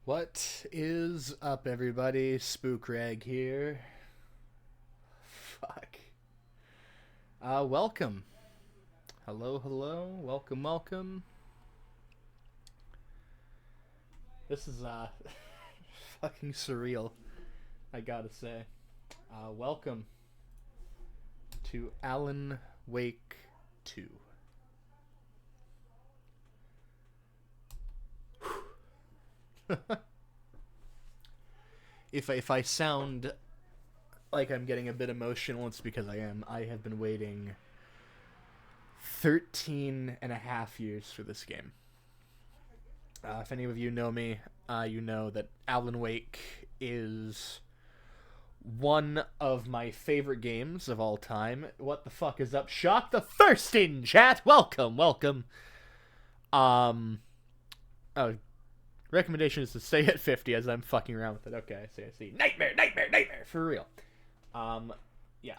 What is up, everybody? Spook Rag here. Fuck. Welcome. Hello, hello. Welcome, welcome. This is, fucking surreal, I gotta say. Welcome to Alan Wake 2. If I sound like I'm getting a bit emotional, it's because I am. I have been waiting 13 and a half years for this game. If any of you know me, you know that Alan Wake is one of my favorite games of all time. What the fuck is up? Shock the First in chat! Welcome, welcome. Oh, recommendation is to stay at 50 as I'm fucking around with it. Okay, I see. Nightmare, nightmare, nightmare! For real. Yeah.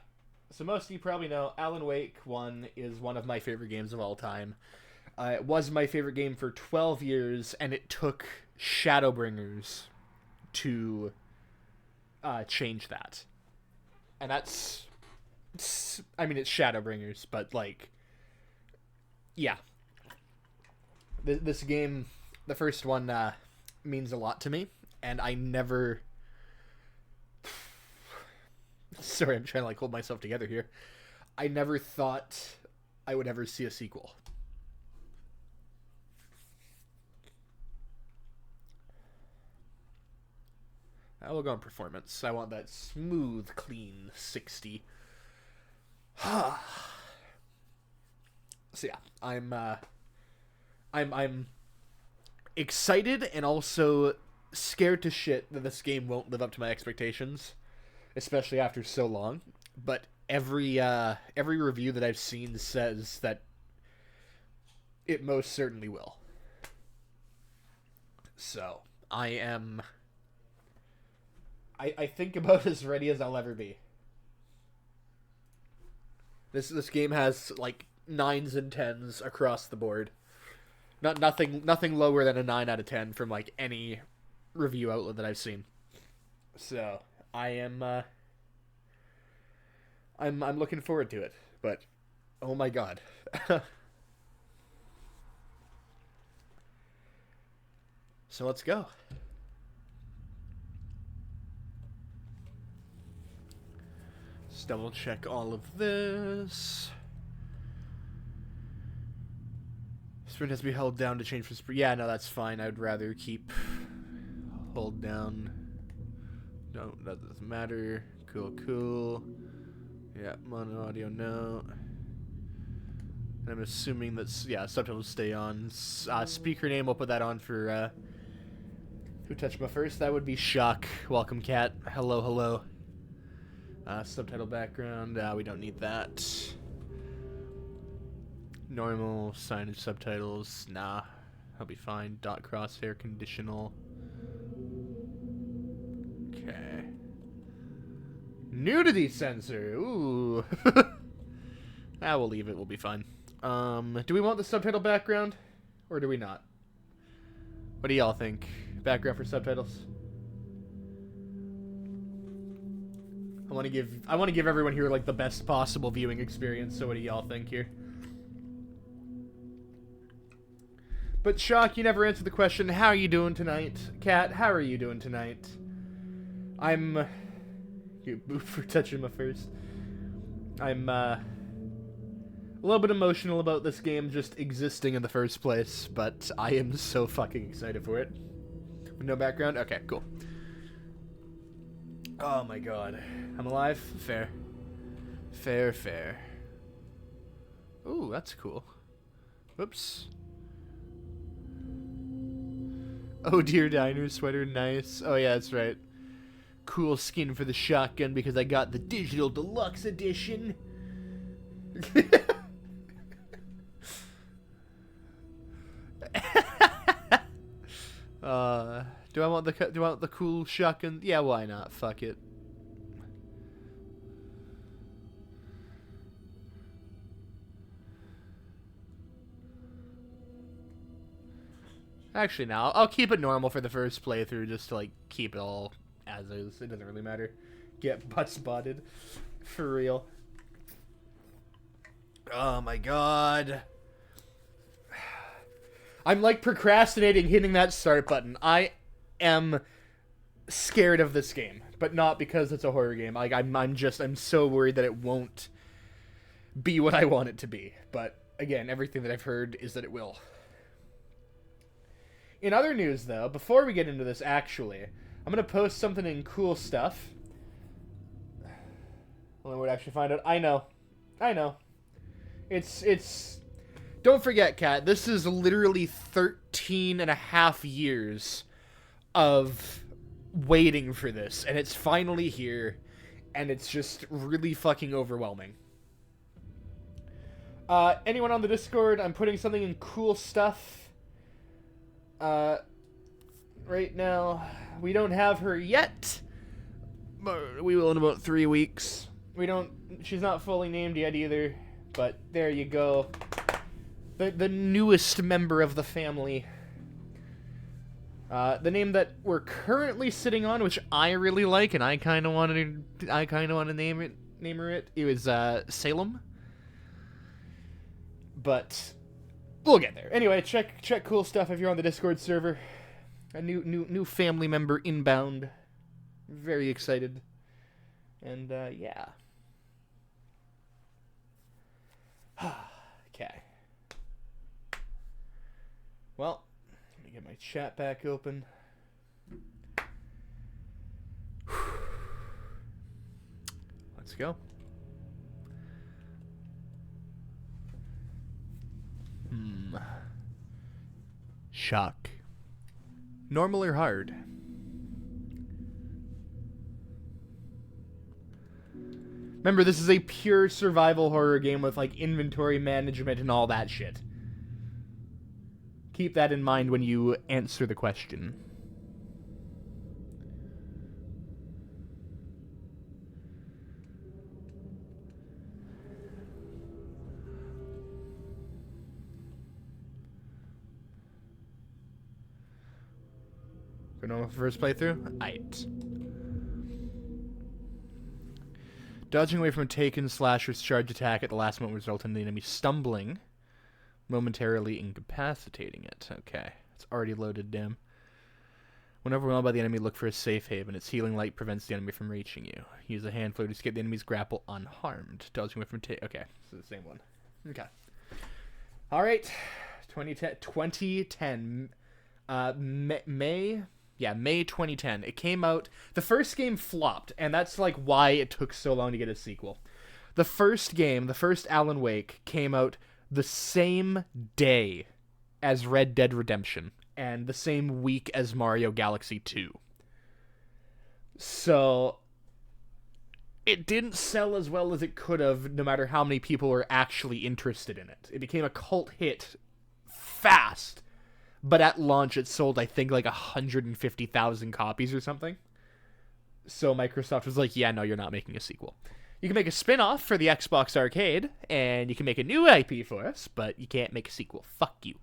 So most of you probably know Alan Wake 1 is one of my favorite games of all time. It was my favorite game for 12 years, and it took Shadowbringers to change that. And that's... I mean, it's Shadowbringers, but, like... Yeah. This game, the first one, means a lot to me, and I never... Sorry, I'm trying to, like, hold myself together here. I never thought I would ever see a sequel. I will go on performance. I want that smooth, clean 60. So yeah, I'm excited and also scared to shit that this game won't live up to my expectations, especially after so long. But every review that I've seen says that it most certainly will. So I think about as ready as I'll ever be. This game has like 9s and 10s across the board. Nothing lower than a 9 out of 10 from like any review outlet that I've seen. So I'm looking forward to it, but oh my god. So let's go. Let's double check all of this. Sprint has to be held down to change from sprint. Yeah, no, that's fine. I'd rather keep hold down. No, that doesn't matter. Cool. Yeah, mono audio, no. I'm assuming that's, yeah, subtitles stay on. Speaker name, we'll put that on for, who touched my first? That would be Shock. Welcome, cat. Hello. Subtitle background, we don't need that. Normal, signage, subtitles, nah. I'll be fine. Dot crosshair, conditional. Okay. Nudity sensor, ooh. We'll leave it, we'll be fine. Do we want the subtitle background? Or do we not? What do y'all think? Background for subtitles? I want to give everyone here like the best possible viewing experience. So what do y'all think here? But Shock, you never answered the question. How are you doing tonight? Kat, how are you doing tonight? You booed for touching my first. I'm a little bit emotional about this game just existing in the first place, but I am so fucking excited for it. With no background? Okay, cool. Oh my god. I'm alive? Fair. Fair. Ooh, that's cool. Whoops. Oh dear, diner sweater, nice. Oh yeah, that's right. Cool skin for the shotgun because I got the digital deluxe edition. Do I want the cool shotgun? Yeah, why not? Fuck it. Actually, now I'll keep it normal for the first playthrough, just to like keep it all as is. It doesn't really matter. Get butt spotted, for real. Oh my god. I'm like procrastinating hitting that start button. I am scared of this game, but not because it's a horror game. Like I'm so worried that it won't be what I want it to be. But again, everything that I've heard is that it will. In other news, though, before we get into this, actually, I'm gonna post something in Cool Stuff. Well, I would actually find out. I know. It's. Don't forget, Kat. This is literally 13 and a half years of waiting for this, and it's finally here, and it's just really fucking overwhelming. Anyone on the Discord, I'm putting something in Cool Stuff. Right now, we don't have her yet, but we will in about 3 weeks. She's not fully named yet either, but there you go. The newest member of the family. The name that we're currently sitting on, which I really like, and I kind of want to name her it. It was Salem, but we'll get there. Anyway, check Cool Stuff if you're on the Discord server. A new family member inbound. Very excited, and yeah. Okay. Well, let me get my chat back open. Let's go. Shock. Normal or hard? Remember, this is a pure survival horror game with, like, inventory management and all that shit. Keep that in mind when you answer the question. Go normal first playthrough? Aight. Dodging away from a taken slasher's charge attack at the last moment results in the enemy stumbling, momentarily incapacitating it. Okay, it's already loaded, damn. When overwhelmed by the enemy, look for a safe haven. Its healing light prevents the enemy from reaching you. Use a hand flare to escape the enemy's grapple unharmed. Dodging away from okay, so the same one. Okay. Alright, 2010. May 2010. It came out. The first game flopped, and that's like why it took so long to get a sequel. The first game, the first Alan Wake, came out the same day as Red Dead Redemption, and the same week as Mario Galaxy 2. So it didn't sell as well as it could have, no matter how many people were actually interested in it. It became a cult hit fast. But at launch, it sold, I think, like 150,000 copies or something. So Microsoft was like, yeah, no, you're not making a sequel. You can make a spin-off for the Xbox Arcade, and you can make a new IP for us, but you can't make a sequel. Fuck you.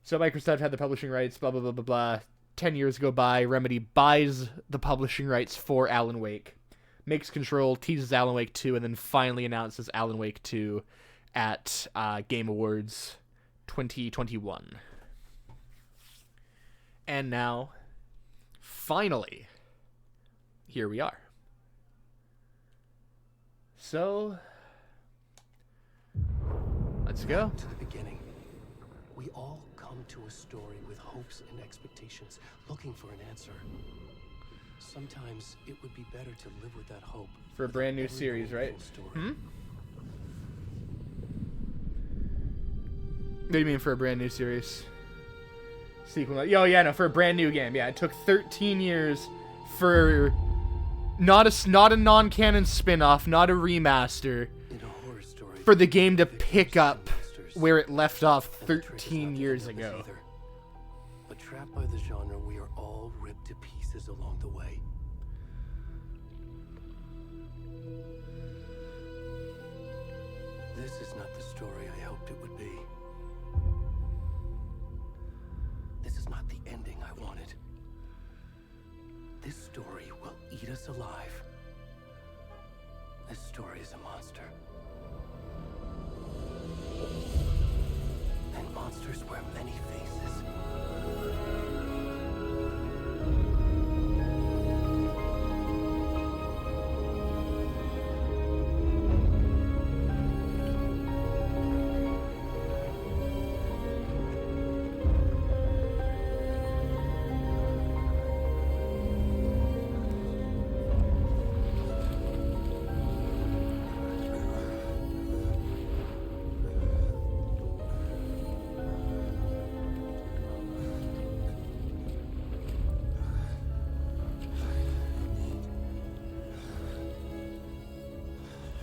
So Microsoft had the publishing rights, blah, blah, blah, blah, blah. 10 years go by, Remedy buys the publishing rights for Alan Wake, makes Control, teases Alan Wake 2, and then finally announces Alan Wake 2 at Game Awards 2021. And now, finally, here we are. So, let's go. To the beginning. We all come to a story with hopes and expectations, looking for an answer. Sometimes it would be better to live with that hope. For a brand new series, right? What do you mean for a brand new series? Sequel? Oh yeah, no, for a brand new game. Yeah, it took 13 years for not a non-canon spin-off, not a remaster, for the game to pick up where it left off 13 years ago. But trapped by the genre, we are all ripped to pieces along the way. This is not the story I hoped it would be. This story will eat us alive. This story is a monster. And monsters wear many faces.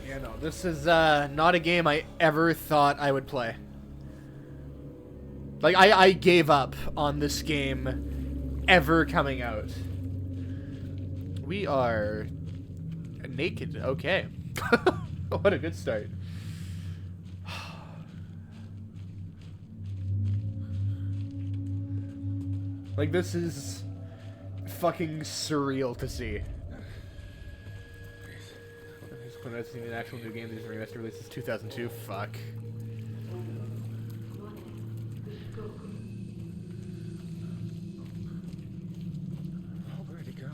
Yeah, no, this is not a game I ever thought I would play. Like, I gave up on this game ever coming out. We are naked. Okay. What a good start. Like, this is fucking surreal to see. When I was seeing an actual new game, these remastered releases 2002. Fuck. Oh, where'd he go?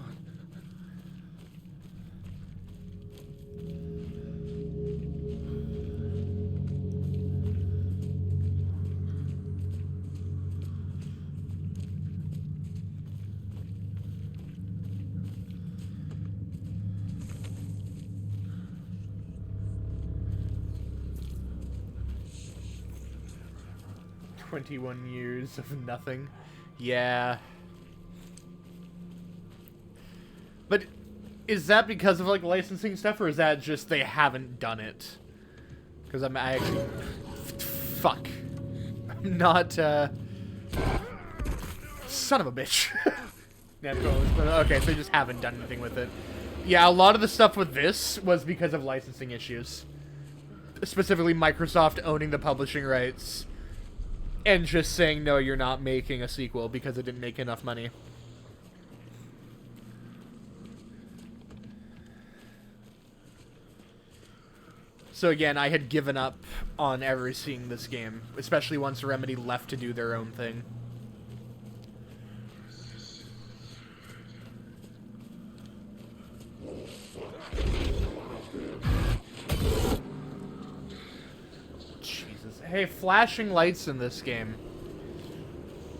21 years of nothing. Yeah. But is that because of, like, licensing stuff, or is that just they haven't done it? Because I actually... Fuck. I'm not, Son of a bitch. Okay, so they just haven't done anything with it. Yeah, a lot of the stuff with this was because of licensing issues. Specifically, Microsoft owning the publishing rights. And just saying, no, you're not making a sequel because it didn't make enough money. So again, I had given up on ever seeing this game, especially once Remedy left to do their own thing. Jesus. Hey, flashing lights in this game.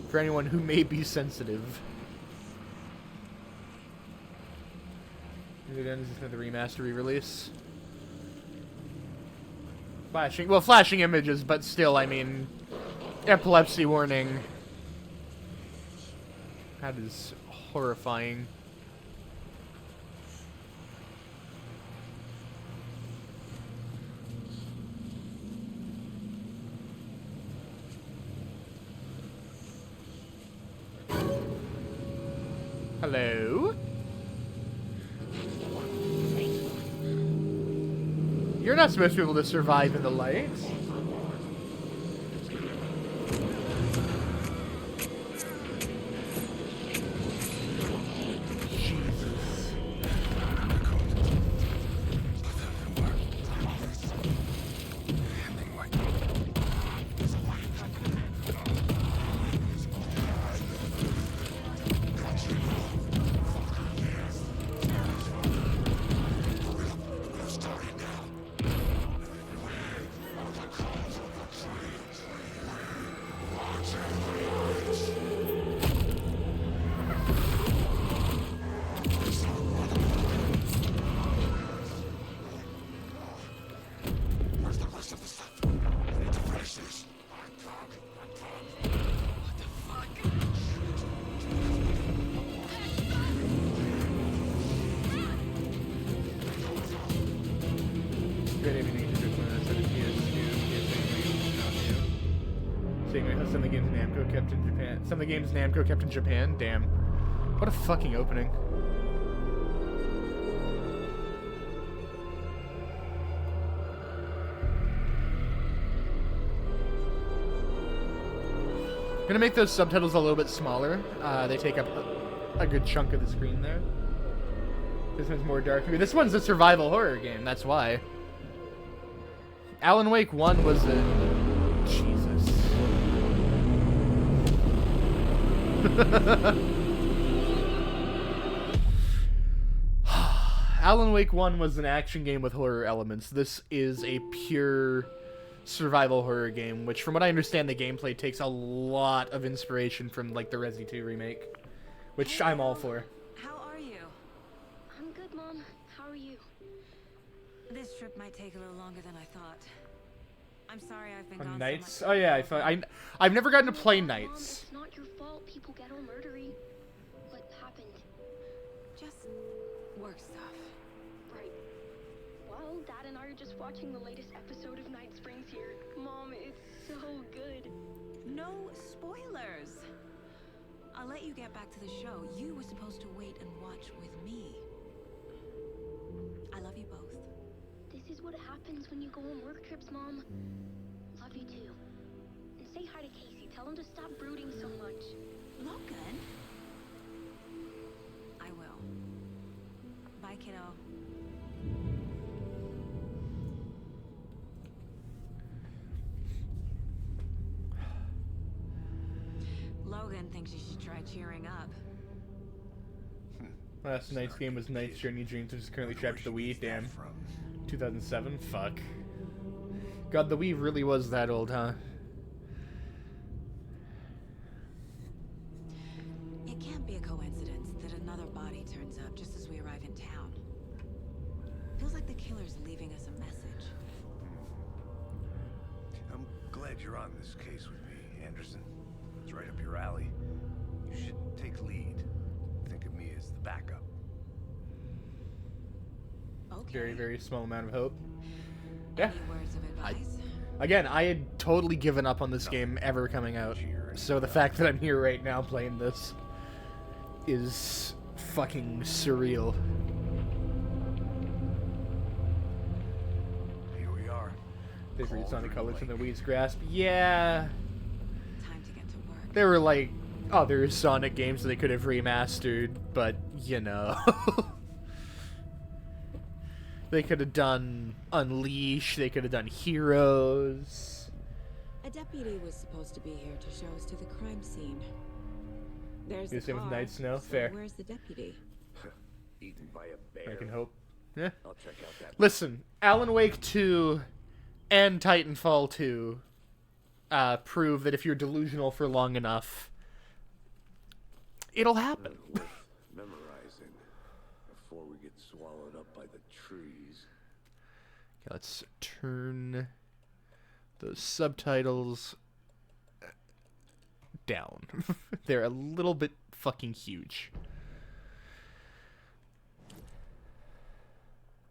For anyone who may be sensitive. Is this another remaster re-release? Flashing images, but still, I mean, epilepsy warning. That is horrifying. Hello? You're not supposed to be able to survive in the light. Jesus. Some of the games Namco kept in Japan. Some of the games Namco kept in Japan. Damn. What a fucking opening. I'm gonna make those subtitles a little bit smaller. They take up a good chunk of the screen there. This one's more dark. This one's a survival horror game, that's why. Alan Wake 1 was a... Jesus. Alan Wake 1 was an action game with horror elements. This is a pure survival horror game, which from what I understand the gameplay takes a lot of inspiration from like the Resi 2 remake, which I'm all for. How are you? I'm good, Mom. How are you? This trip might take a little longer than I thought. I'm sorry I've been gone On so Nights? much. Oh yeah, I've never gotten to play Mom, Nights. it's not your fault people get all murdery. What happened? Just work stuff. Right. Well, Dad and I are just watching the latest episode of Night Springs here. Mom, it's so good. No spoilers. I'll let you get back to the show. You were supposed to wait and watch with me. I love you both. This is what happens when you go on work trips, Mom. Love you too. And say hi to Casey. Tell him to stop brooding so much. Logan? I will. Bye, kiddo. Logan thinks you should try cheering up. Last night's game was Night's Journey Dreams, which is currently trapped to the Wii. Damn. 2007? Fuck. God, the Wii really was that old, huh? It can't be a coincidence that another body turns up just as we arrive in town. Feels like the killer's leaving us a message. I'm glad you're on this case with me, Anderson. It's right up your alley. You should take lead. Think of me as the backup. Okay. Very, very small amount of hope. Yeah. Any words of advice? Again, I had totally given up on this game ever coming out. So the fact that I'm here right now playing this is fucking surreal. Here we are. Favorite Sonic Colors in the Weed's Grasp. Yeah. Time to get to work. There were like other Sonic games that they could have remastered, but you know. They could have done Unleash, they could have done Heroes. A deputy was supposed to be here to show us to the crime scene. There's You the same with car, Night Snow? so Fair. Where's the deputy? Eaten by a bear. I can hope. Yeah. I'll check out that. Listen, Alan Wake 2 and Titanfall 2 prove that if you're delusional for long enough, it'll happen. Worth memorizing before we get swallowed up by the trees. Okay, let's turn those subtitles down. They're a little bit fucking huge.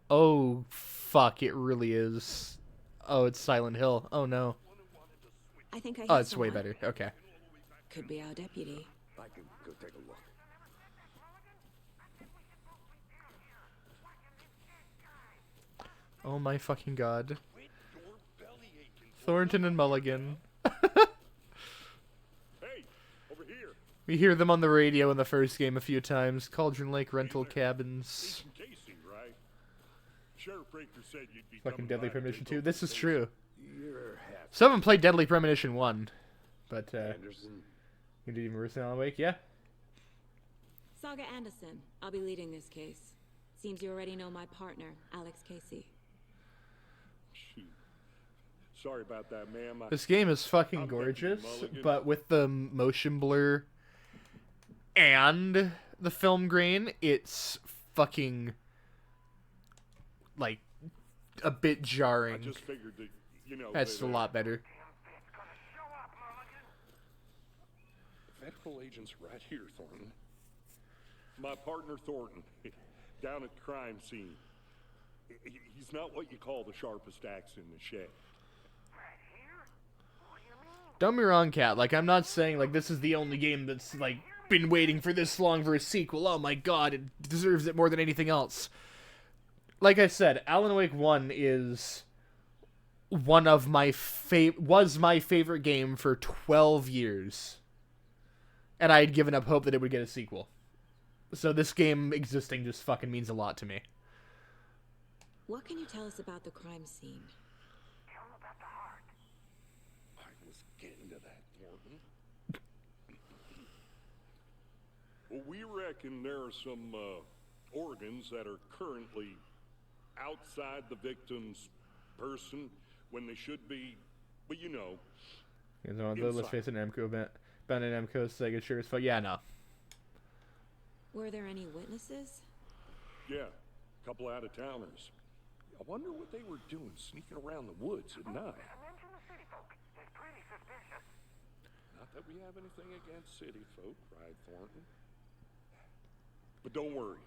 Oh, fuck, it really is. Oh, it's Silent Hill. Oh, no. I think I hear Oh, it's way someone. better. Okay. Could be our deputy. I can go take a look. Oh my fucking god. Thornton and Mulligan. Hey, over here. We hear them on the radio in the first game a few times. Cauldron Lake Rental Cabins. Agent Casey, right? Sheriff Breaker said you'd be Fucking coming Deadly by to Premonition take 2. over This the is case. true. You're half Some of them played Deadly Premonition 1. But, Anderson. you did even worse than Alan Wake? Yeah. Saga Anderson. I'll be leading this case. Seems you already know my partner, Alex Casey. Shoot. Sorry about that, ma'am. This game is fucking I'm gorgeous, Deputy Mulligan. but with the motion blur and the film grain, it's fucking, like, a bit I jarring. just figured that, you know. That's that, a lot better. Federal agents right here, Thornton. My partner, Thornton, down at the crime scene. He's not what you call the sharpest axe in the shed. Don't get me wrong, Kat. Like, I'm not saying, like, this is the only game that's, like, been waiting for this long for a sequel. Oh my god, it deserves it more than anything else. Like I said, Alan Wake 1 is one of my was my favorite game for 12 years. And I had given up hope that it would get a sequel. So this game existing just fucking means a lot to me. What can you tell us about the crime scene? I was getting to that, Thornton. Well, we reckon there are some organs that are currently outside the victim's person when they should be, but you know. Let's face it, Namco, Bandai Namco, Sega, sure as fuck. Yeah, no. Were there any witnesses? Yeah, a couple out-of-towners. I wonder what they were doing sneaking around the woods at night. Not that we have anything against city folk, cried Thornton. But don't worry.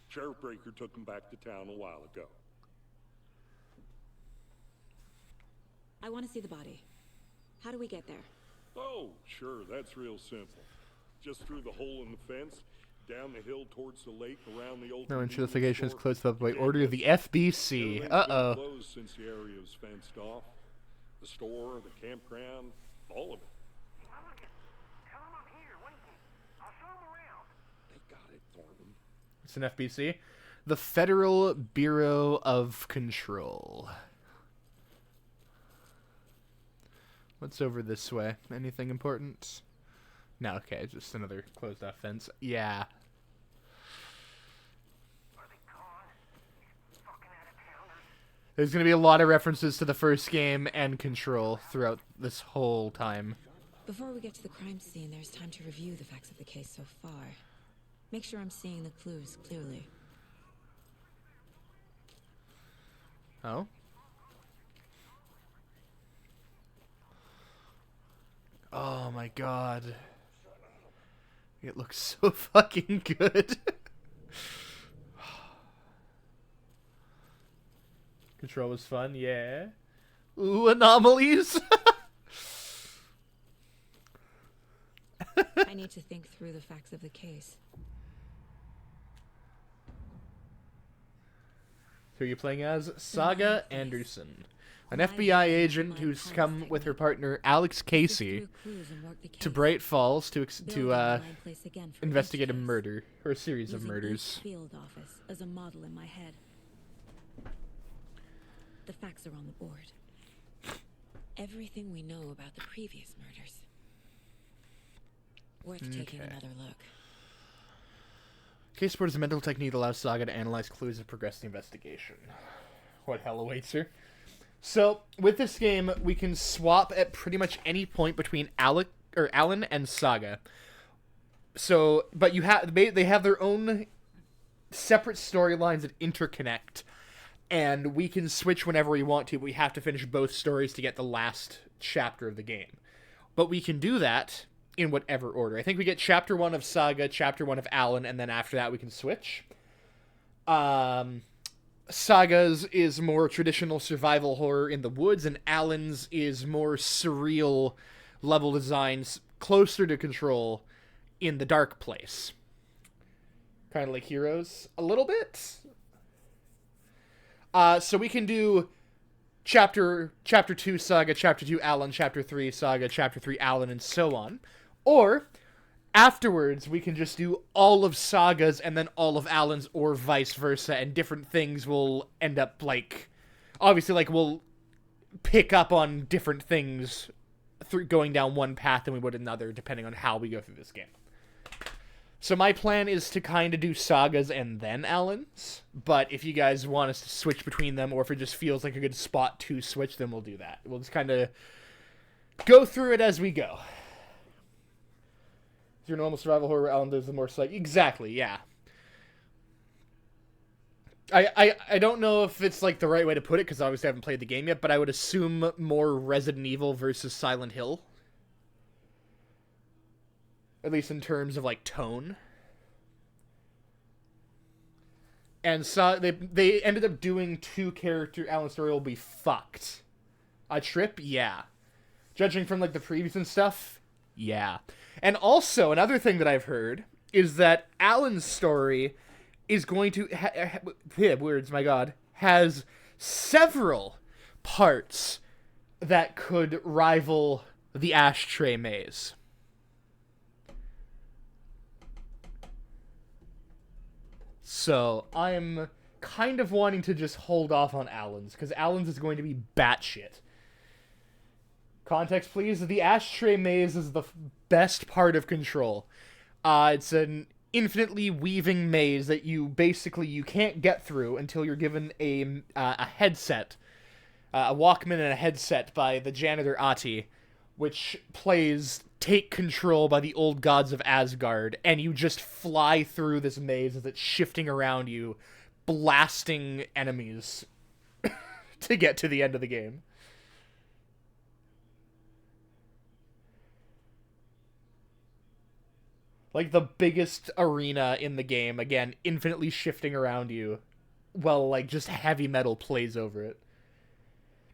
Sheriff Breaker took them back to town a while ago. I want to see the body. How do we get there? Oh, sure, that's real simple. Just through the hole in the fence, down the hill towards the lake, around the old... No identification is closed up by order of the FBC. Uh-oh. Closed since the area was fenced off. The store, the campground, all of it. Tell him I'm here, waiting. I'll show him around. They got it, Thornton. It's an FBC. The Federal Bureau of Control. What's over this way? Anything important? No, okay, just another closed off fence. Yeah. Are they gone? These fucking out-of-towners. There's gonna be a lot of references to the first game and Control throughout this whole time. Before we get to the crime scene, there's time to review the facts of the case so far. Make sure I'm seeing the clues clearly. Oh? Oh my god. It looks so fucking good. Control was fun, yeah. Ooh, anomalies! I need to think through the facts of the case. Who are you playing as? Saga Anderson. An FBI agent who's come with her partner Alex Casey to Bright Falls to investigate a murder, or a series of murders. Field office as a model in my head. The facts are on the board. Everything we know about the previous murders. Worth taking another look. Case board is a mental technique that allows Saga to analyze clues and progress the investigation. What hell awaits her? So, with this game, we can swap at pretty much any point between Alan and Saga. So, but they have their own separate storylines that interconnect, and we can switch whenever we want to, but we have to finish both stories to get the last chapter of the game. But we can do that in whatever order. I think we get Chapter 1 of Saga, Chapter 1 of Alan, and then after that we can switch. Saga's is more traditional survival horror in the woods, and Alan's is more surreal level designs, closer to Control, in the dark place. Kind of like Heroes, a little bit. So we can do Chapter 2 Saga, Chapter 2 Alan, Chapter 3 Saga, Chapter 3 Alan, and so on. Or afterwards, we can just do all of Saga's and then all of Alan's, or vice versa, and different things will end up, like... Obviously, like, we'll pick up on different things through going down one path than we would another, depending on how we go through this game. So my plan is to kind of do Saga's and then Alan's, but if you guys want us to switch between them, or if it just feels like a good spot to switch, then we'll do that. We'll just kind of go through it as we go. Your normal survival horror, Alan does the more psych. Exactly, yeah. I don't know if it's like the right way to put it, because obviously I haven't played the game yet, but I would assume more Resident Evil versus Silent Hill. At least in terms of like tone. And so they ended up doing two character Alan's story will be fucked. A trip, yeah. Judging from like the previews and stuff, yeah. And also, another thing that I've heard is that Alan's story is going to... words, my god. Has several parts that could rival the Ashtray Maze. So I'm kind of wanting to just hold off on Alan's, because Alan's is going to be batshit. Context, please. The ashtray maze is the best part of Control. It's an infinitely weaving maze that you can't get through until you're given a headset, a Walkman and a headset by the janitor Ati, which plays Take Control by the Old Gods of Asgard, and you just fly through this maze as it's shifting around you, blasting enemies to get to the end of the game. Like the biggest arena in the game, again, infinitely shifting around you, while like just heavy metal plays over it.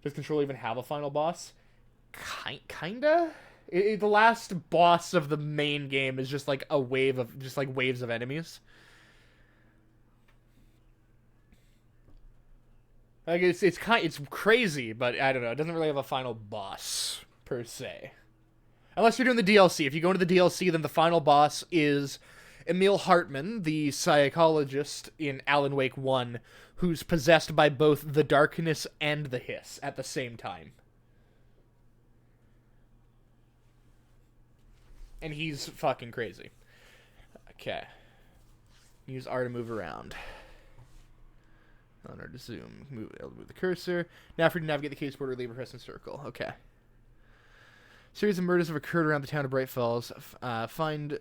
Does Control even have a final boss? Kinda? The last boss of the main game is just like a wave of, just like waves of enemies. Like it's crazy, but I don't know, it doesn't really have a final boss, per se. Unless you're doing the DLC. If you go into the DLC, then the final boss is Emil Hartman, the psychologist in Alan Wake 1, who's possessed by both the darkness and the hiss at the same time. And he's fucking crazy. Okay. Use R to move around. On R to zoom. Move the cursor. Now for you to navigate the case border, lever, press, and circle. Okay. Series of murders have occurred around the town of Bright Falls. Find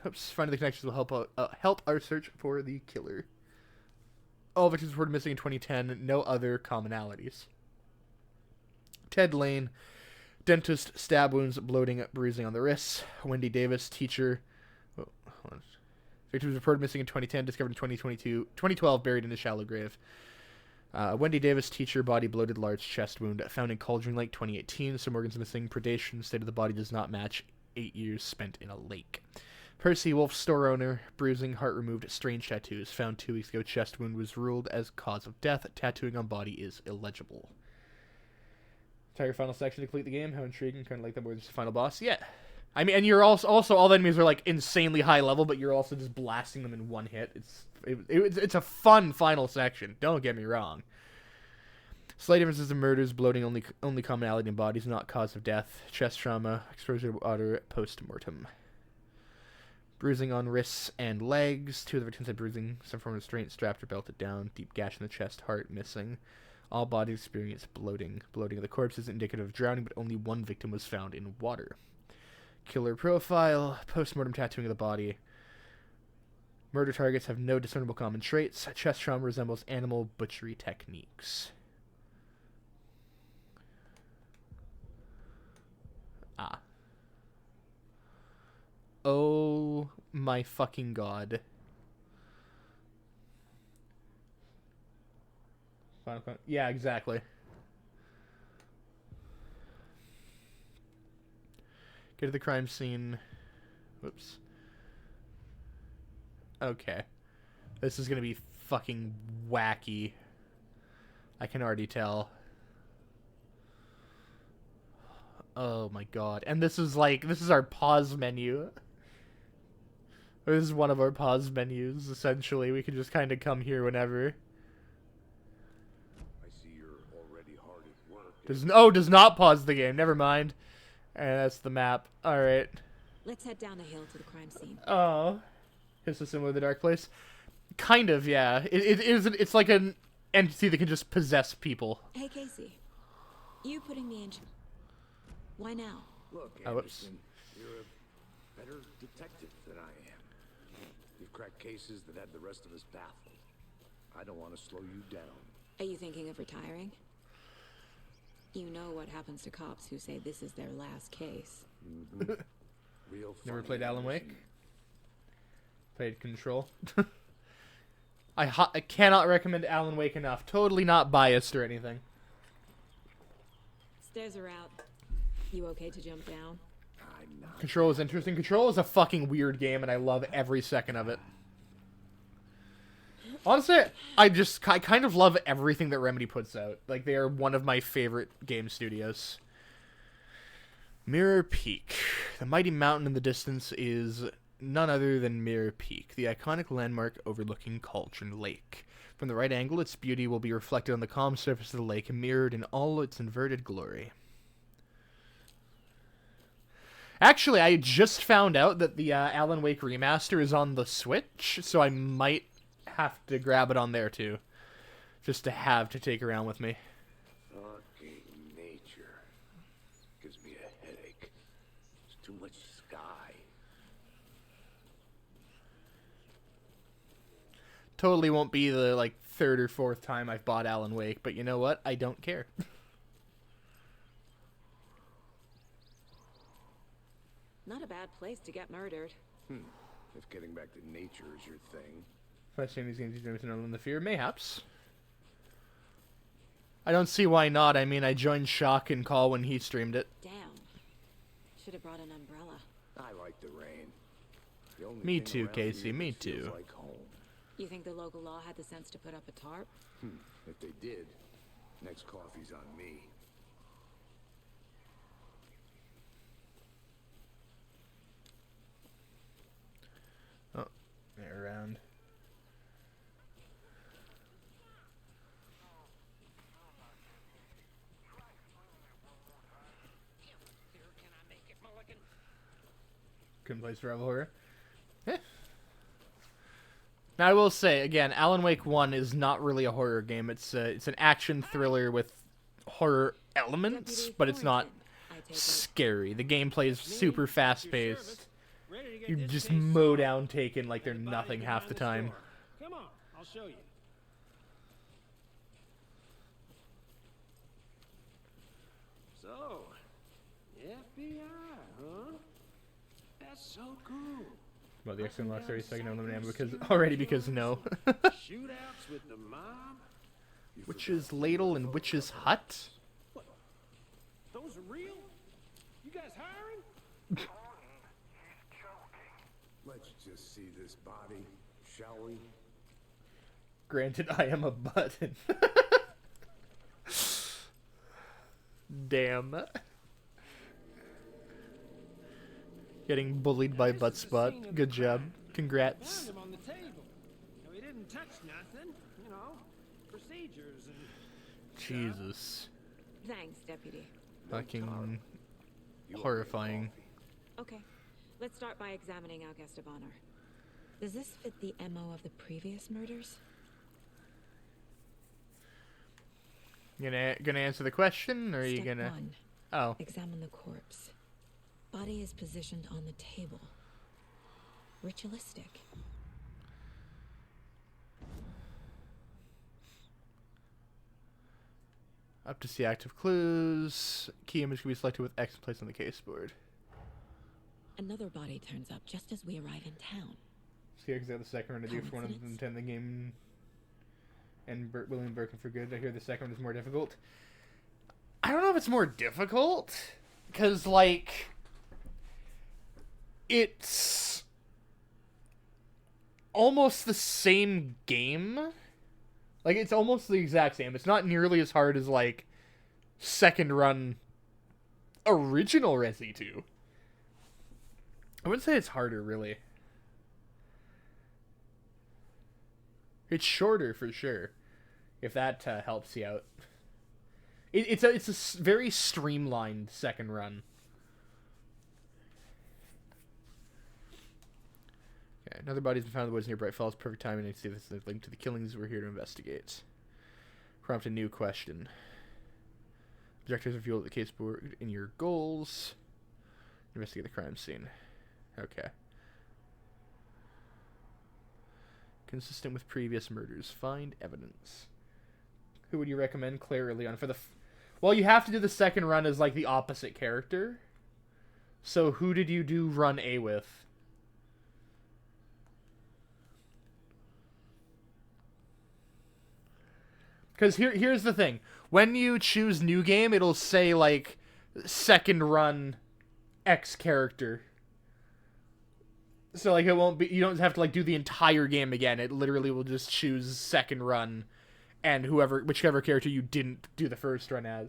the connections will help our search for the killer. All victims reported missing in 2010. No other commonalities. Ted Lane, dentist, stab wounds, bloating, bruising on the wrists. Wendy Davis, teacher. Oh, hold on. Victims reported missing in 2010. Discovered in 2012, buried in a shallow grave. Wendy Davis, teacher, body bloated, large chest wound, found in Cauldron Lake, 2018. Some organs missing. Predation, state of the body does not match 8 years spent in a lake. Percy Wolf, store owner, bruising, heart removed, strange tattoos. Found 2 weeks ago, chest wound was ruled as cause of death. Tattooing on body is illegible. Entire final section to complete the game. How intriguing. Kind of like that more than just the final boss. Yeah. I mean, and you're also all the enemies are like insanely high level, but you're also just blasting them in one hit. It's a fun final section. Don't get me wrong. Slight differences in murders, bloating, only commonality in bodies, not cause of death. Chest trauma, exposure to water, post-mortem. Bruising on wrists and legs. 2 of the victims had bruising, some form of restraint, strapped or belted down. Deep gash in the chest, heart missing. All bodies experienced bloating. Bloating of the corpse is indicative of drowning, but only 1 victim was found in water. Killer profile, post-mortem tattooing of the body. Murder targets have no discernible common traits. Chest trauma resembles animal butchery techniques. Ah. Oh my fucking god. Yeah, exactly. Get to the crime scene. Whoops. Okay. This is gonna be fucking wacky. I can already tell. Oh my god. And this is our pause menu. This is one of our pause menus, essentially. We can just kind of come here whenever. I see you're already hard at work. Does not pause the game. Never mind. And that's the map. Alright. Let's head down the hill to the crime scene. Oh. Is this similar to the Dark Place? Kind of, yeah. It's like an entity that can just possess people. Hey, Casey. You putting me in... Why now? Look, whoops. Anderson, you're a better detective than I am. You've cracked cases that had the rest of us baffled. I don't want to slow you down. Are you thinking of retiring? You know what happens to cops who say this is their last case. Mm-hmm. Real Never funny, played Alan Wake? Anderson. Played Control. I cannot recommend Alan Wake enough. Totally not biased or anything. Stairs are out. You okay to jump down? I'm not. Control is interesting. Control is a fucking weird game, and I love every second of it. Honestly, I kind of love everything that Remedy puts out. Like, they are one of my favorite game studios. Mirror Peak. The mighty mountain in the distance is none other than Mirror Peak, the iconic landmark overlooking Cauldron Lake. From the right angle, its beauty will be reflected on the calm surface of the lake and mirrored in all its inverted glory. Actually, I just found out that the Alan Wake remaster is on the Switch, so I might have to grab it on there too. Just to have to take around with me. Fucking nature. Gives me a headache. There's too much sky. Totally won't be the, like, third or fourth time I've bought Alan Wake, but you know what? I don't care. Not a bad place to get murdered. If getting back to nature is your thing. If I stream these games, you're in the fear, mayhaps. I don't see why not. I mean, I joined Shock and Call when he streamed it. Damn. Should have brought an umbrella. I like the rain. The only Me thing too, around Casey, here me that feels too. like home. You think the local law had the sense to put up a tarp? If they did, next coffee's on me. Oh, they're around. Couldn't play survival horror. Now I will say again, Alan Wake 1 is not really a horror game. It's an action thriller with horror elements, Deputy but it's not Thornton, I take it. scary. The gameplay is super fast paced. You just mow down Taken like they're nothing half the time. Come on, I'll show you. So, FBI, huh? That's so cool. Well, the extra lost 30 second eliminate because no. Shootouts with the mob? Witch's Ladle and Witch's Hut? What? Those are real? You guys hiring? He's joking. Let's just see this body, shall we? Granted, I am a button. Damn. Getting bullied by Buttspot. Good job. Congrats. Found him on the table. No, he didn't touch nothing. You know, procedures and... Jesus. Thanks, Deputy. Fucking You horrifying. Okay, let's start by examining our guest of honor. Does this fit the MO of the previous murders? Gonna answer the question, or are you Step gonna? 1. Oh, Examine the corpse. Body is positioned on the table. Ritualistic. up to see active clues. Key image can be selected with X and placed on the case board. Another body turns up just as we arrive in town. See, I got the second one to do for one of them to end the game. And William Birkin for good. I hear the second one is more difficult. I don't know if it's more difficult, because like it's almost the same game. Like, it's almost the exact same. It's not nearly as hard as like second run original Resi 2. I wouldn't say it's harder, really. It's shorter for sure, if that helps you out. It's a very streamlined second run. Okay, another body's been found in the woods near Bright Falls. Perfect timing to see this is a link to the killings we're here to investigate. Prompt a new question. Objectives revealed at the case board in your goals. Investigate the crime scene. Okay. Consistent with previous murders. Find evidence. Who would you recommend, Claire or Leon? For the well, you have to do the second run as like the opposite character. So who did you do run A with? Because here's the thing. When you choose new game, it'll say like second run X character. So like it won't be, you don't have to like do the entire game again. It literally will just choose second run and whichever character you didn't do the first run as.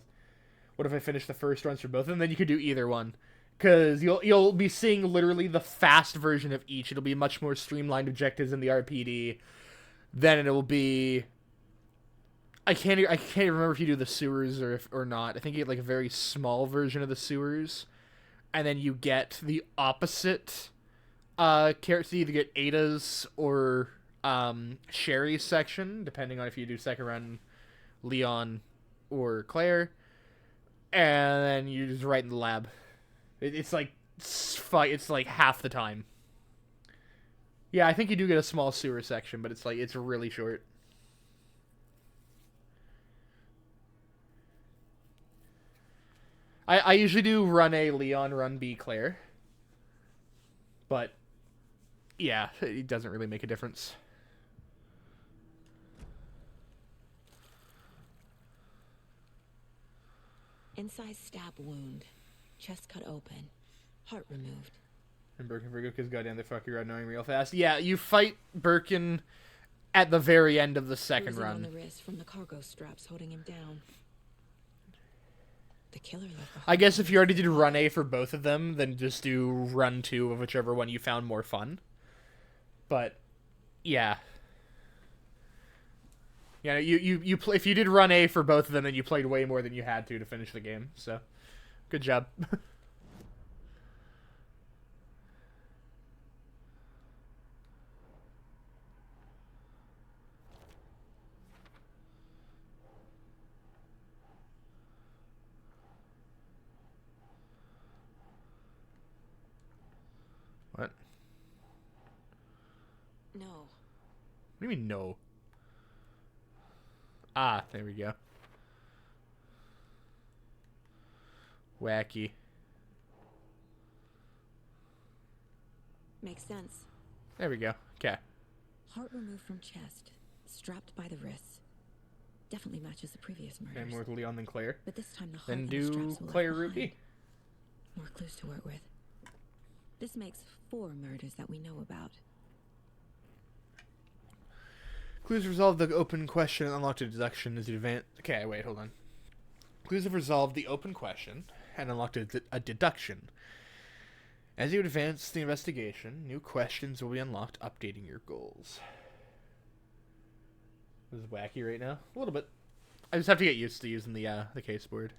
What if I finish the first runs for both of them? Then you could do either one. because you'll be seeing literally the fast version of each. It'll be much more streamlined objectives in the RPD. Then it will be. I can't remember if you do the sewers or not. I think you get like a very small version of the sewers, and then you get the opposite characters. You either get Ada's or Sherry's section, depending on if you do second run Leon or Claire, and then you just right in the lab. It's like half the time. Yeah, I think you do get a small sewer section, but it's really short. I usually do run A Leon, run B Claire. But yeah, it doesn't really make a difference. Inside stab wound. Chest cut open. Heart removed. And Birkin for good because goddamn they fuck you annoying real fast. Yeah, you fight Birkin at the very end of the second Bruising run. on the wrist from the cargo straps holding him down. The killer left the I guess if you already did run A for both of them, then just do run 2 of whichever one you found more fun. But yeah. Yeah, you play, if you did run A for both of them, then you played way more than you had to finish the game. So, good job. What? No. What do you mean no? Ah, there we go. Wacky. Makes sense. There we go. Okay. Heart removed from chest, strapped by the wrists. Definitely matches the previous murders. Okay, more with Leon than Claire. But this time the heart Then and the do straps were Claire left Route B. behind. More clues to work with. This makes 4 murders that we know about. Clues resolve the open question and unlocked a deduction as you advance. Okay, wait, hold on. Clues have resolved the open question and unlocked a deduction. As you advance the investigation, new questions will be unlocked, updating your goals. This is wacky right now. A little bit. I just have to get used to using the case board.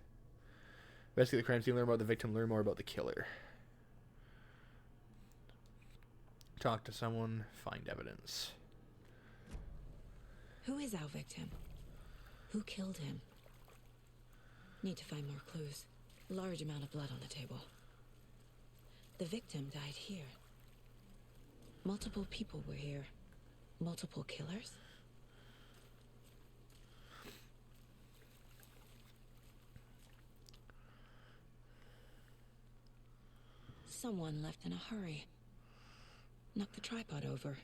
Investigate the crime scene, learn about the victim, learn more about the killer. Talk to someone, find evidence. Who is our victim? Who killed him? Need to find more clues. Large amount of blood on the table. The victim died here. Multiple people were here. Multiple killers? Someone left in a hurry. Knocked the tripod over.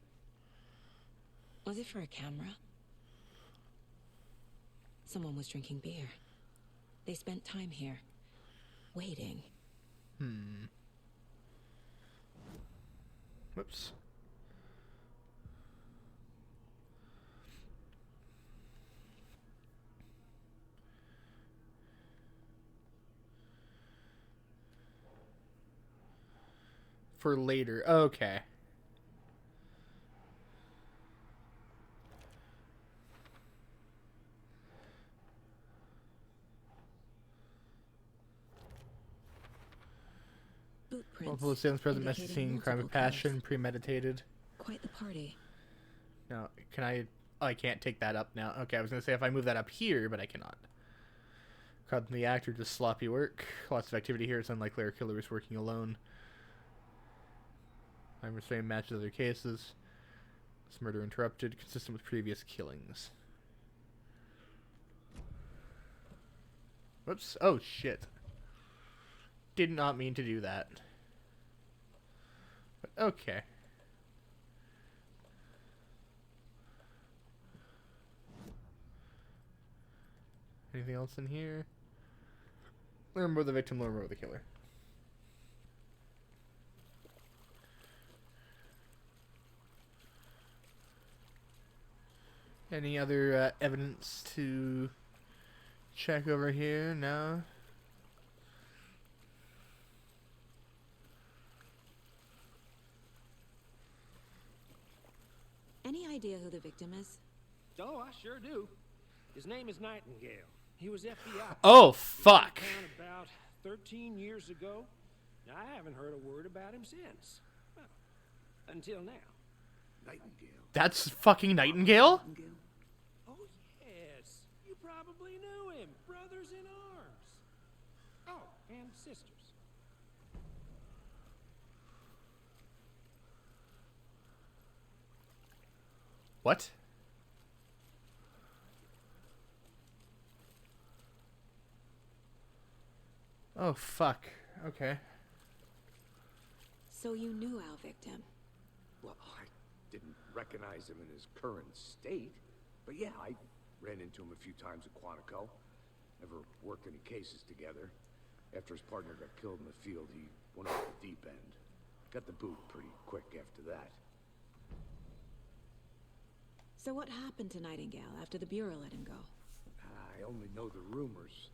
Was it for a camera? Someone was drinking beer. They spent time here. Waiting. Whoops. For later. Okay. Footprints. Multiple assailants present, messy indicating scene, crime of multiple passion, killers. premeditated. Quite the party. No, can I... Oh, I can't take that up now. Okay, I was going to say if I move that up here, but I cannot. Caught in the act or just sloppy work. Lots of activity here. It's unlikely our killer is working alone. I'm restrained matches other cases. This murder interrupted, consistent with previous killings. Whoops. Oh, shit. Did not mean to do that. But okay. Anything else in here? Learn more the victim, learn more the killer. Any other evidence to check over here? No? any idea who the victim is? Oh, I sure do. His name is Nightingale. He was FBI. Oh, fuck. He came to town about 13 years ago. I haven't heard a word about him since. Well, until now. Nightingale. That's fucking Nightingale? Oh, yes. You probably knew him. Brothers in arms. Oh, and sisters. What? Oh, fuck. Okay. So you knew our victim. Well, I didn't recognize him in his current state. But yeah, I ran into him a few times at Quantico. Never worked any cases together. After his partner got killed in the field, he went off the deep end. Got the boot pretty quick after that. So what happened to Nightingale after the Bureau let him go? I only know the rumors.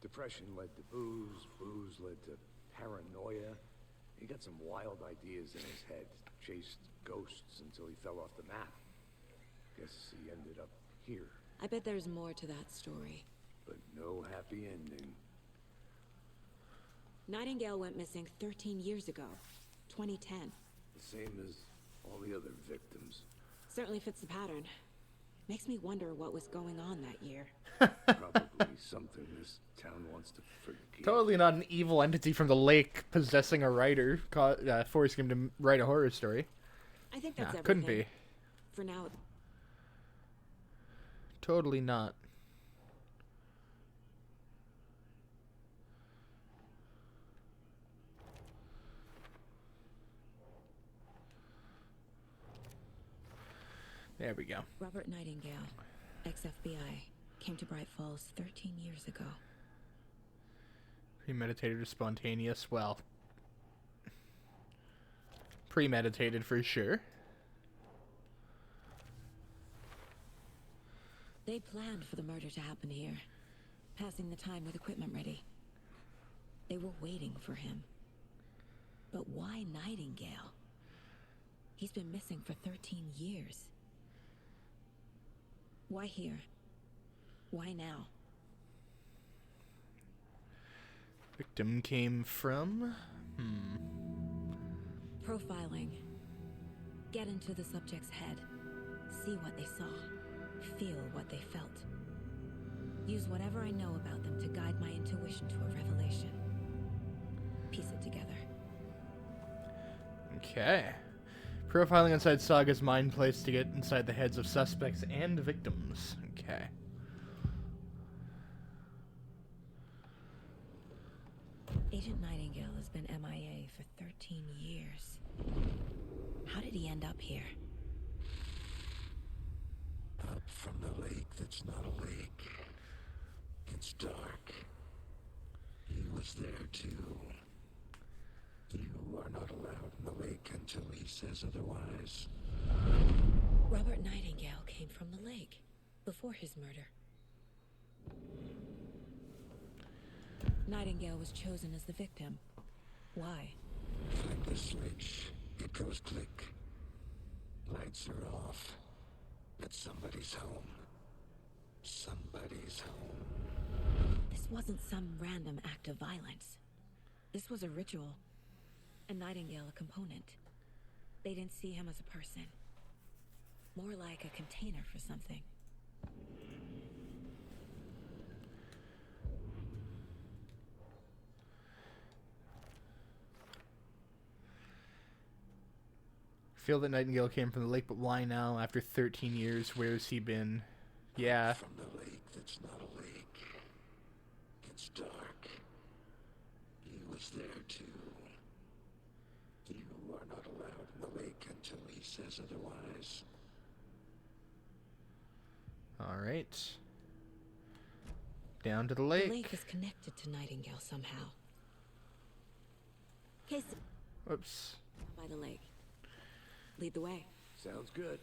Depression led to booze, booze led to paranoia. He got some wild ideas in his head, chased ghosts until he fell off the map. Guess he ended up here, I bet there's more to that story. but no happy ending. Nightingale went missing 13 years ago. 2010. The same as all the other victims. Certainly fits the pattern. Makes me wonder what was going on that year. Probably something this town wants to forget. Totally not an evil entity from the lake possessing a writer, forcing him to write a horror story. I think that's Nah, everything. couldn't be. For now, Totally not. There we go. Robert Nightingale, ex-FBI, came to Bright Falls 13 years ago. Premeditated or spontaneous? Well, premeditated for sure. They planned for the murder to happen here, passing the time with equipment ready. They were waiting for him. But why Nightingale? He's been missing for 13 years. Why here? Why now? Victim came from? Profiling. Get into the subject's head. See what they saw. Feel what they felt. Use whatever I know about them to guide my intuition to a revelation. Piece it together. Okay. Profiling inside Saga's mind place to get inside the heads of suspects and victims. Okay. Agent Nightingale has been MIA for 13 years. How did he end up here? Up from the lake that's not a lake. It's dark. He was there too. You are not allowed in the lake until he says otherwise. Robert Nightingale came from the lake before his murder. Nightingale was chosen as the victim. Why? Flick the switch. It goes click. Lights are off. But somebody's home. Somebody's home. This wasn't some random act of violence. This was a ritual. And Nightingale a component. They didn't see him as a person. More like a container for something. Feel that Nightingale came from the lake, but why now? After 13 years, where's he been? Yeah. From the lake that's not a lake. It's dark. He was there too. You are not allowed in the lake until he says otherwise. Alright. Down to the The lake. lake is connected to Nightingale somehow. Case Whoops. by the lake. Lead the way. Sounds good.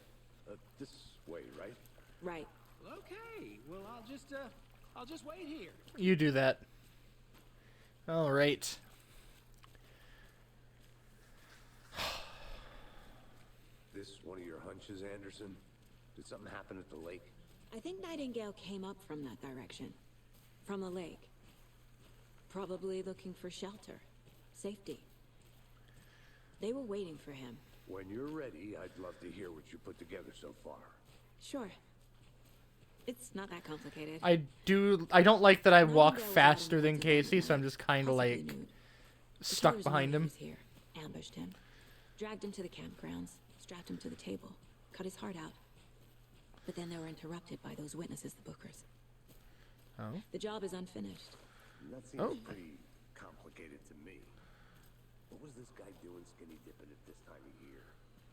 This way, right? Right. Okay, well, I'll just wait here. You do that. Alright. This one of your hunches? hunches, Anderson? Did something happen at the lake? I think Nightingale came up from that direction. From the lake. Probably looking for shelter. Safety. They were waiting for him. When you're ready, I'd love to hear what you put together so far. Sure. It's not that complicated. I don't like that I walk Nightingale was faster out than in Casey, so I'm Mountain, just kind of possibly like nude. The stuck killers behind knew he him. was here, ambushed him, dragged him to the campgrounds, strapped him to the table, cut his heart out. But then they were interrupted by those witnesses, the Bookers. Oh. The job is unfinished. That seems pretty complicated to me. What was this guy doing skinny dipping at this time of year?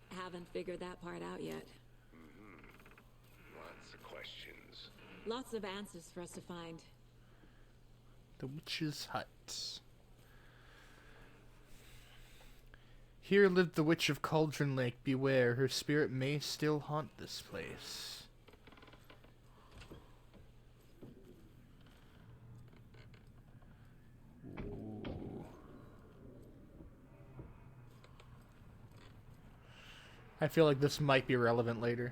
Haven't figured that part out yet. Lots of questions. Lots of answers for us to find. The Witch's Hut. Here lived the Witch of Cauldron Lake. Beware, her spirit may still haunt this place. Ooh. I feel like this might be relevant later.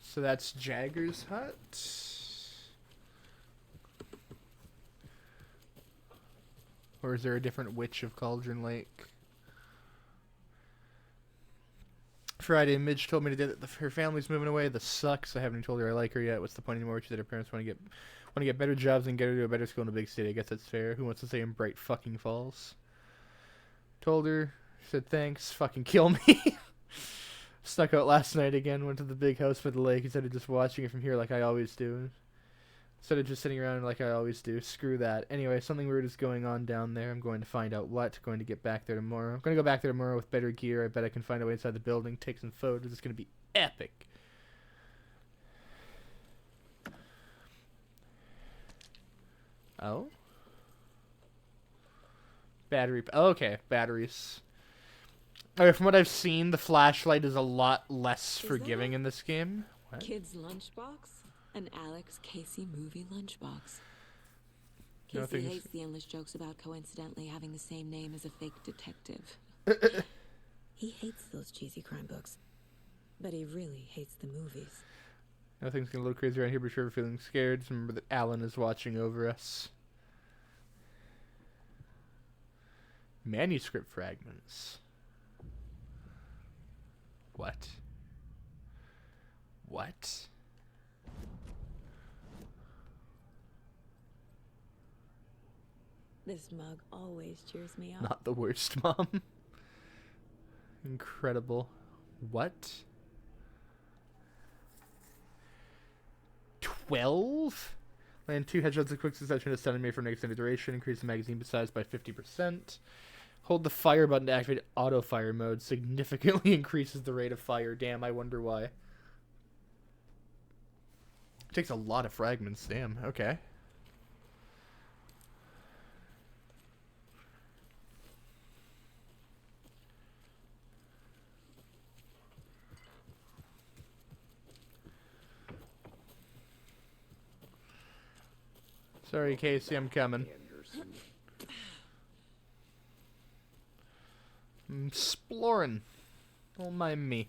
So that's Jagger's hut. Or is there a different Witch of Cauldron Lake? Friday, Midge told me today that her family's moving away. This sucks. I haven't told her I like her yet. What's the point anymore? She said her parents want to get better jobs and get her to a better school in a big city. I guess that's fair. Who wants to stay in Bright fucking Falls? Told her. She said thanks. Fucking kill me. Snuck out last night again. Went to the big house by the lake instead of just watching it from here like I always do. Instead of just sitting around like I always do. Screw that. Anyway, something weird is going on down there. I'm going to find out what. Going to get back there tomorrow. I'm going to go back there tomorrow with better gear. I bet I can find a way inside the building. Take some photos. It's going to be epic. Oh? Battery. Okay, batteries. Okay, from what I've seen, the flashlight is a lot less forgiving in this game. What? Kid's lunchbox? An Alex Casey movie lunchbox. No, Casey hates the endless jokes about coincidentally having the same name as a fake detective. He hates those cheesy crime books. But he really hates the movies. Now things get a little crazy around here, but sure we're feeling scared. Just remember that Alan is watching over us. Manuscript fragments. What? What? This mug always cheers me up. Not the worst, Mom. Incredible. What? 12? Land 2 headshots of quick succession is 7 made for an extended duration. Increase the magazine size by 50%. Hold the fire button to activate auto fire mode. Significantly increases the rate of fire. Damn, I wonder why. It takes a lot of fragments. Damn, okay. Sorry, Casey, I'm coming. I'm exploring. Don't mind me.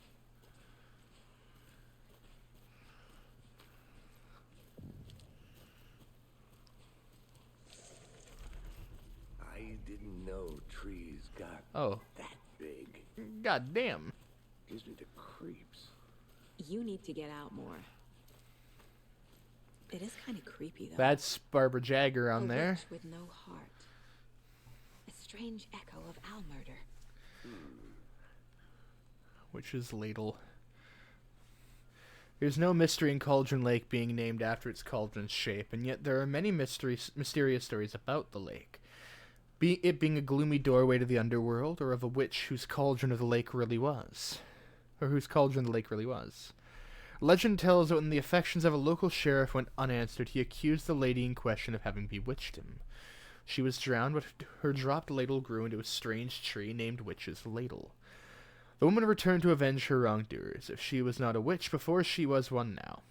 I didn't know trees got that big. God damn. Gives me the creeps. You need to get out more. It is kind of creepy, though. That's Barbara Jagger on a there. Witch with no heart. A strange echo of owl murder. Witch's Ladle. There's no mystery in Cauldron Lake being named after its cauldron's shape, and yet there are many mysterious stories about the lake. It being a gloomy doorway to the underworld, or of a witch whose cauldron of the lake really was. Or whose cauldron the lake really was. Legend tells that when the affections of a local sheriff went unanswered, he accused the lady in question of having bewitched him. She was drowned, but her dropped ladle grew into a strange tree named Witch's Ladle. The woman returned to avenge her wrongdoers. If she was not a witch before, she was one now.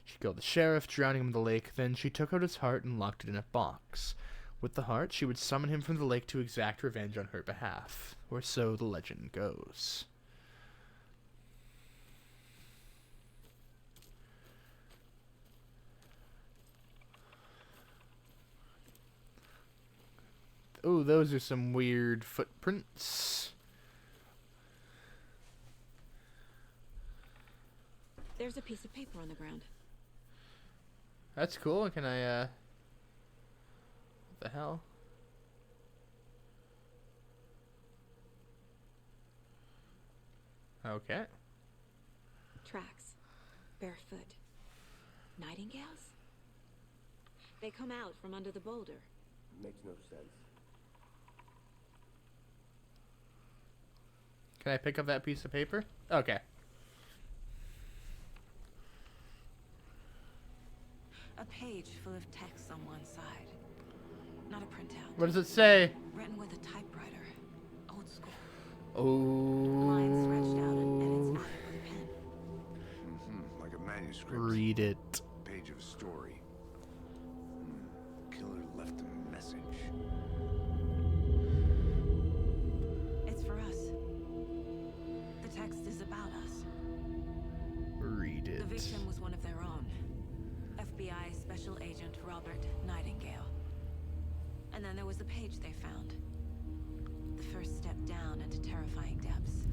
She killed the sheriff, drowning him in the lake. Then she took out his heart and locked it in a box. With the heart, she would summon him from the lake to exact revenge on her behalf, or so the legend goes. Oh, those are some weird footprints. There's a piece of paper on the ground. That's cool. Can I, what the hell? Okay. Tracks. Barefoot. Nightingales? They come out from under the boulder. Makes no sense. Can I pick up that piece of paper? Okay. A page full of text on one side. Not a printout. What does it say? Written with a typewriter. Old school. Oh. Lines stretched out and edits added with a pen. Like a manuscript. Read it. Page of story. Killer left a message. It's for us. The text is about us. Read it. The victim was one of their own. FBI Special Agent Robert Nightingale. And then there was the page they found. The first step down into terrifying depths.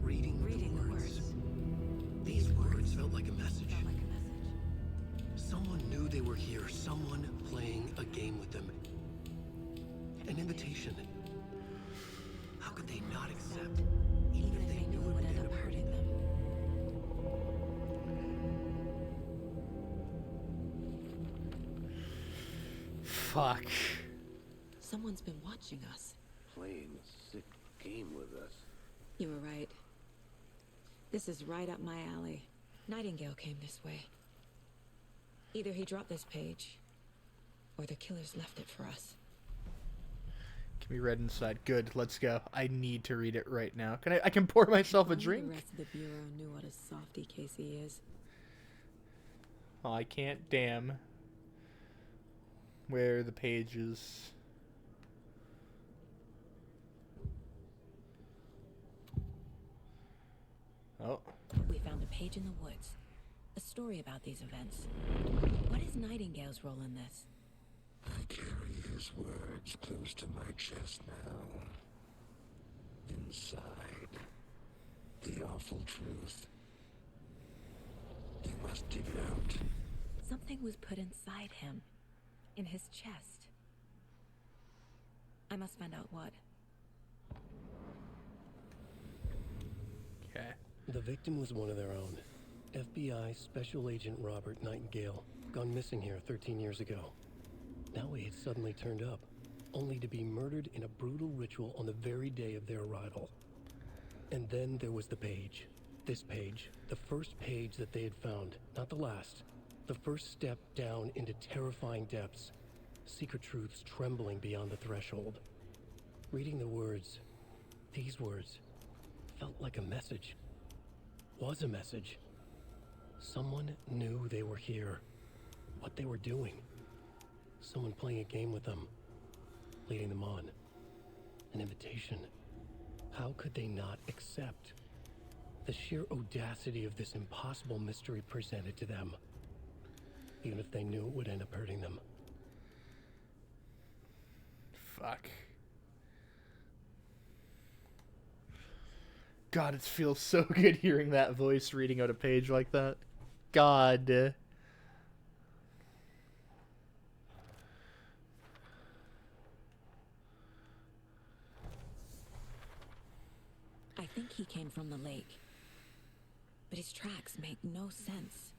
Reading the words. These words felt like a message. Felt like a message. Someone knew they were here. Someone playing a game with them. An invitation. How could they not accept? Even if they knew it would end up hurting them. Fuck. Someone's been watching us. Playing a sick game with us. You were right. This is right up my alley. Nightingale came this way. Either he dropped this page, or the killers left it for us. Can be read inside. Good, let's go. I need to read it right now. I can pour myself a Only drink? The rest of the Bureau knew what a softy Casey is. Oh, I can't damn. Where are the pages? Oh. We found a page in the woods. A story about these events. What is Nightingale's role in this? I carry his words close to my chest now. Inside, the awful truth. You must dig it out. Something was put inside him. In his chest. I must find out what. Okay. The victim was one of their own. FBI Special Agent Robert Nightingale, gone missing here 13 years ago. Now he had suddenly turned up, only to be murdered in a brutal ritual on the very day of their arrival. And then there was the page. This page, the first page that they had found, not the last. The first step down into terrifying depths. Secret truths trembling beyond the threshold. Reading the words, these words, felt like a message. Was a message. Someone knew they were here. What they were doing. Someone playing a game with them. Leading them on. An invitation. How could they not accept? The sheer audacity of this impossible mystery presented to them. Even if they knew it would end up hurting them. Fuck. God, it feels so good hearing that voice reading out a page like that. God. I think he came from the lake. But his tracks make no sense.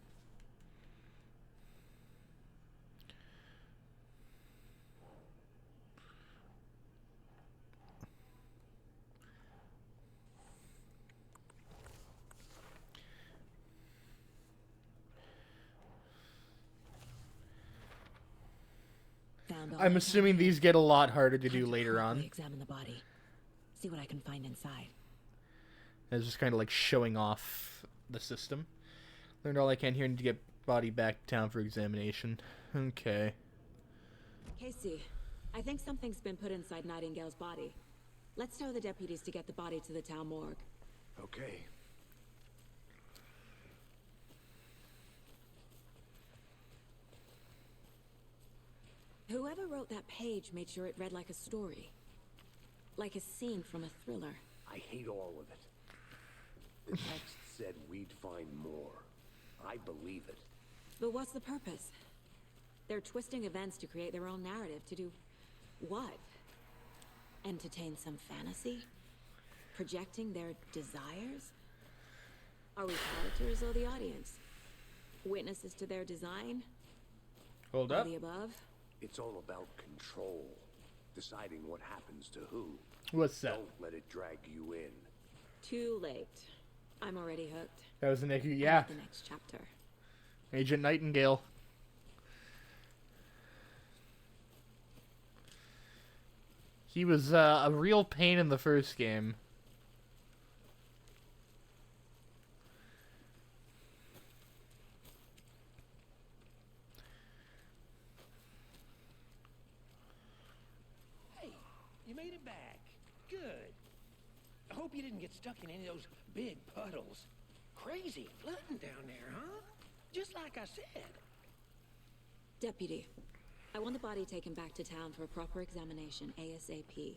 I'm assuming these get a lot harder to do later on. Examine the body. See what I can find inside. It's just kind of like showing off the system. Learned all I can here. Need to get body back to town for examination. Okay. Casey, I think something's been put inside Nightingale's body. Let's tell the deputies to get the body to the town morgue. Okay. Whoever wrote that page made sure it read like a story. Like a scene from a thriller. I hate all of it. The text said we'd find more. I believe it. But what's the purpose? They're twisting events to create their own narrative. To do what? Entertain some fantasy? Projecting their desires? Are we characters or the audience? Witnesses to their design? Hold All up. the above? It's all about control. Deciding what happens to who. What's that? Don't let it drag you in. Too late. I'm already hooked. That was the next. On Yeah, to the next chapter. Agent Nightingale. He was a real pain in the first game. Hey, you made it back. Good. I hope you didn't get stuck in any of those big puddles. Crazy flooding down there, huh? Just like I said. Deputy, I want the body taken back to town for a proper examination ASAP.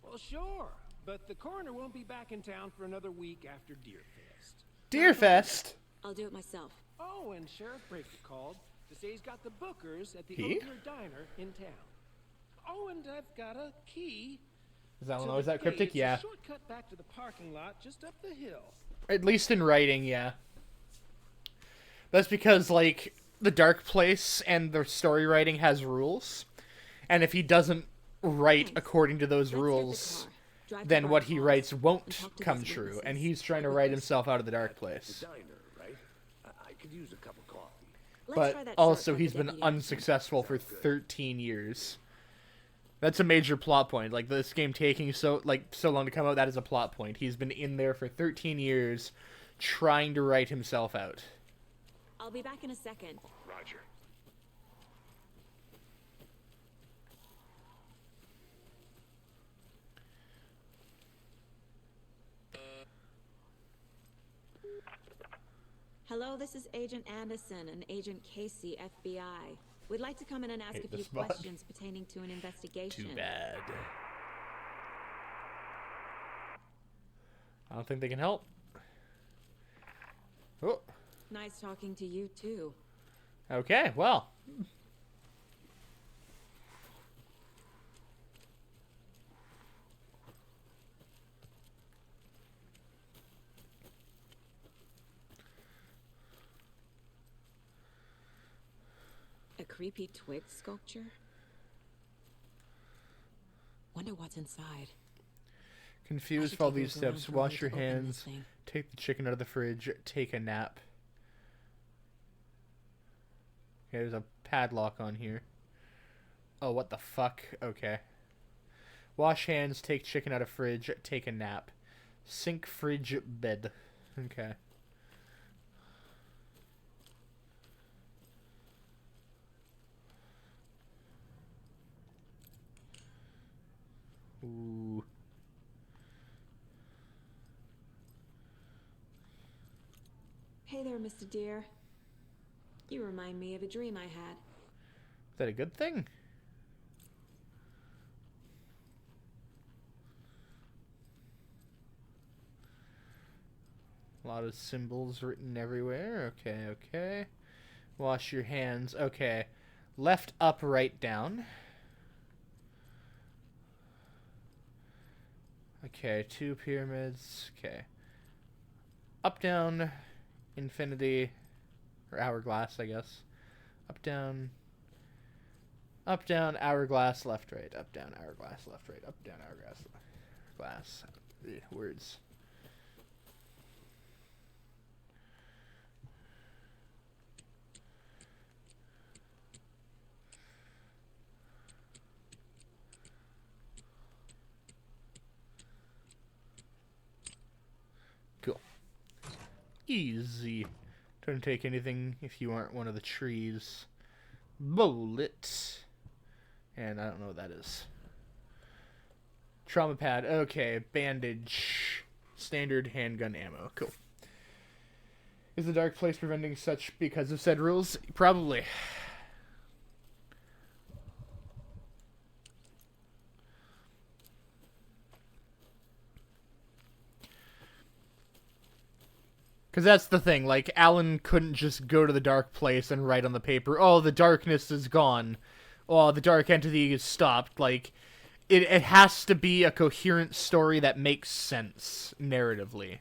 Well, sure. But the coroner won't be back in town for another week after Deerfest. Deerfest. I'll do it myself. Oh, and Sheriff Breaker called to say he's got the bookers at the He? Oakler Diner in town. Oh, and I've got a key. Is that to one the always that cryptic? gates, Yeah. A shortcut back to the parking lot just up the hill. At least in writing, yeah. That's because, like, the Dark Place and the story writing has rules. And if he doesn't write Thanks. according to those Let's get the rules, car, drive to then what Barton he Falls, writes and won't talk to come those true. witnesses. And he's trying to write himself out of the Dark Place. The diner, right? I could use a cup of coffee. Let's try But that also, shortcut he's the been deputy mentioned. unsuccessful for 13 years. That's a major plot point. Like, this game taking so long to come out, that is a plot point. He's been in there for 13 years trying to write himself out. I'll be back in a second. Roger. Hello, this is Agent Anderson and Agent Casey, FBI. We'd like to come in and ask Hate a few this bug. questions pertaining to an investigation. Too bad. I don't think they can help. Oh, Nice talking to you, too. okay, well. A creepy twig sculpture? Wonder what's inside. Confused should with all take a these look around steps, for a way wash to your open this hands, thing. take the chicken out of the fridge, take a nap. Okay, there's a padlock on here. Oh, what the fuck? Okay. Wash hands, take chicken out of fridge, take a nap. Sink fridge bed. Okay. Ooh. Hey there, Mr. Deer. You remind me of a dream I had. Is that a good thing? A lot of symbols written everywhere. Okay, okay. Wash your hands. Okay. Left, up, right, down. Okay, 2 pyramids. Okay. Up, down, infinity, or hourglass, I guess. Up, down, hourglass, left, right. Up, down, hourglass, left, right. Up, down, hourglass, glass. Words. Cool. Easy. Don't take anything if you aren't one of the trees. Bullet. And I don't know what that is. Trauma pad. Okay, bandage. Standard handgun ammo. Cool. Is the dark place preventing such because of said rules? Probably. Because that's the thing, like, Alan couldn't just go to the dark place and write on the paper, oh, the darkness is gone. Oh, the dark entity is stopped. Like, it has to be a coherent story that makes sense, narratively.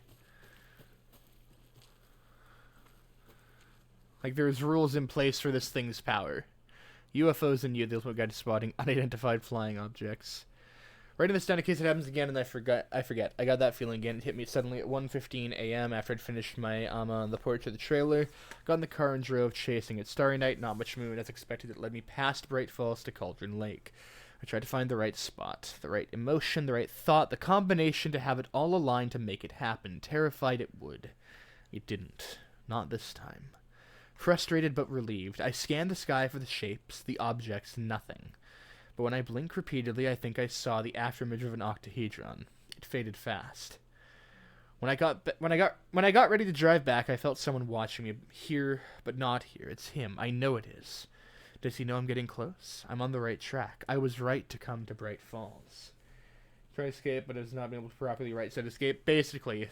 Like, there's rules in place for this thing's power. UFOs and the ultimate guide to spotting unidentified flying objects. Writing this down in case it happens again and I forget. I got that feeling again. It hit me suddenly at 1:15 a.m. after I'd finished my on the porch of the trailer. Got in the car and drove, chasing it. Starry night, not much moon. As expected, it led me past Bright Falls to Cauldron Lake. I tried to find the right spot, the right emotion, the right thought, the combination to have it all align to make it happen. Terrified it would. It didn't. Not this time. Frustrated but relieved, I scanned the sky for the shapes, the objects, nothing. But when I blinked repeatedly, I think I saw the afterimage of an octahedron. It faded fast. When I got ready to drive back, I felt someone watching me, here but not here. It's him. I know it is. Does he know I'm getting close? I'm on the right track. I was right to come to Bright Falls. Try to escape, but has not been able to properly right side escape. Basically,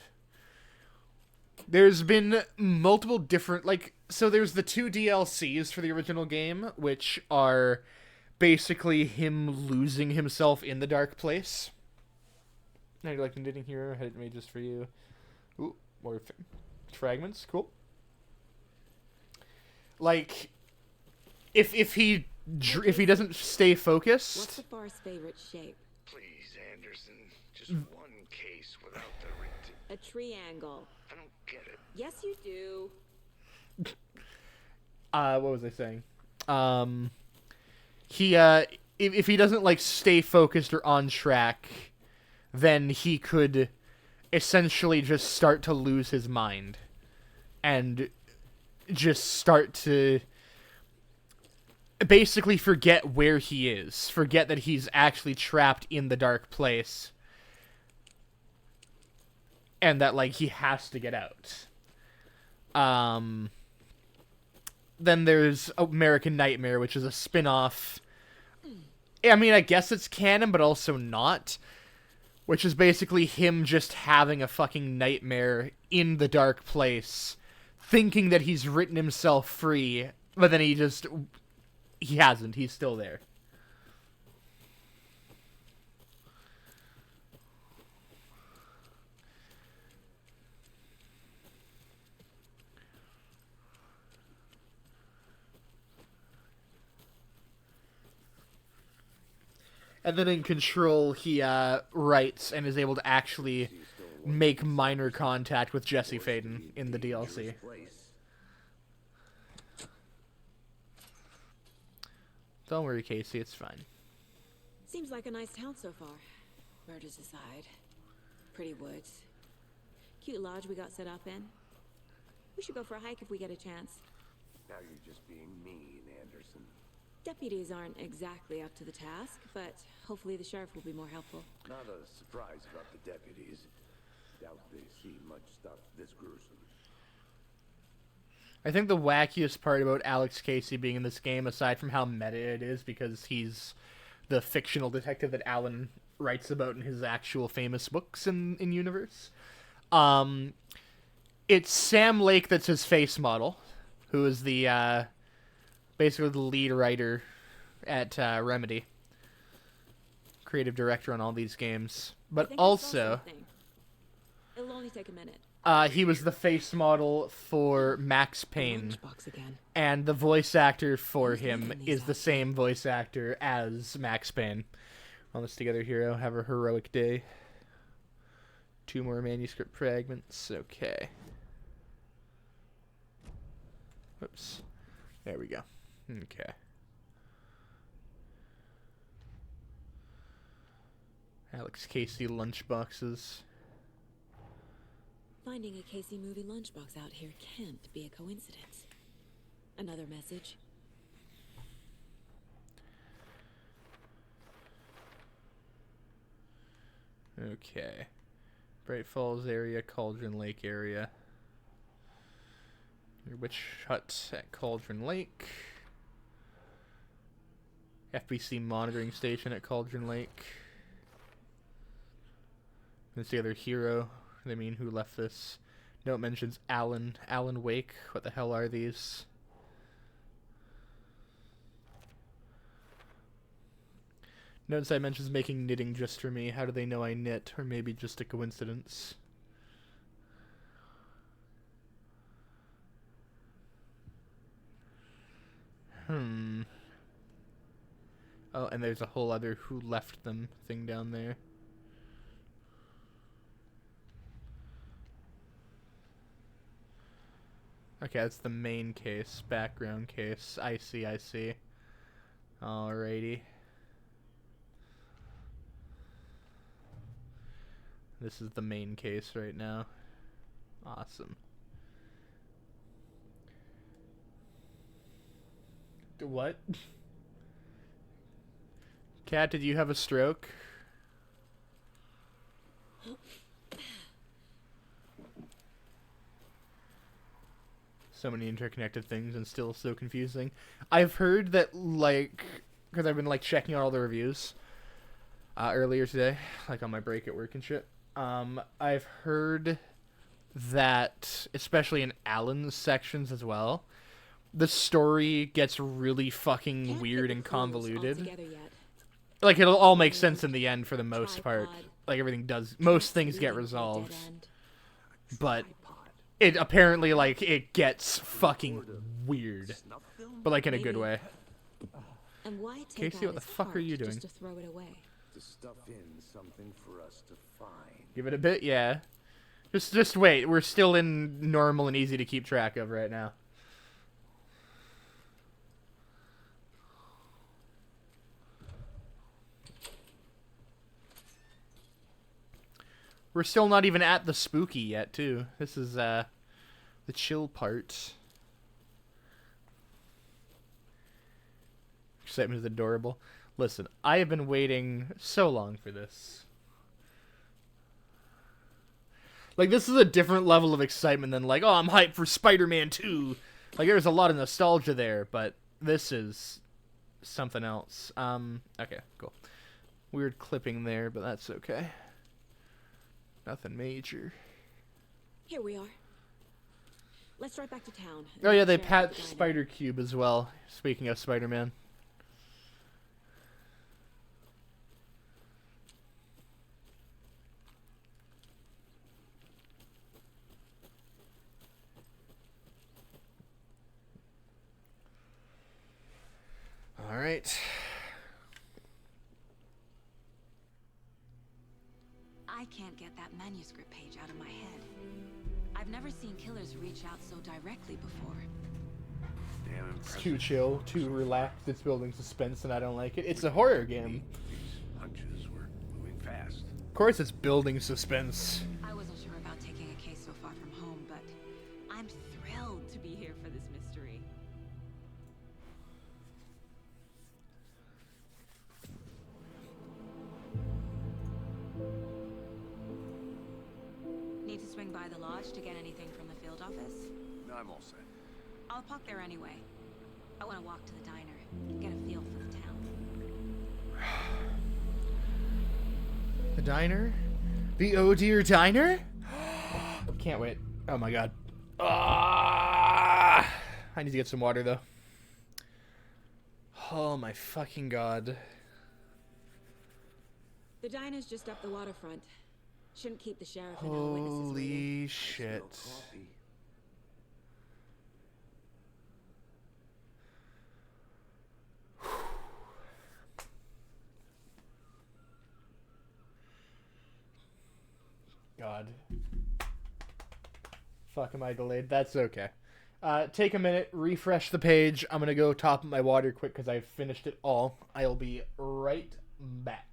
there's been multiple different, like, so there's the 2 DLCs for the original game, which are basically him losing himself in the dark place. Now you like the Knitting Hero, had it made just for you. Ooh, more fragments, cool. Like, if he doesn't stay focused. What's the bar's favorite shape? Please, Anderson. Just one case without the A triangle. I don't get it. Yes, you do. What was I saying? He if he doesn't like stay focused or on track, then he could essentially just start to lose his mind and just start to basically forget where he is, forget that he's actually trapped in the dark place and that like he has to get out. Then there's American Nightmare, which is a spin-off. I mean, I guess it's canon, but also not. Which is basically him just having a fucking nightmare in the dark place, thinking that he's written himself free, but then he hasn't. He's still there. And then in Control, he writes and is able to actually make minor contact with Jesse Faden in the DLC. Don't worry, Casey, it's fine. Seems like a nice town so far. Murders aside. Pretty woods. Cute lodge we got set up in. We should go for a hike if we get a chance. Now you're just being mean, Anderson. Deputies aren't exactly up to the task, but hopefully the sheriff will be more helpful. Not a surprise about the deputies. Doubt they see much stuff this gruesome. I think the wackiest part about Alex Casey being in this game, aside from how meta it is, because he's the fictional detective that Alan writes about in his actual famous books in universe. It's Sam Lake that's his face model, who is the basically the lead writer at Remedy, creative director on all these games. But also, it'll only take a minute. He was the face model for Max Payne, again. and the voice actor for him is the same voice actor as Max Payne. On this together, hero. Have a heroic day. 2 more manuscript fragments. Okay. Whoops. There we go. Okay. Alex Casey lunchboxes. Finding a Casey movie lunchbox out here can't be a coincidence. Another message. Okay. Bright Falls area, Cauldron Lake area. Your witch hut at Cauldron Lake. FBC monitoring station at Cauldron Lake. It's the other hero. I mean, who left this? No, it mentions Alan. Alan Wake. What the hell are these? Notice I mentions making knitting just for me. How do they know I knit? Or maybe just a coincidence. Oh, and there's a whole other who left them thing down there. Okay, that's the main case, background case. I see, I see. Alrighty. This is the main case right now. Awesome. What? Cat, did you have a stroke? So many interconnected things and still so confusing. I've heard that, like, because I've been, like, checking out all the reviews earlier today, like, on my break at work and shit. I've heard that, especially in Alan's sections as well, the story gets really fucking weird and convoluted. Like, it'll all make sense in the end for the most part. Like, everything does. Most things get resolved. But it apparently, like, it gets fucking weird. But, like, in a good way. Casey, what the fuck are you doing? To stuff in something for us to find. Give it a bit, yeah. Just wait. We're still in normal and easy to keep track of right now. We're still not even at the spooky yet, too. This is, the chill part. Excitement is adorable. Listen, I have been waiting so long for this. Like, this is a different level of excitement than, like, oh, I'm hyped for Spider-Man 2. Like, there's a lot of nostalgia there, but this is something else. Okay, cool. Weird clipping there, but that's okay. Nothing major. Here we are. Let's drive back to town. Oh yeah, they patched Spider Cube as well. Speaking of Spider-Man. All right. I can't get that manuscript page out of my head. I've never seen killers reach out so directly before. Damn It's impressive. too chill, too relaxed. It's building suspense, and I don't like it. It's a horror game. These hunches were moving fast. Of course, it's building suspense. I wasn't sure about taking a case so far from home, but I'm thrilled to be here for this mystery. Need to swing by the lodge to get anything from the field office? No, I'm all set. I'll park there anyway. I want to walk to the diner, get a feel for the town. The diner? The Oh Dear Diner? Can't wait. Oh my god. Ah! I need to get some water, though. Oh my fucking god. The diner's just up the waterfront. Shouldn't keep the sheriff and our witnesses waiting. Holy shit. Coffee. God. Fuck, am I delayed? That's okay. Take a minute, refresh the page. I'm gonna go top up my water quick because I've finished it all. I'll be right back.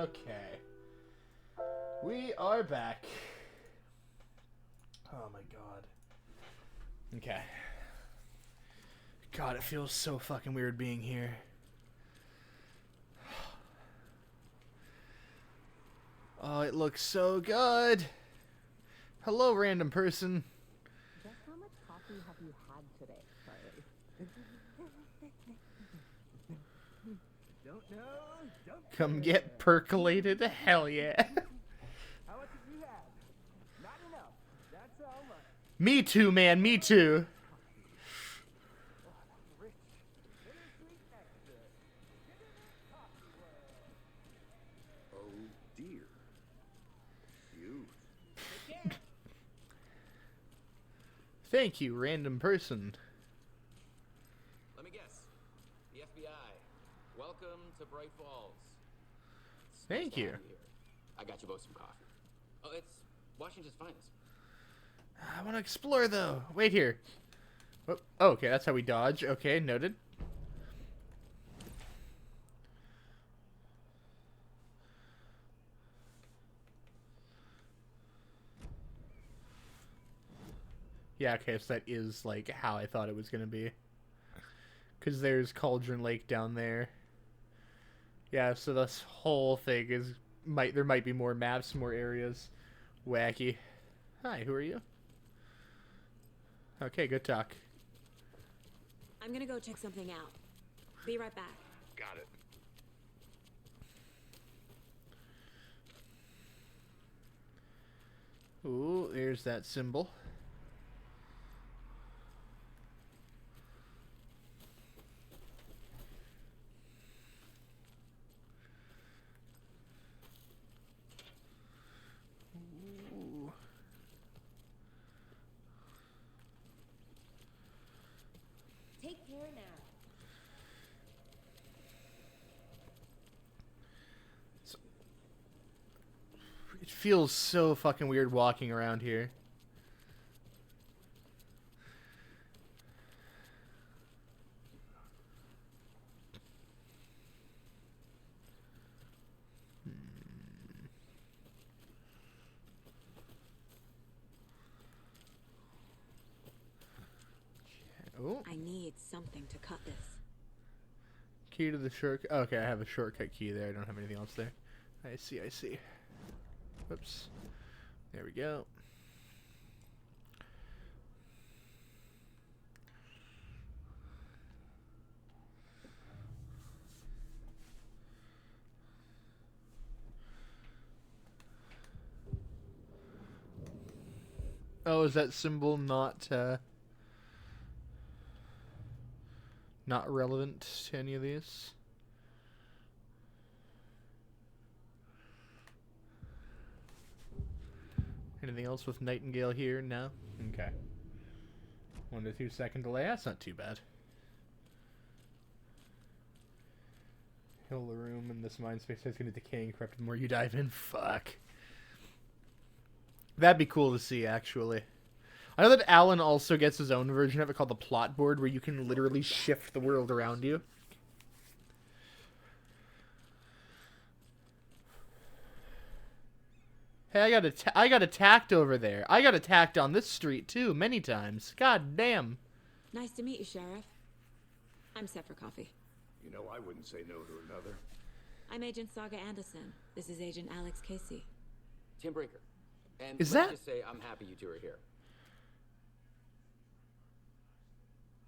Okay. We are back. Oh my god. Okay. God, it feels so fucking weird being here. Oh, it looks so good. Hello, random person. Just how much coffee have you had today, Charlie? Don't know, don't Come get percolated. Hell yeah. How much have you had? Not enough. That's all much. Me too, man. Me too. Rich. Bittersweet extra. Get in this coffee world. Oh dear. Youth. Thank you, random person. Let me guess. The FBI. Welcome to Bright Falls. It's Thank nice to you. have here. I got you both some coffee. Oh, it's Washington's finest. I want to explore, though. Wait here. Oh, okay, that's how we dodge. Okay, noted. Yeah, okay, so that is, like, how I thought it was going to be. Because there's Cauldron Lake down there. Yeah, so this whole thing is... there might be more maps, more areas. Wacky. Hi, who are you? Okay, good talk. I'm gonna go check something out. Be right back. Got it. Ooh, there's that symbol. Ooh. Take care now. It feels so fucking weird walking around here. Oh, I need something to cut this. key to the shortcut. Okay, I have a shortcut key there. I don't have anything else there. I see, I see. Whoops. There we go. Oh, is that symbol not relevant to any of these? Anything else with Nightingale here? No? Okay. 1 to 2 second delay. That's not too bad. Heal the room and this mind space is going to decay and corrupt the more you dive in. Fuck. That'd be cool to see, actually. I know that Alan also gets his own version of it called the plot board, where you can literally shift the world around you. Hey, I got attacked over there. I got attacked on this street too, many times. God damn. Nice to meet you, Sheriff. I'm set for coffee. You know, I wouldn't say no to another. I'm Agent Saga Anderson. This is Agent Alex Casey. Tim Breaker. And Is let's that- just say I'm happy you two are here.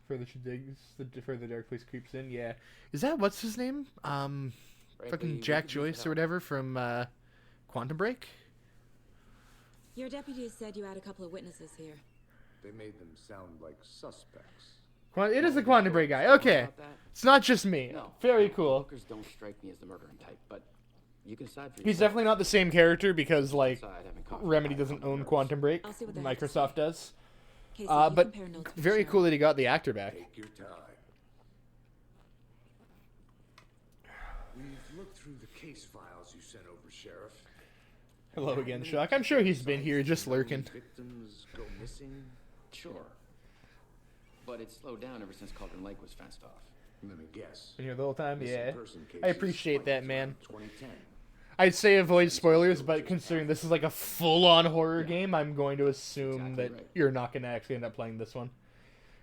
Further she digs, the further dark place creeps in. Yeah, is that what's his name? Frankly, Fucking we Jack could use the Joyce or help. whatever from Quantum Break. Your deputies said you had a couple of witnesses here. They made them sound like suspects. It is the Quantum Break guy. Okay, About that? it's not just me. No. Very no, cool. Hookers don't strike me as the murdering type, but you can decide for He's yourself. definitely not the same character because like Outside having coffee Remedy with doesn't my own nerves. Quantum Break. I'll see what they have to say. Microsoft does. Casey, you But compare notes with very Sheriff. cool that he got the actor back. Take your time. We've looked through the case files you sent over, Sheriff. Hello again, Shock. I'm sure he's been here just lurking. Victims go missing. Sure. But it's slowed down ever since Cauldron Lake was fenced off. Let me guess. Been here the whole time. Missing Yeah, person I cases appreciate spiked that, man. around 2010. I'd say avoid spoilers, but considering this is like a full-on horror game, I'm going to assume Exactly that right. you're not going to actually end up playing this one.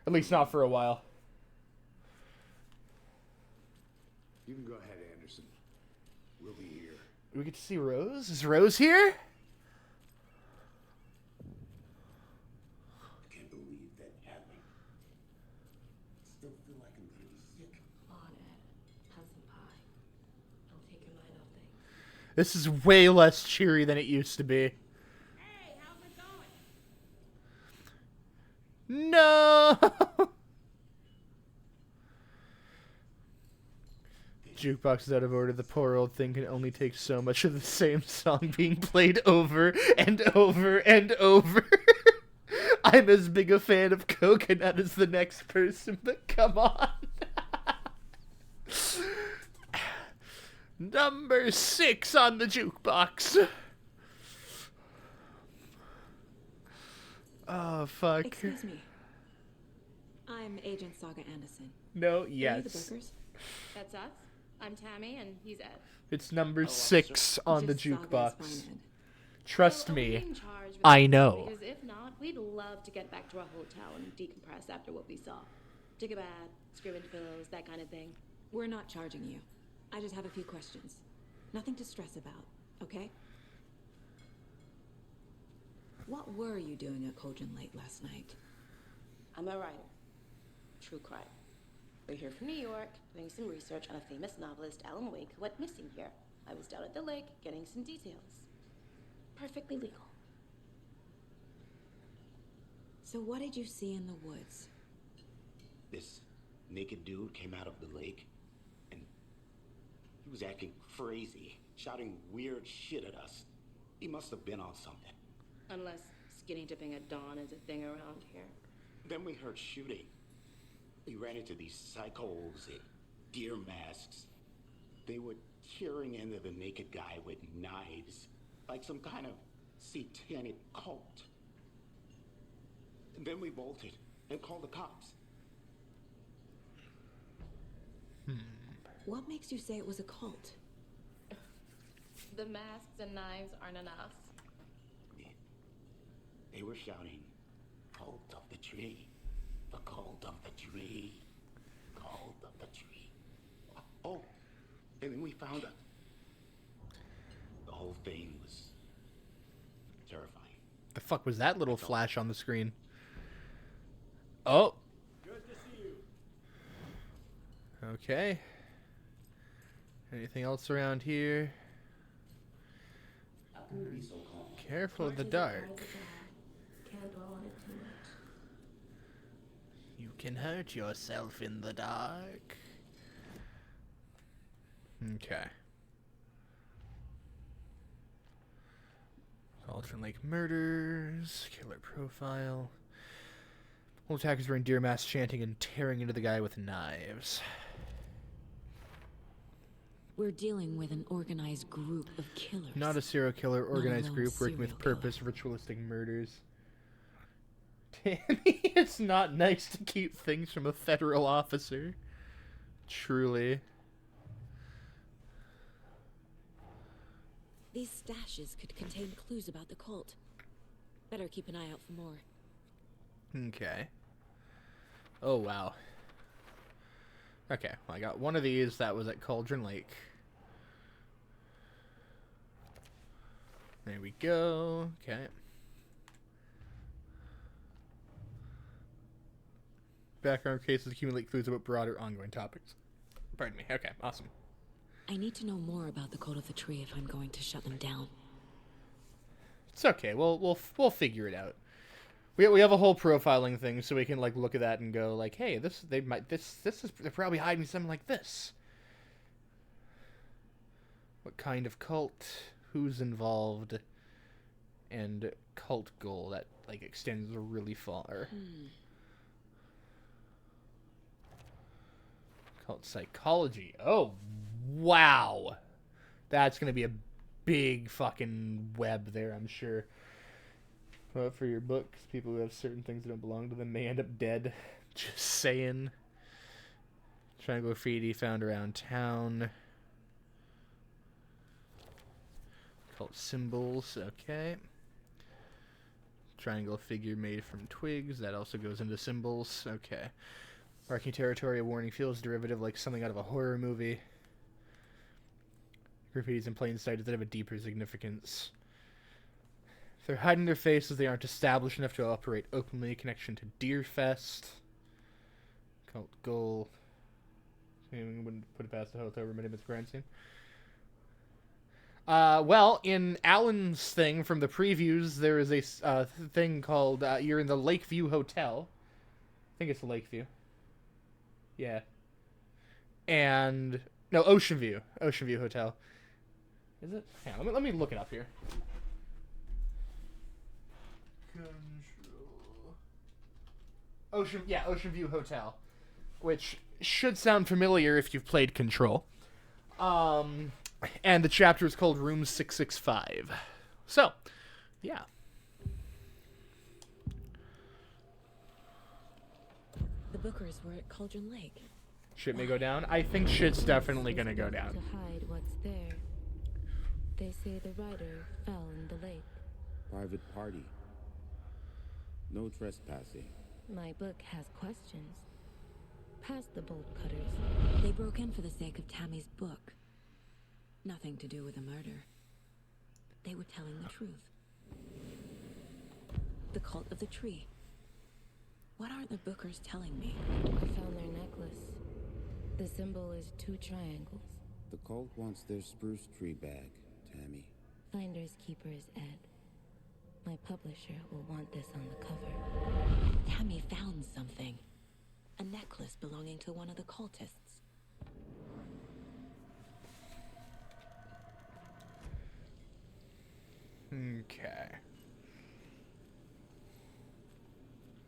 At least not for a while. You can go ahead, Anderson. We'll be here. We get to see Rose? Is Rose here? I can't believe that happened. Still feel like I'm getting sick. On Ed. Have some pie. I'll take your mind off things. This is way less cheery than it used to be. Hey, how's it going? No! Jukebox is out of order. The poor old thing can only take so much of the same song being played over and over and over. I'm as big a fan of Coconut as the next person, but come on. Number 6 on the jukebox. Oh, fuck. Excuse me. I'm Agent Saga Anderson. No, Are you the yes. Bookers? That's us. I'm Tammy, and he's Ed. It's number 6 on the Just Saga is jukebox. fine, Ed. Trust So, are we me. in charge with I this? know. Because if not, we'd love to get back to our hotel and decompress after what we saw. Take a bath, scream into pillows, that kind of thing. We're not charging you. I just have a few questions. Nothing to stress about, okay? What were you doing at Cauldron Lake last night? I'm a writer. True crime. We're here from New York, doing some research on a famous novelist, Alan Wake, who went missing here. I was down at the lake, getting some details. Perfectly legal. So what did you see in the woods? This naked dude came out of the lake, and he was acting crazy, shouting weird shit at us. He must have been on something. Unless skinny dipping at dawn is a thing around here. Then we heard shooting. We ran into these psychos in deer masks. They were tearing into the naked guy with knives, like some kind of satanic cult. And then we bolted and called the cops. What makes you say it was a cult? The masks and knives aren't enough. They were shouting, "Cult of the tree, the cult of the tree, cult of the tree." Oh, and then we found it. The whole thing was terrifying. The fuck was that little flash on the screen? Oh. Good to see you. Okay. Anything else around here? How can you be so calm? Careful of the dark. Can't dwell on it too much. You can hurt yourself in the dark. Okay. Cauldron Lake murders. Killer profile. All attackers were in deer mass chanting and tearing into the guy with knives. We're dealing with an organized group of killers. Not a serial killer, organized lone group working with serial killer. purpose, ritualistic murders. Tammy, it's not nice to keep things from a federal officer. Truly. These stashes could contain clues about the cult. Better keep an eye out for more. Okay. Oh, wow. Okay, well, I got one of these that was at Cauldron Lake. There we go. Okay. Background cases accumulate clues about broader ongoing topics. Pardon me. Okay, awesome. I need to know more about the Cult of the Tree if I'm going to shut them down. It's okay. We'll figure it out. We have a whole profiling thing, so we can like look at that and go like, hey, they're probably hiding something like this. What kind of cult? Who's involved? And cult goal that like extends really far. Cult psychology. Oh, wow. That's gonna be a big fucking web there, I'm sure. But for your books, people who have certain things that don't belong to them may end up dead. Just saying. Triangle graffiti found around town. Called symbols. Okay. Triangle figure made from twigs. That also goes into symbols. Okay. Marking territory, a warning feels derivative like something out of a horror movie. Graffiti's in plain sight that have a deeper significance. If they're hiding their faces, they aren't established enough to operate openly. Connection to Deerfest. Cult goal. Wouldn't put it past the hotel room at the crime scene. Well, in Alan's thing from the previews, there is a thing called, you're in the Lakeview Hotel. I think it's the Lakeview. Yeah. And, no, Ocean View Hotel. Is it? Hang on, let me look it up here. Control. Ocean View Hotel. Which should sound familiar if you've played Control. And the chapter is called Room 665. So, yeah. The Bookers were at Cauldron Lake. Shit may go down. I think shit's definitely gonna go down. To hide what's there. They say the rider fell in the lake. Private party. No trespassing. My book has questions. Past the bolt cutters. They broke in for the sake of Tammy's book. Nothing to do with the murder. They were telling the truth. The cult of the tree. What are the Bookers telling me? I found their necklace. The symbol is 2 triangles. The cult wants their spruce tree bag, Tammy. Finders keepers, Ed. My publisher will want this on the cover. Tammy found something. A necklace belonging to one of the cultists. Okay.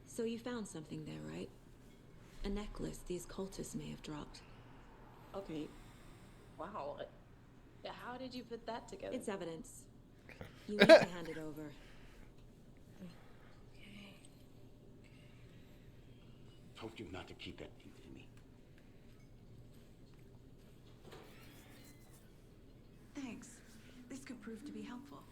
So you found something there, right? A necklace these cultists may have dropped. Okay. Wow. How did you put that together? It's evidence. You need to hand it over. Okay. Told you not to keep that thing to me. Thanks. This could prove to be helpful.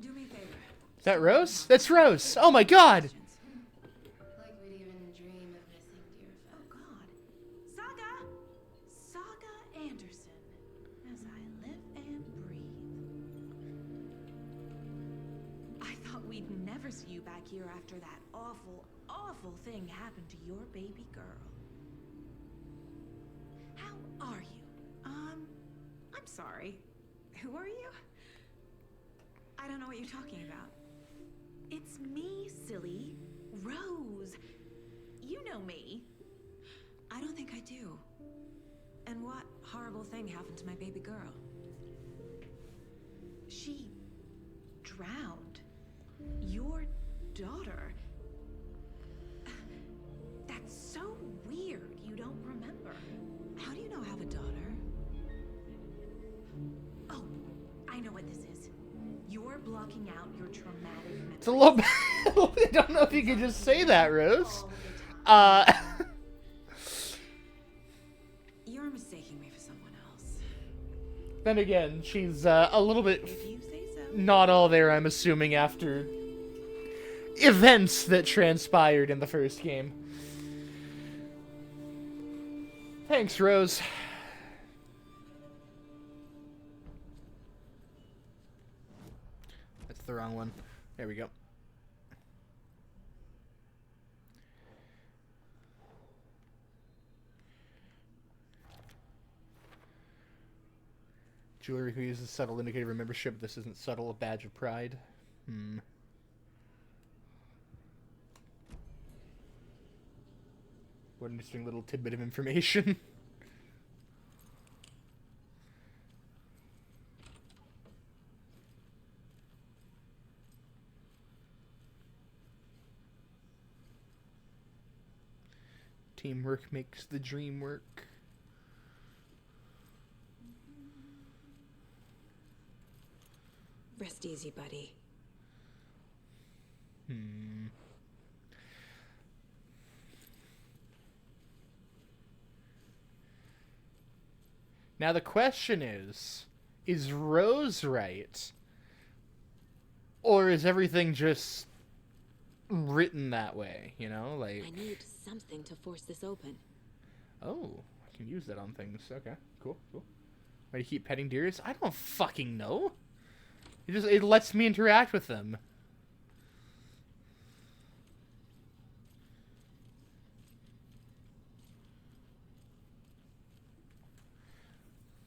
Do me a favor. Is that Rose? That's Rose! Oh my god! Like we'd even dream of missing Deerfest. Oh god. Saga Anderson. As I live and breathe. I thought we'd never see you back here after that awful thing happened to your baby girl. How are you? I'm sorry. Who are you? I don't know what you're talking about. It's me, silly. Rose. You know me. I don't think I do. And what horrible thing happened to my baby girl? She drowned. Your daughter. That's so weird you don't remember. How do you know I have a daughter? Oh, I know what this is. You're blocking out your traumatic memories. It's a little bit... I don't know if you could just say that, Rose. You're mistaking me for someone else. Then again, she's a little bit not all there, I'm assuming, after events that transpired in the first game. Thanks, Rose. That's the wrong one. There we go. Jewelry who uses subtle indicator of membership. This isn't subtle, a badge of pride. What an interesting little tidbit of information. Teamwork makes the dream work. Rest easy, buddy. Now the question is is Rose right? Or is everything just written that way, you know? Like, I need something to force this open. oh, I can use that on things. Okay, cool. Why do you keep petting deers? I don't fucking know. It lets me interact with them.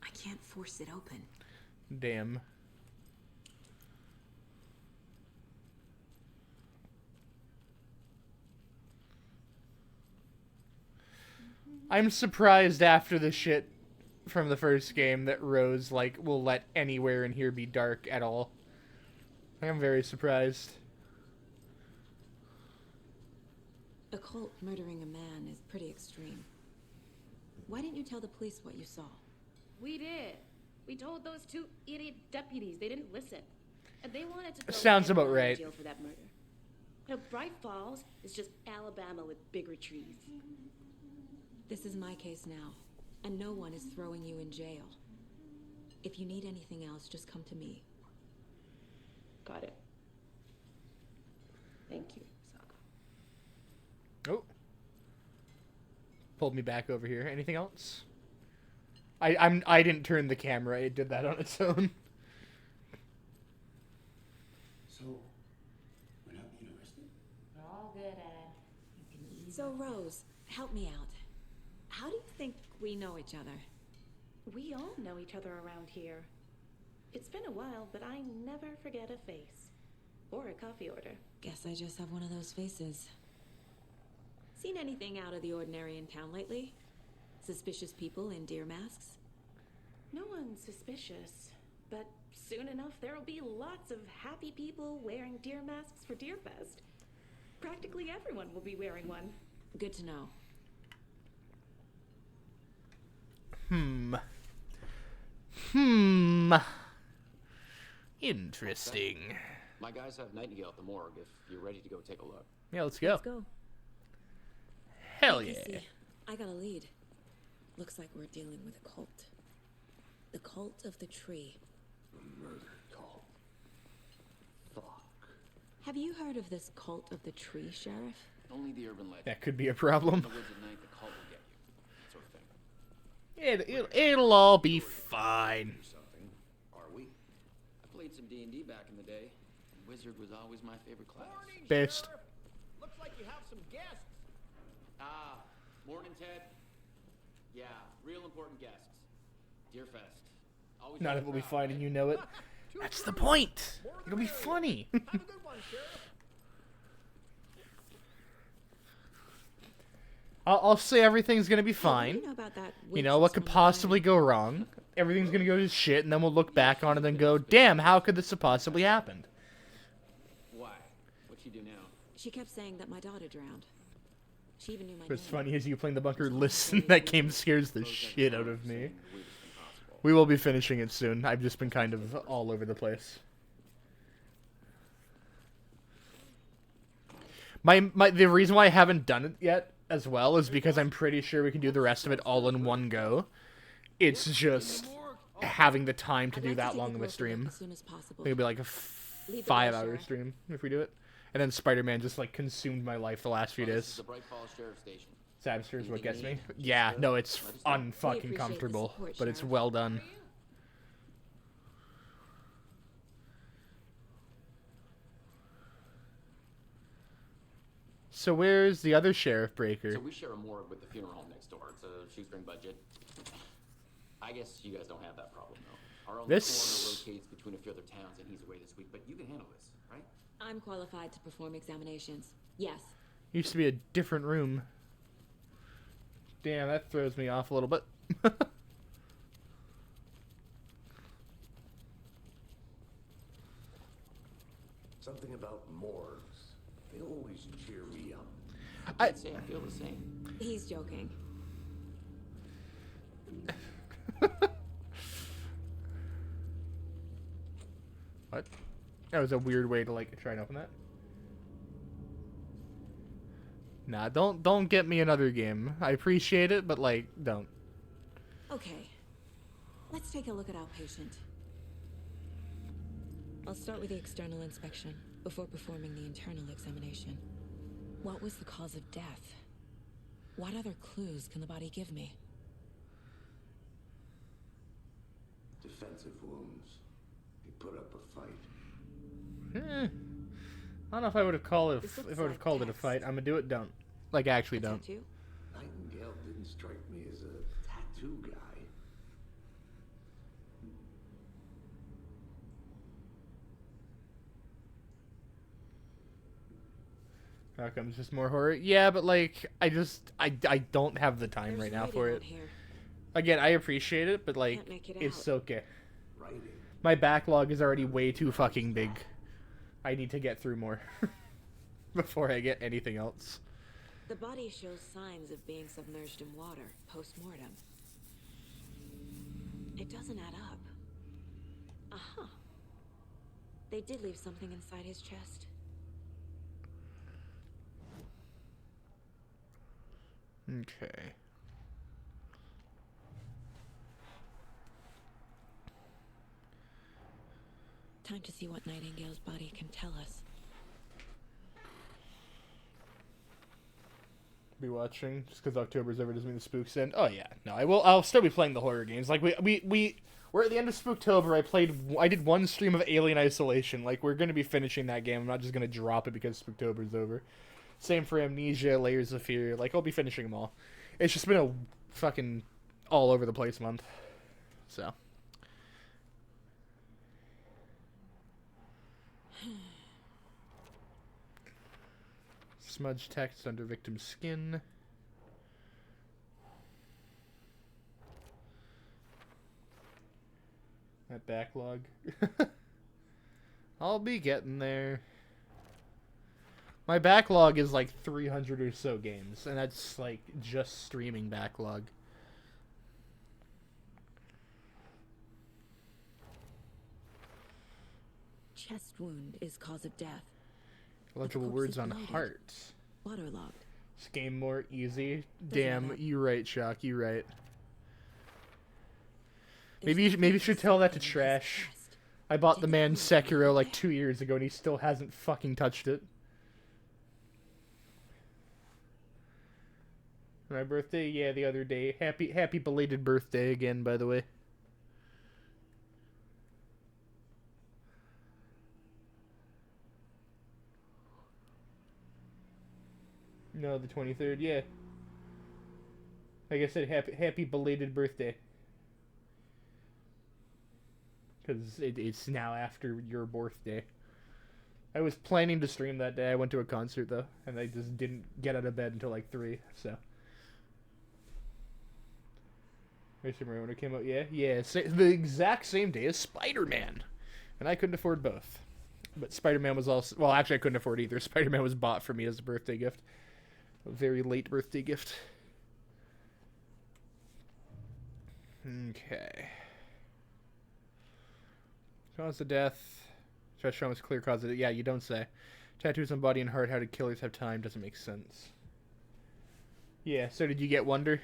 I can't force it open. Damn. I'm surprised after the shit from the first game that Rose, like, will let anywhere in here be dark at all. I'm very surprised. A cult murdering a man is pretty extreme. Why didn't you tell the police what you saw? We did. We told those two idiot deputies. They didn't listen. And they wanted to throw Sounds about everyone in right. jail for that murder. Now, Bright Falls is just Alabama with bigger trees. This is my case now, and no one is throwing you in jail. If you need anything else, just come to me. Got it. Thank you, Sokka. Oh. Pulled me back over here. Anything else? I didn't turn the camera. It did that on its own. So, we're not being arrested? We're all good at it. You can ease So, Rose, help me out. How do you think we know each other? We all know each other around here. It's been a while, but I never forget a face. Or a coffee order. Guess I just have one of those faces. Seen anything out of the ordinary in town lately? Suspicious people in deer masks? No one's suspicious. But soon enough, there'll be lots of happy people wearing deer masks for Deerfest. Practically everyone will be wearing one. Good to know. Interesting. My guys have Nightingale at the morgue if you're ready to go take a look. Yeah, let's go. Let's go. Hell Hey, yeah. Casey, I got a lead. Looks like we're dealing with a cult. The Cult of the Tree. A murder cult. Fuck. Have you heard of this Cult of the Tree, Sheriff? Only the urban legend. That could be a In problem. the woods at night, the cult will get you. That sort of thing. It'll all be fine. Something. Are we? I played some D&D back in the day. And Wizard was always my favorite class. Best. Looks like you have some guests. Ah, morning, Ted. Yeah, real important guests. Deerfest. Always None have of it will be crowd, fine, right? and you know it. That's the point. It'll be funny. Have a good one, Sheriff. I'll say everything's gonna be fine. You know about that You know, what could possibly go wrong? Everything's gonna go to shit, and then we'll look back on it and go, damn, how could this have possibly happened? Why? What'd she do now? She kept saying that my daughter drowned. She even knew my What's name. funny is you playing the bunker, listen, that game scares the shit out of me. We will be finishing it soon. I've just been kind of all over the place. The reason why I haven't done it yet as well is because I'm pretty sure we can do the rest of it all in one go. It's just having the time to do that long of a stream. As soon as possible. It'll be like a 5-hour stream if we do it. And then Spider-Man just like consumed my life the last few This is days. the Bright Falls Sheriff Station. Sabster is what gets me. Anything you need? Yeah, no, it's Let us know. We unfucking appreciate comfortable, the support, but it's Sheriff. well done. So where's the other Sheriff Breaker? So we share a morgue with the funeral home next door. It's a shoestring budget. I guess you guys don't have that problem, though. Our own This- coroner rotates between a few other towns, and he's away this week. But you can handle this, right? I'm qualified to perform examinations. Yes. Used to be a different room. Damn, that throws me off a little bit. Something about morgues. They always cheer me up. I'd say I feel the same. He's joking. What? That was a weird way to like try and open that. Nah, don't get me another game. I appreciate it, but like, don't. Okay. Let's take a look at our patient. I'll start with the external inspection before performing the internal examination. What was the cause of death? What other clues can the body give me? Defensive wounds. He put up a fight. I don't know if I would have called it if I would have called it a fight. I'm gonna do it. Don't. Like actually don't. Nightingale didn't strike me as a tattoo guy. How comes just more horror? Yeah, but like I don't have the time right now for it. Again, I appreciate it, but like it's okay. My backlog is already way too fucking big. I need to get through more before I get anything else. The body shows signs of being submerged in water post-mortem. It doesn't add up. Uh-huh. They did leave something inside his chest. Okay. Time to see what Nightingale's body can tell us. Be watching just because October's over doesn't mean the spooks end. Oh yeah, no, I will. I'll still be playing the horror games. Like we're at the end of Spooktober. I did one stream of Alien Isolation. Like we're gonna be finishing that game. I'm not just gonna drop it because Spooktober's over. Same for Amnesia, Layers of Fear. Like I'll be finishing them all. It's just been a fucking all over the place month. So. Smudge text under victim's skin. That backlog. I'll be getting there. My backlog is like 300 or so games, and that's like just streaming backlog. Chest wound is cause of death. Legible words on heart. Waterlogged. This game more easy. Damn, you right, Shock. You right. Maybe you should tell that to Trash. I bought the man Sekiro like 2 years ago, and he still hasn't fucking touched it. My birthday, yeah, the other day. Happy belated birthday again, by the way. No, the 23rd, yeah. Like I said, happy belated birthday. Because it's now after your birthday. I was planning to stream that day. I went to a concert, though. And I just didn't get out of bed until like 3, so. Racer Mario when it came out, yeah? Yeah, the exact same day as Spider-Man. And I couldn't afford both. But Spider-Man was also... Well, actually, I couldn't afford either. Spider-Man was bought for me as a birthday gift. A very late birthday gift. Okay. Cause of death. Try to show us clear cause of death. Yeah, you don't say. Tattoos on body and heart. How did killers have time? Doesn't make sense. Yeah, so did you get Wonder?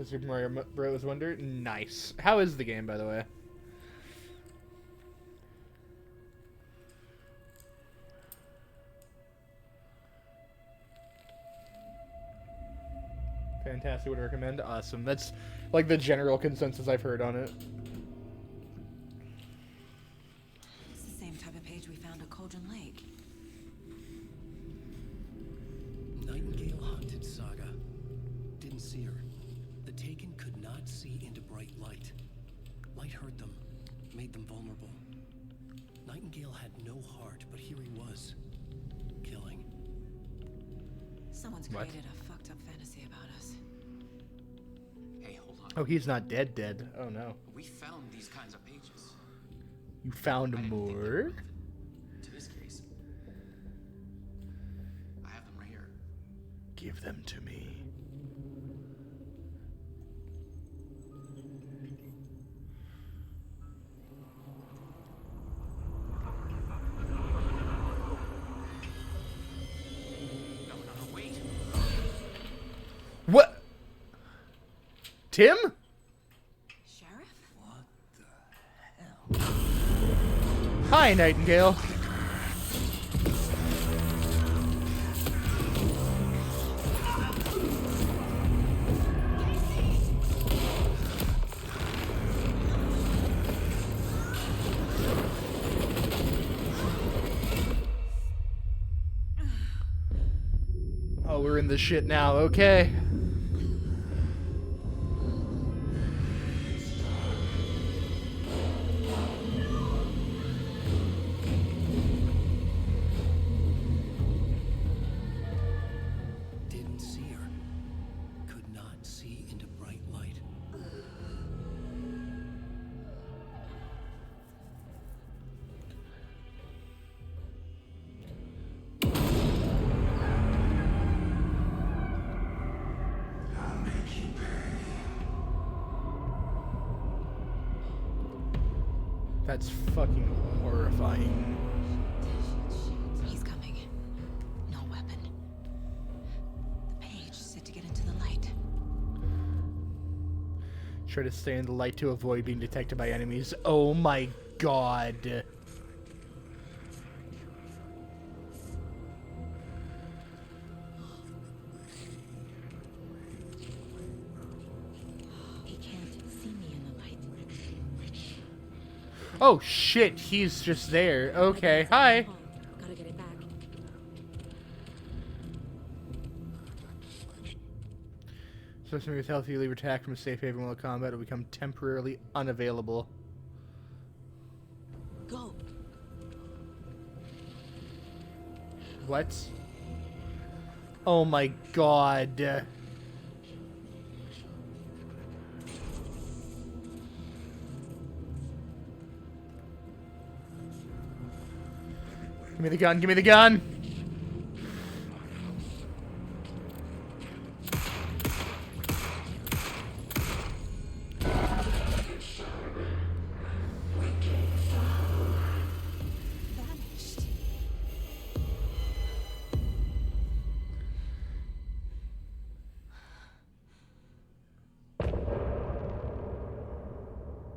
Super Mario Bros. Wonder? Nice. How is the game, by the way? Fantastic, would recommend. Awesome. That's like the general consensus I've heard on it. It's the same type of page we found at Cauldron Lake. Nightingale hunted Saga. Didn't see her. The Taken could not see into bright light. Light hurt them, made them vulnerable. Nightingale had no heart, but here he was, killing. Someone's created a fucked up fantasy about us. Hey, hold on. Oh, he's not dead. Oh no. We found these kinds of pages. You found more? To this case. I have them right here. Give them to me. No, wait. What? Tim? Sheriff? Hi, Nightingale. Oh, we're in this shit now. Okay. Didn't see her. Could not see into bright light. That's fucking horrifying. He's coming. No weapon. The page said to get into the light. Try to stay in the light to avoid being detected by enemies. Oh my god. He can't see me in the light. Oh shit, he's just there. Okay, hi. Gotta get it back. So if you're healthy, you leave attack from a safe haven while combat will become temporarily unavailable. Go. What? Oh my god. Give me the gun, give me the gun! Vanished.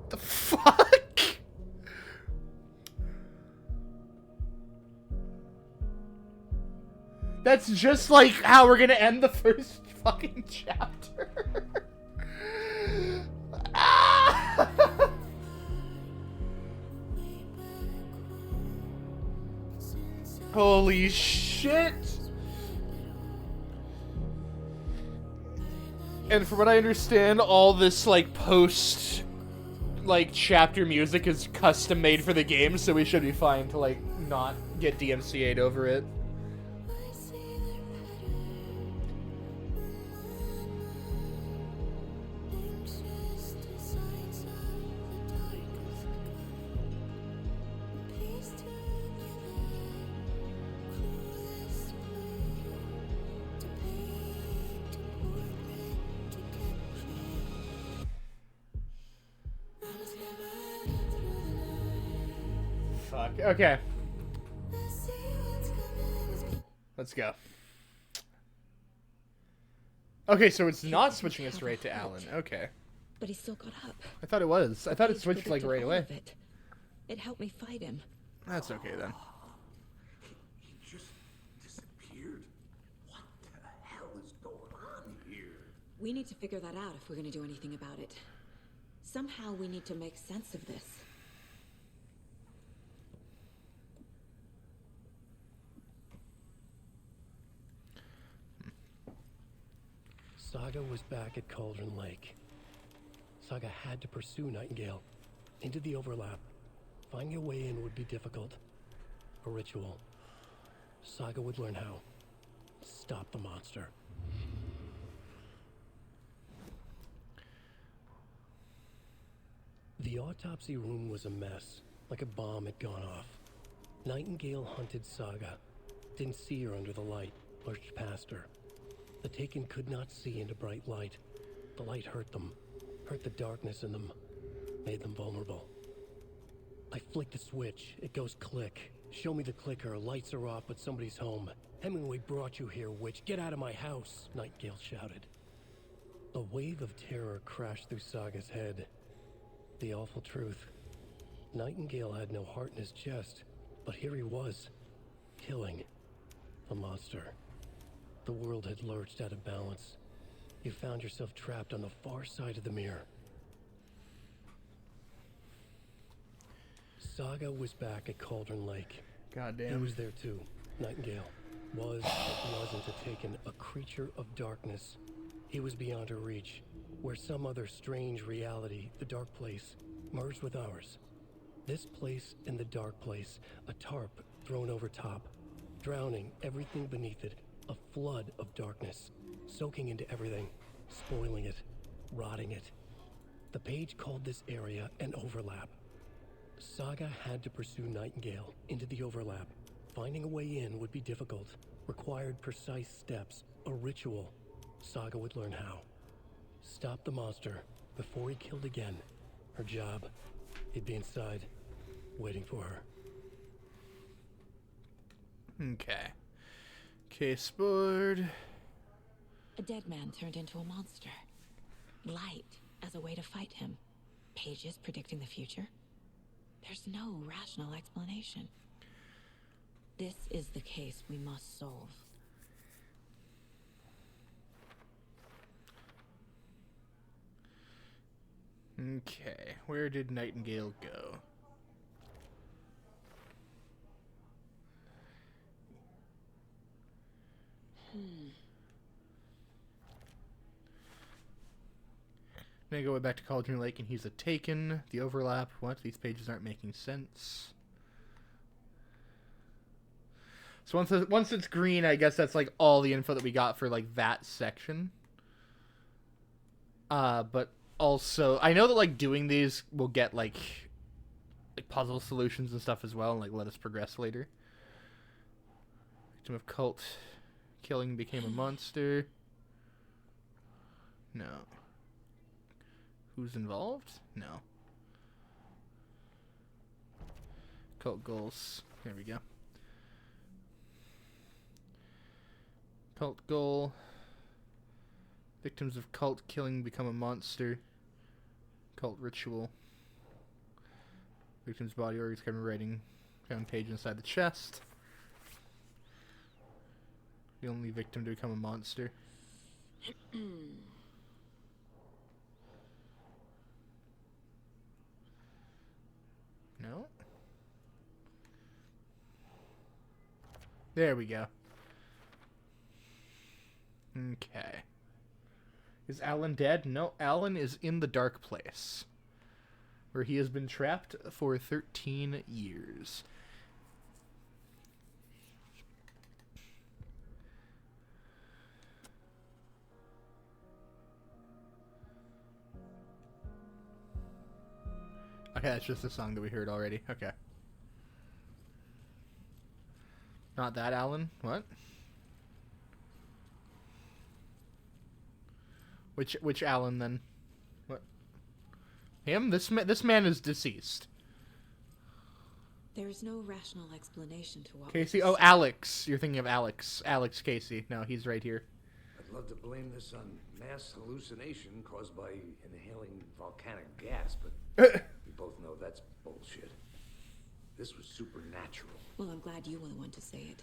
The fuck? That's just like how we're gonna end the first fucking chapter. Ah! Holy shit! And from what I understand, all this like post like chapter music is custom made for the game, so we should be fine to like not get DMCA'd over it. Fuck. Okay. Let's go. Okay, so it's not switching us right to Alan. Okay. But he still got up. I thought it was. I thought it Page switched like predicted right all away. of it. It helped me fight him. That's okay then. He just disappeared. What the hell is going on here? We need to figure that out if we're going to do anything about it. Somehow we need to make sense of this. Saga was back at Cauldron Lake. Saga had to pursue Nightingale into the overlap. Finding a way in would be difficult. A ritual. Saga would learn how. Stop the monster. The autopsy room was a mess, like a bomb had gone off. Nightingale hunted Saga. Didn't see her under the light, lurched past her. The Taken could not see into bright light. The light hurt them, hurt the darkness in them, made them vulnerable. I flick the switch, it goes click. Show me the clicker, lights are off, but somebody's home. Hemingway brought you here, witch. Get out of my house, Nightingale shouted. A wave of terror crashed through Saga's head. The awful truth. Nightingale had no heart in his chest, but here he was, killing a monster. The world had lurched out of balance. You found yourself trapped on the far side of the mirror. Saga was back at Cauldron Lake. Goddamn. He was there too. Nightingale was, but wasn't a Taken, a creature of darkness. He was beyond her reach, where some other strange reality, the dark place, merged with ours. This place and the dark place, a tarp thrown over top, drowning everything beneath it, a flood of darkness, soaking into everything, spoiling it, rotting it. The page called this area an overlap. Saga had to pursue Nightingale into the overlap. Finding a way in would be difficult, required precise steps, a ritual. Saga would learn how. Stop the monster before he killed again. Her job, he'd be inside, waiting for her. Okay. Case board. A dead man turned into a monster. Light as a way to fight him. Pages predicting the future. There's no rational explanation. This is the case we must solve. Okay, where did Nightingale go? I'm gonna go back to Cauldron Lake and he's a Taken. The overlap. What? These pages aren't making sense. So once it's green, I guess that's like all the info that we got for like that section. But also I know that like doing these will get like puzzle solutions and stuff as well, and like let us progress later. Victim of cult killing became a monster. No. Who's involved? No. Cult goals. There we go. Cult goal. Victims of cult killing become a monster. Cult ritual. Victim's body organs covered in writing. Found page inside the chest. The only victim to become a monster. No? There we go. Okay. Is Alan dead? No, Alan is in the dark place, where he has been trapped for 13 years. Okay, that's just a song that we heard already. Okay. Not that Alan? What? Which Alan then? What? Him? This man is deceased. There is no rational explanation to what Casey? Oh, Alex. You're thinking of Alex. Alex Casey. No, he's right here. I'd love to blame this on mass hallucination caused by inhaling volcanic gas, but we both know that's bullshit. This was supernatural. Well, I'm glad you were the one to say it.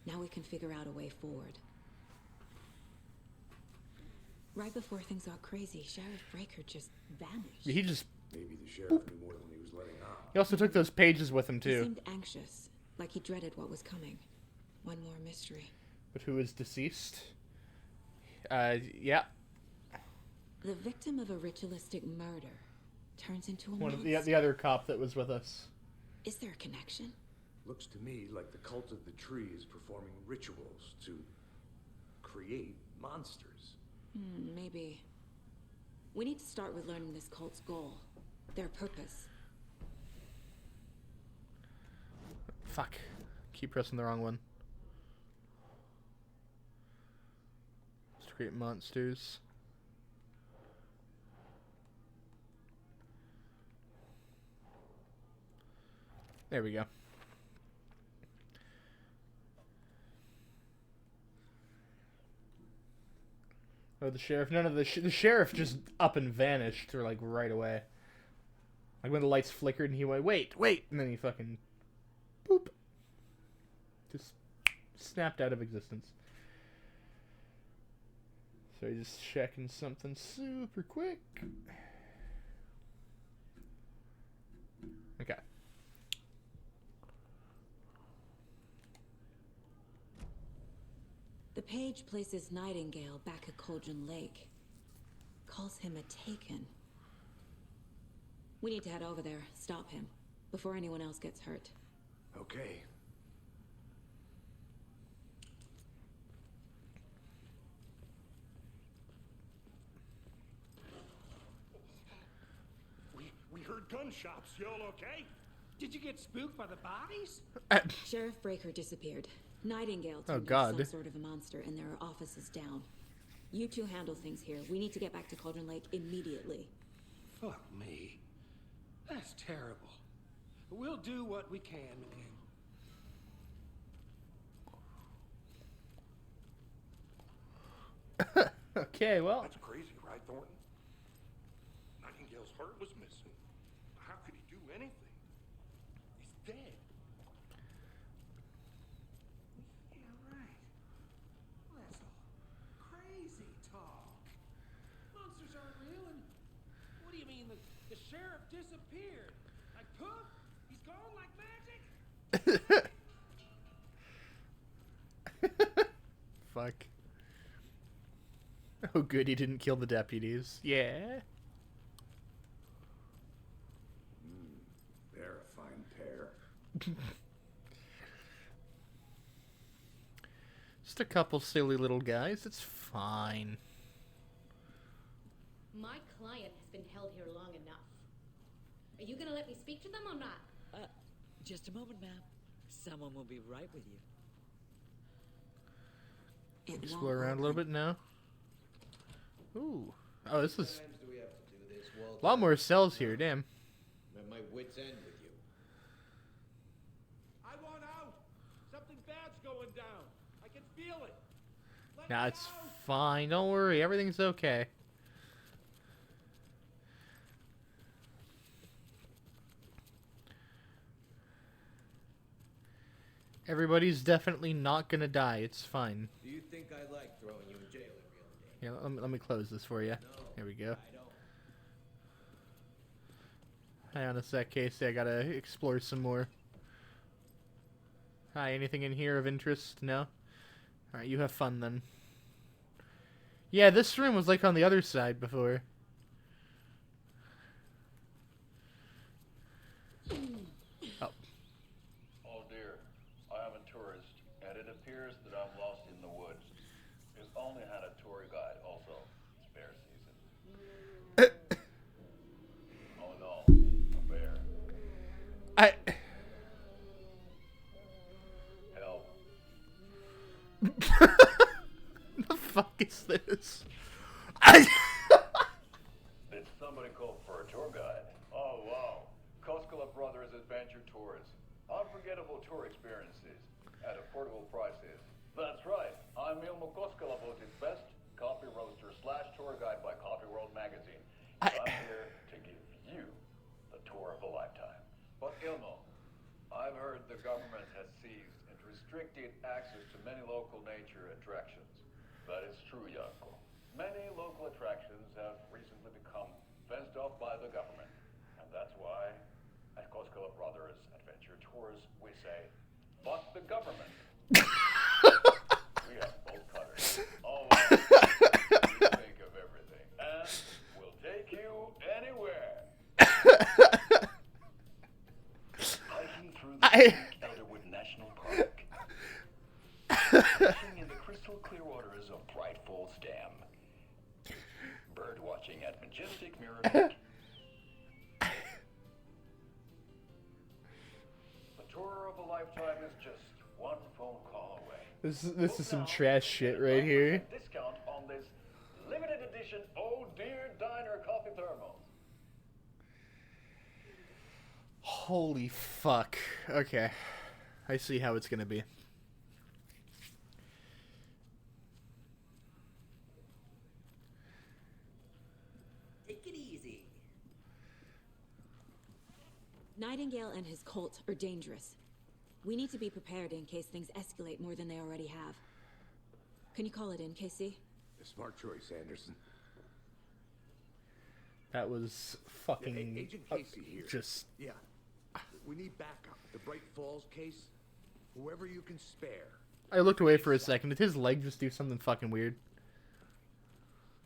Now we can figure out a way forward. Right before things got crazy, Sheriff Breaker just vanished. He just... Maybe the sheriff knew more than he was letting on. He also took those pages with him, He too. seemed anxious, like he dreaded what was coming. One more mystery. But who is deceased? Yeah. The victim of a ritualistic murder turns into a One of monster. the other cop that was with us. Is there a connection? Looks to me like the cult of the tree is performing rituals to create monsters. Maybe. We need to start with learning this cult's goal. Their purpose. Fuck. Keep pressing the wrong one. To create monsters. There we go. Oh, the sheriff. None of the sheriff just up and vanished, or like right away. Like when the lights flickered and he went, wait, and then he fucking, boop, just snapped out of existence. So he's just checking something super quick. Okay. The page places Nightingale back at Cauldron Lake. Calls him a Taken. We need to head over there, stop him, before anyone else gets hurt. Okay. We heard gunshots. Y'all okay? Did you get spooked by the bodies? Sheriff Breaker disappeared. Nightingale Oh, turned God. into some sort of a monster, and there are offices down. You two handle things here. We need to get back to Cauldron Lake immediately. Fuck me. That's terrible. We'll do what we can with him. Okay, well. That's crazy, right, Thornton? Nightingale's heart was missing. How could he do anything? He's dead. Yeah, right. Well, that's all crazy talk. Monsters aren't real, and what do you mean the sheriff disappeared? Like poof? He's gone like magic? Fuck. Oh, good, he didn't kill the deputies. Yeah. They're a fine pair. Just a couple silly little guys. It's fine. My client has been held here long enough. Are you gonna let me speak to them or not? Just a moment, ma'am. Someone will be right with you. Explore around a little bit now. Ooh. Oh, this is a lot more cells here, damn. I'm at my wit's end with you. I want out. Something bad's going down. I can feel it. Nah, it's fine. Don't worry. Everything's okay. Everybody's definitely not gonna die. It's fine. Do you think I like throwing you in jail every other day? Yeah, let me close this for you. There we go. Hang on a sec, Casey. I gotta explore some more. Hi, anything in here of interest? No? Alright, you have fun then. Yeah, this room was like on the other side before. Oh. Oh dear, I am a tourist, and it appears that I'm lost in the woods. Is only had a tour guide also. It's bear season. Oh no, a bear. Help. The fuck is this? Did somebody call for a tour guide? Oh wow. Koskela Brothers Adventure Tours. Unforgettable tour experiences at affordable prices. That's right. I'm Ilmo Koskela, voted best coffee roaster / tour guide by Coffee World magazine. I'm here to give you the tour of a lifetime. But Ilmo, I've heard the government has seized and restricted access to many local nature attractions. That is true, Janko. Many local attractions have recently become fenced off by the government. And that's why, at Koskela Brothers Adventure Tours, we say, fuck the government. We have bolt cutters. Always. We think of everything. And we'll take you anywhere. Hiking through the Elderwood National Park. Fishing in the crystal clear waters of Bright Falls Dam. Bird watching at majestic Mirror Lake. The tour of a lifetime is just one phone call away. This is some trash shit right here. Discount on this limited edition Oh Dear Diner coffee thermos. Holy fuck. Okay. I see how it's gonna be. Nightingale and his cult are dangerous. We need to be prepared in case things escalate more than they already have. Can you call it in, Casey? A smart choice, Anderson. That was fucking Agent Casey here. just Yeah. We need backup. The Bright Falls case. Whoever you can spare. I looked away for a second. Did his leg just do something fucking weird?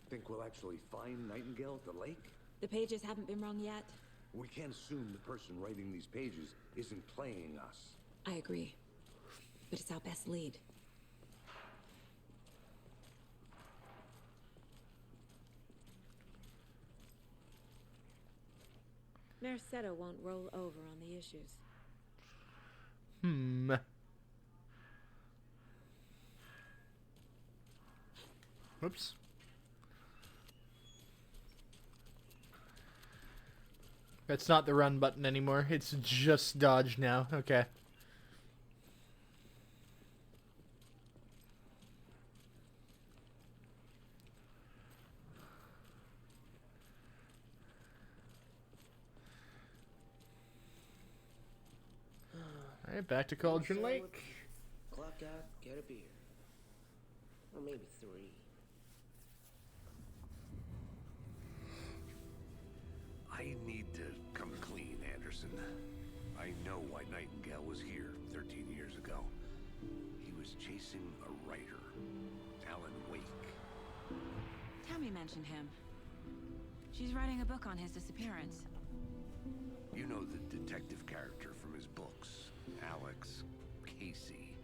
Think we'll actually find Nightingale at the lake? The pages haven't been wrong yet. We can't assume the person writing these pages isn't playing us. I agree. But it's our best lead. Mercado won't roll over on the issues. Whoops. That's not the run button anymore. It's just dodge now. Okay. Alright, back to Cauldron Lake. Clock out, get a beer. Or maybe 3. I need to come clean, Anderson. I know why Nightingale was here 13 years ago. He was chasing a writer, Alan Wake. Tammy mentioned him. She's writing a book on his disappearance. You know the detective character from his books, Alex Casey.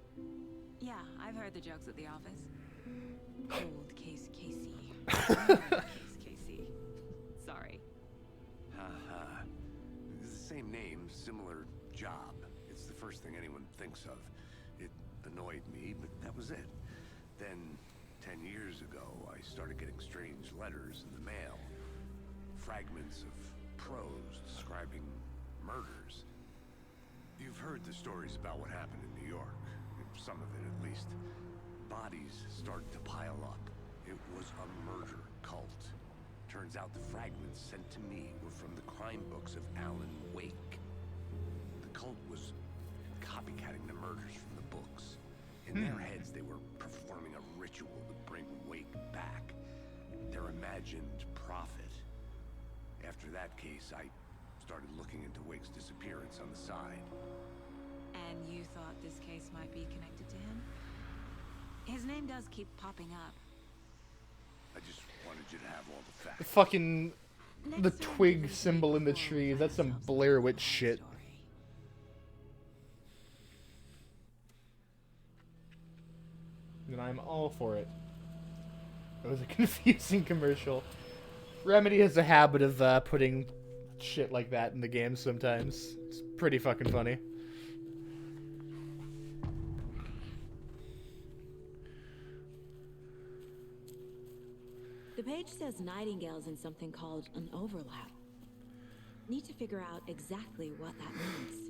Yeah, I've heard the jokes at the office. Cold case Casey. Case Casey. Sorry. Haha. It's the same name, similar job. It's the first thing anyone thinks of. It annoyed me, but that was it. Then, 10 years ago, I started getting strange letters in the mail. Fragments of prose describing murders. You've heard the stories about what happened in New York. Some of it, at least. Bodies started to pile up. It was a murder cult. Turns out the fragments sent to me were from the crime books of Alan Wake. The cult was copycatting the murders from the books. In their heads, they were performing a ritual to bring Wake back. Their imagined prophet. After that case, I started looking into Wake's disappearance on the side. And you thought this case might be connected to him? His name does keep popping up. I just wanted you to have all the facts. The fucking the twig symbol in the tree. That's some Blair Witch shit. And I'm all for it. It was a confusing commercial. Remedy has a habit of putting shit like that in the game sometimes. It's pretty fucking funny. The page says Nightingale's in something called an overlap. Need to figure out exactly what that means.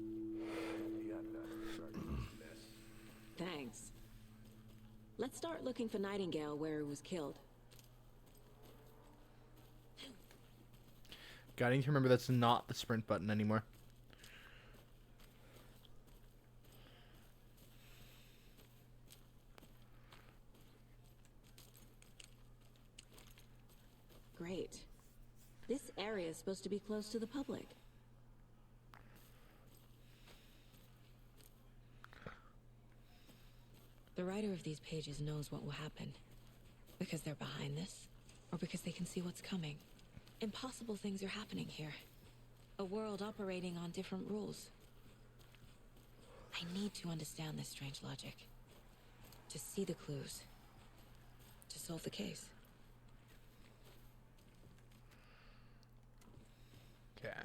Thanks. Let's start looking for Nightingale where he was killed. God, I need to remember that's not the sprint button anymore. Great. This area is supposed to be close to the public. The writer of these pages knows what will happen. Because they're behind this, or because they can see what's coming. Impossible things are happening here. A world operating on different rules. I need to understand this strange logic. To see the clues. To solve the case. Okay.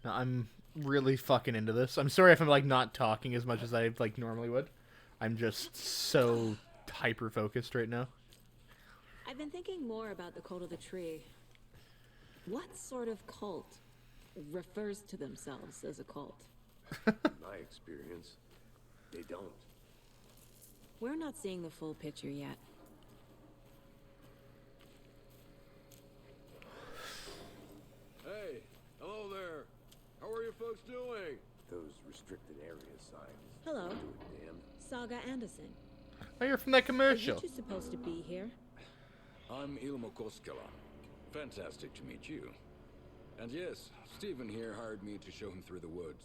Now, I'm really fucking into this. I'm sorry if I'm like not talking as much as I like normally would. I'm just so hyper focused right now. I've been thinking more about the cult of the tree. What sort of cult refers to themselves as a cult? In my experience, they don't. We're not seeing the full picture yet. doing? Those restricted area signs. Hello. Do it, damn. Saga Anderson. Oh, you're from that Are commercial. you two supposed to be here? I'm Ilmo Koskela. Fantastic to meet you. And yes, Stephen here hired me to show him through the woods.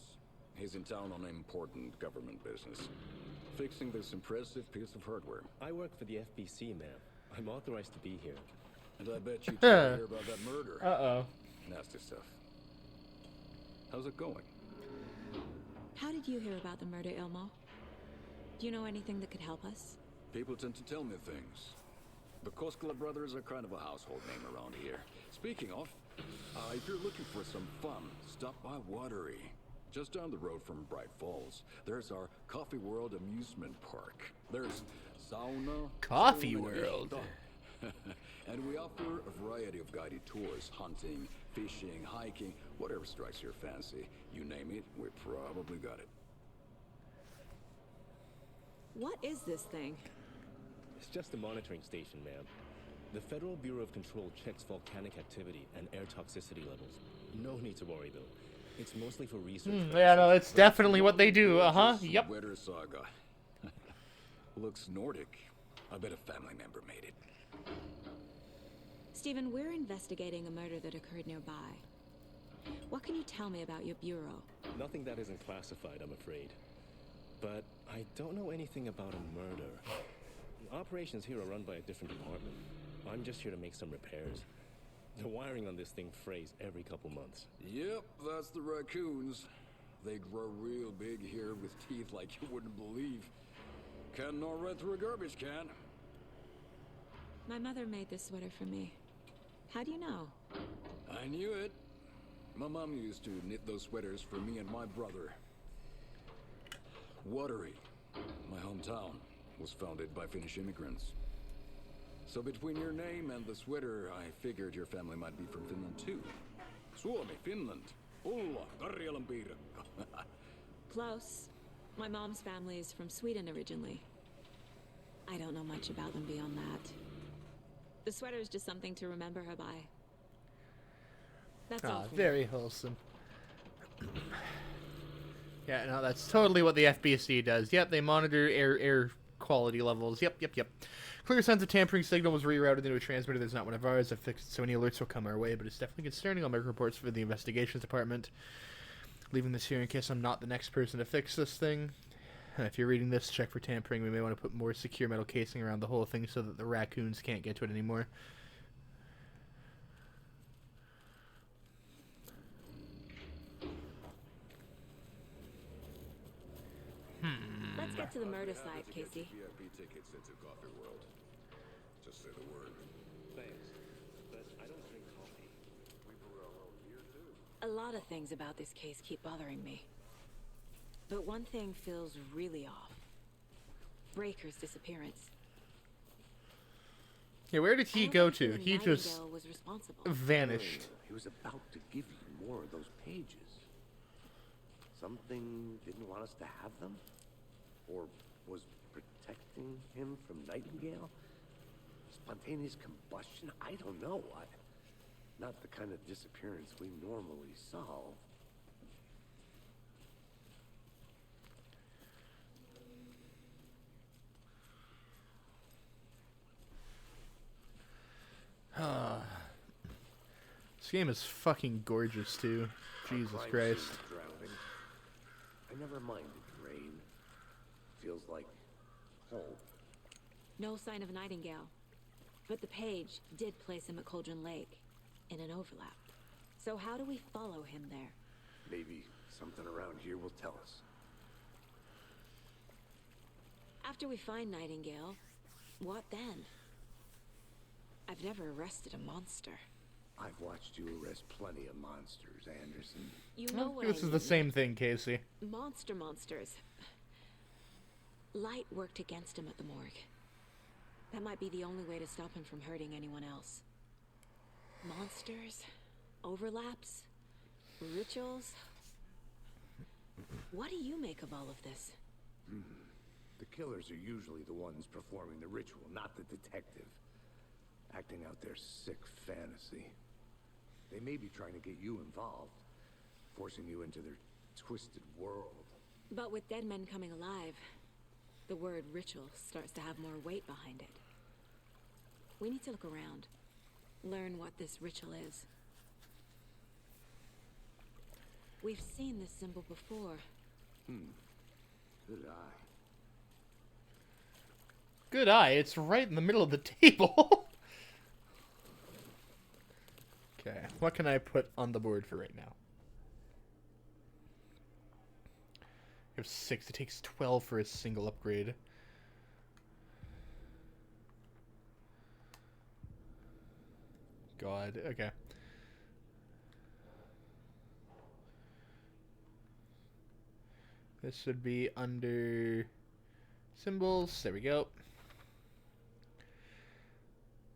He's in town on important government business, fixing this impressive piece of hardware. I work for the FBC, ma'am. I'm authorized to be here. And I bet you two hear about that murder. Uh-oh. Nasty stuff. How's it going? How did you hear about the murder, Ilmo? Do you know anything that could help us? People tend to tell me things. The Koskela brothers are kind of a household name around here. Speaking of, if you're looking for some fun, stop by Watery. Just down the road from Bright Falls, there's our Coffee World amusement park. There's sauna, Coffee sauna, World. and we offer a variety of guided tours, hunting, fishing, hiking, whatever strikes your fancy. You name it, we probably got it. What is this thing? It's just a monitoring station, ma'am. The Federal Bureau of Control checks volcanic activity and air toxicity levels. No need to worry, though. It's mostly for research. Yeah, no, it's definitely what they do. Uh-huh, yep. Wetter Saga. Looks Nordic. I bet a family member made it. Stephen, we're investigating a murder that occurred nearby. What can you tell me about your bureau? Nothing that isn't classified, I'm afraid. But I don't know anything about a murder. Operations here are run by a different department. I'm just here to make some repairs. The wiring on this thing frays every couple months. Yep, that's the raccoons. They grow real big here with teeth like you wouldn't believe. Can't gnaw right through a garbage can. My mother made this sweater for me. How do you know? I knew it. My mom used to knit those sweaters for me and my brother. Watery, my hometown, was founded by Finnish immigrants. So between your name and the sweater, I figured your family might be from Finland too. Suomi, Finland. Ulla, Karjalanpiira. Close. My mom's family is from Sweden originally. I don't know much about them beyond that. The sweater is just something to remember her by. That's all. Very wholesome. Yeah, no, that's totally what the FBC does. Yep, they monitor air quality levels. Yep. Clear sense of tampering signal was rerouted into a transmitter that's not one of ours. I fixed it so any alerts will come our way, but it's definitely concerning. I'll make reports for the investigations department. Leaving this here in case I'm not the next person to fix this thing. If you're reading this, check for tampering. We may want to put more secure metal casing around the whole thing so that the raccoons can't get to it anymore. Let's get to the murder site, Casey. VIP tickets into Coffee World. Just say the word. Thanks, but I don't drink coffee. We brew our own beer too. A lot of things about this case keep bothering me. But one thing feels really off. Breaker's disappearance. Yeah, where did he go to? He just Nightingale was responsible. vanished. He was about to give you more of those pages. Something didn't want us to have them? Or was protecting him from Nightingale? Spontaneous combustion? I don't know. Not the kind of disappearance we normally solve. This game is fucking gorgeous too. Jesus Christ. Drowning. I never minded rain. Feels like home. No sign of Nightingale. But the page did place him at Cauldron Lake, in an overlap. So how do we follow him there? Maybe something around here will tell us. After we find Nightingale, what then? I've never arrested a monster. I've watched you arrest plenty of monsters, Anderson. You know what This I is the mean. same thing, Casey. Monsters. Light worked against him at the morgue. That might be the only way to stop him from hurting anyone else. Monsters, overlaps, rituals. What do you make of all of this? The killers are usually the ones performing the ritual, not the detective. Acting out their sick fantasy. They may be trying to get you involved, forcing you into their twisted world. But with dead men coming alive, the word ritual starts to have more weight behind it. We need to look around, learn what this ritual is. We've seen this symbol before. Good eye. Good eye. It's right in the middle of the table. Okay, what can I put on the board for right now? We have 6. It takes 12 for a single upgrade. God, okay. This should be under symbols. There we go.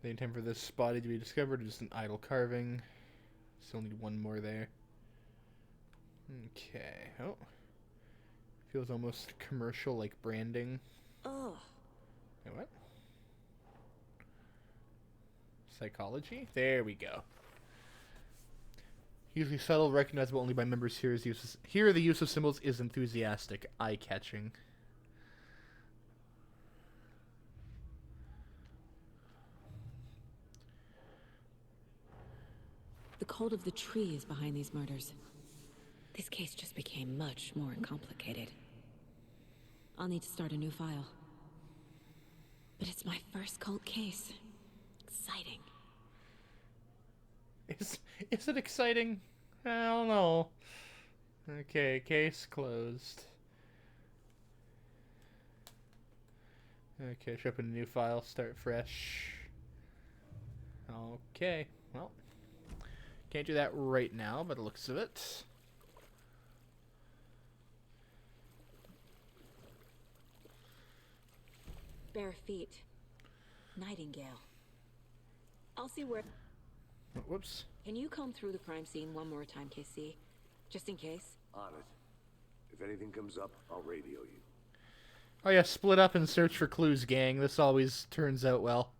The intent for this body to be discovered is just an idle carving. Still need one more there. Okay. Oh. Feels almost commercial, like branding. Oh. Wait, what? Psychology? There we go. Usually subtle, recognizable only by members. Here the use of symbols is enthusiastic, eye-catching. The cult of the tree is behind these murders. This case just became much more complicated. I'll need to start a new file. But it's my first cult case. Exciting. Is it exciting? I don't know. Okay, case closed. Okay, should open a new file, start fresh. Okay, well. Can't do that right now, by the looks of it. Bare feet. Nightingale. I'll see where... Whoops. Can you comb through the crime scene one more time, KC? Just in case? On it. If anything comes up, I'll radio you. Oh yeah, split up and search for clues, gang. This always turns out well.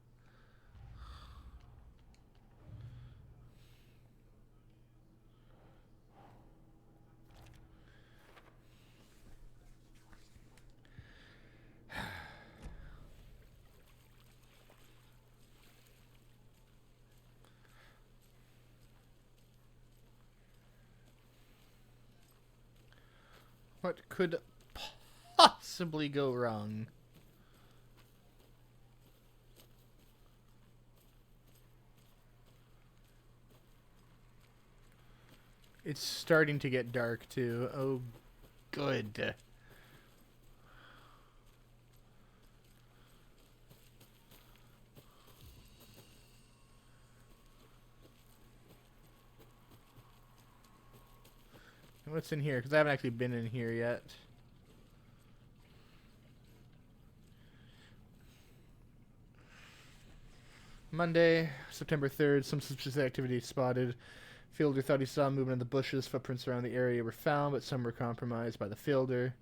What could possibly go wrong? It's starting to get dark, too. Oh, good. What's in here? Because I haven't actually been in here yet. Monday, September 3rd, some suspicious activity spotted. Fielder thought he saw movement in the bushes. Footprints around the area were found, but some were compromised by the fielder.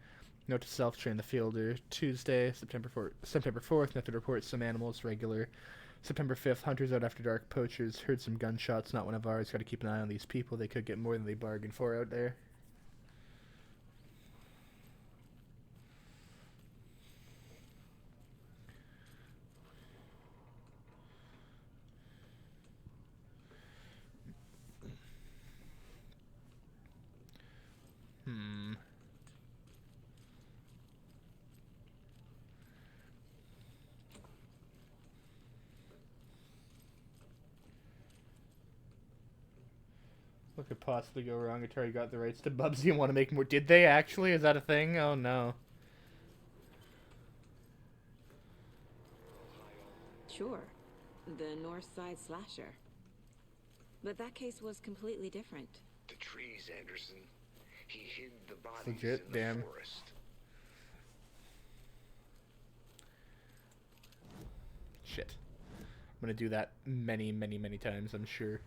Note to self, train the fielder. Tuesday, September 4th, nothing to report. Some animals, regular. September 5th, hunters out after dark. Poachers heard some gunshots, not one of ours. Got to keep an eye on these people. They could get more than they bargained for out there. What could possibly go wrong? Atari got the rights to Bubsy and want to make more. Did they actually? Is that a thing? Oh no. Sure. The North Side Slasher. But that case was completely different. The trees, Anderson. He hid the bodies Legit, in the damn. forest. Shit. I'm gonna do that many, many, many times, I'm sure.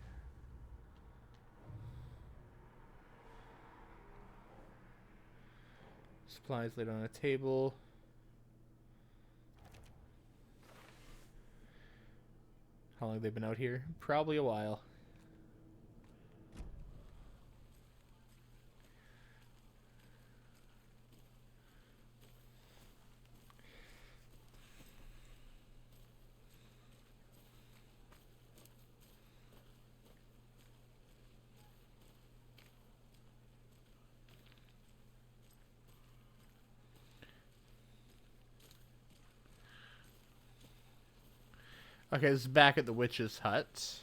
Supplies laid on a table. How long have they been out here? Probably a while. Okay, this is back at the witch's hut.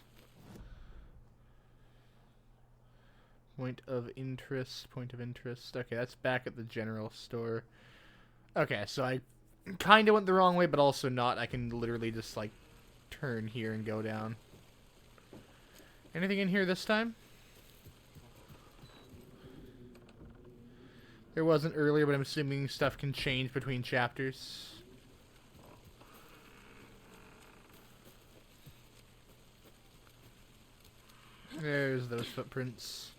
Point of interest. Okay, that's back at the general store. Okay, so I kind of went the wrong way, but also not. I can literally just, like, turn here and go down. Anything in here this time? There wasn't earlier, but I'm assuming stuff can change between chapters. There's those footprints.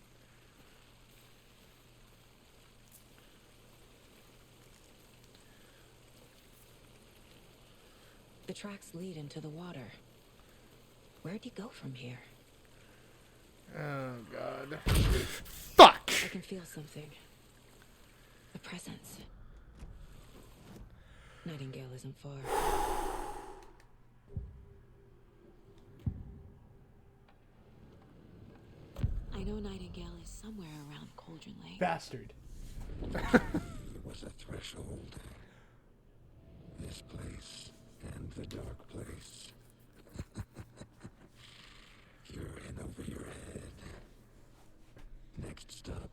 The tracks lead into the water. Where'd he go from here? Oh, God. Fuck! I can feel something. A presence. Nightingale isn't far. I know Nightingale is somewhere around Cauldron Lake. Bastard. It was a threshold. This place and the dark place. You're in over your head. Next stop,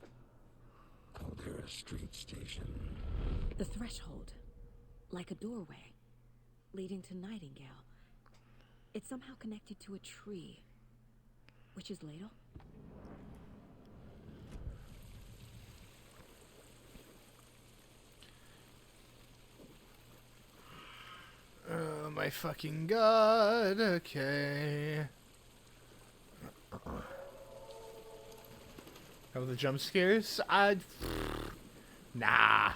Caldera Street Station. The threshold. Like a doorway. Leading to Nightingale. It's somehow connected to a tree. Witch's ladle? Oh my fucking God. Okay. Oh, the jump scares? Nah.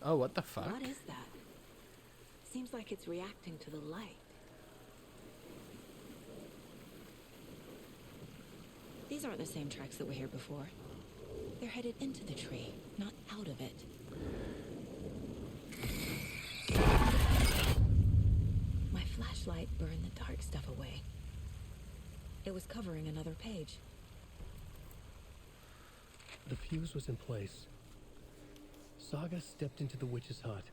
Oh, what the fuck? What is that? Seems like it's reacting to the light. These aren't the same tracks that were here before. They're headed into the tree, not out of it. My flashlight burned the dark stuff away. It was covering another page. The fuse was in place. Saga stepped into the witch's hut.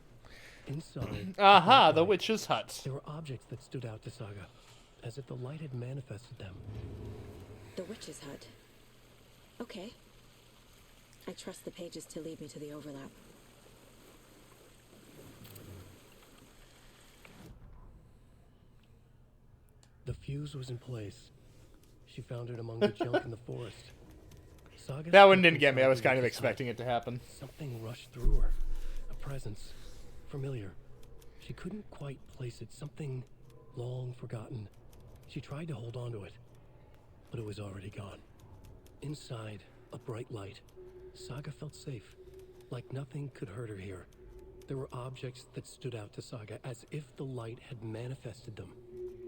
Inside... Aha, the witch's hut. There were objects that stood out to Saga, as if the light had manifested them. The witch's hut. Okay. I trust the pages to lead me to the overlap. The fuse was in place. She found it among the junk in the forest. Saga that one didn't get me. I was kind of expecting it to happen. Something rushed through her. A presence. Familiar. She couldn't quite place it. Something long forgotten. She tried to hold on to it, but it was already gone. Inside, a bright light. Saga felt safe, like nothing could hurt her here. There were objects that stood out to Saga, as if the light had manifested them,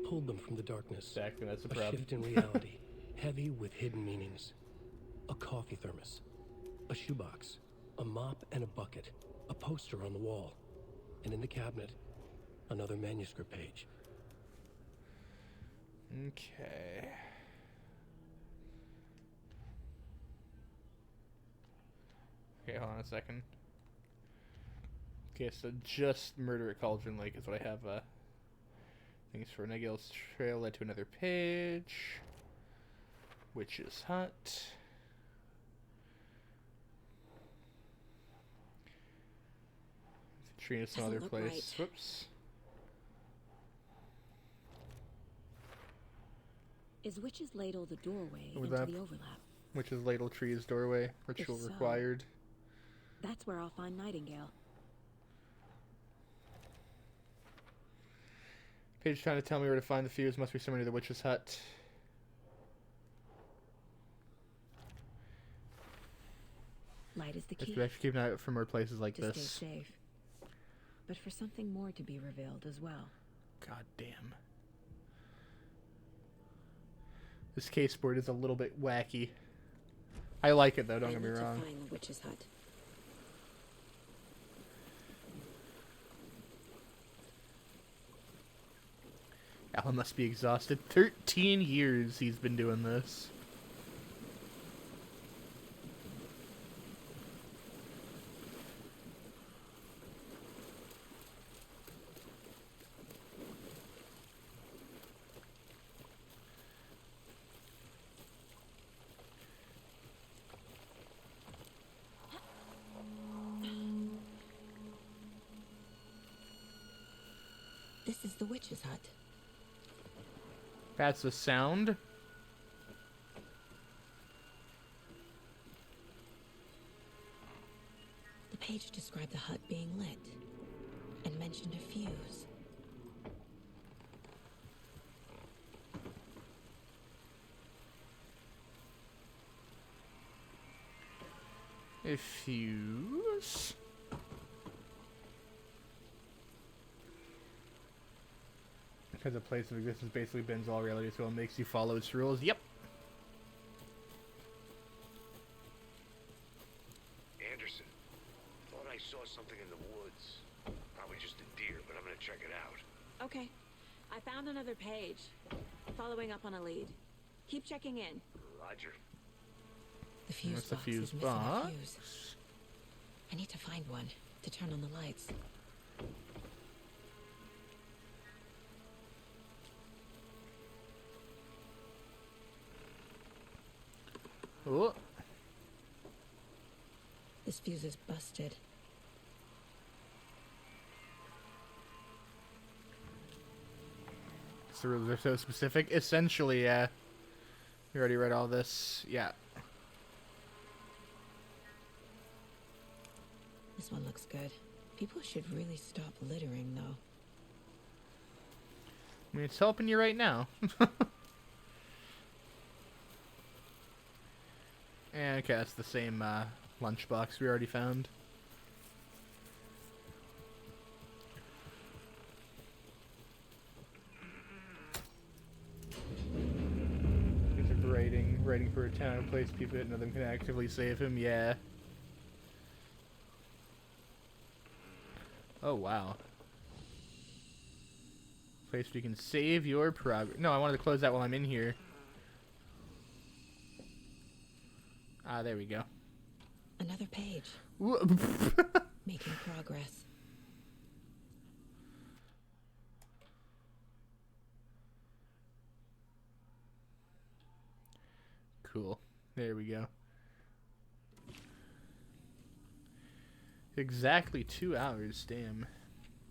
pulled them from the darkness. Exactly, that's the a problem. shift in reality, heavy with hidden meanings. A coffee thermos, a shoebox, a mop and a bucket, a poster on the wall, and in the cabinet, another manuscript page. Okay. Okay, hold on a second. Okay, so just murder at Cauldron Lake is what I have. Things for Nightingale's trail led to another page. Witch's hut. Tree in some other place. Right. Whoops. Is Witch's Ladle the doorway into Overlap. the overlap? Witch's Ladle tree is doorway. Ritual If so, required. That's where I'll find Nightingale. Page trying to tell me where to find the fuse. Must be somewhere near the witch's hut. Light is the key. We have to keep an eye out for more places like to this. stay safe. But for something more to be revealed as well. God damn. This case board is a little bit wacky. I like it though, don't get me wrong. I need to find the witch's hut. Alan must be exhausted. 13 years he's been doing this. This is the witch's hut. That's the sound. The page described the hut being lit and mentioned a fuse. A fuse? Because a place of existence basically bends all reality, so it makes you follow its rules. Yep. Anderson, thought I saw something in the woods. Probably just a deer, but I'm gonna check it out. Okay. I found another page. Following up on a lead. Keep checking in. Roger. The fuse What's the box fuse is missing a box? fuse. I need to find one to turn on the lights. Oh. This fuse is busted. The rules are so specific. Essentially, yeah. You already read all this. Yeah. This one looks good. People should really stop littering, though. I mean, it's helping you right now. And okay, that's the same lunchbox we already found. He's writing for a town and place people that none of them can actively save him. Yeah. Oh wow. Place where you can save your progress. No, I wanted to close that while I'm in here. Ah, there we go. Another page. Making progress. Cool. There we go. Exactly 2 hours, damn.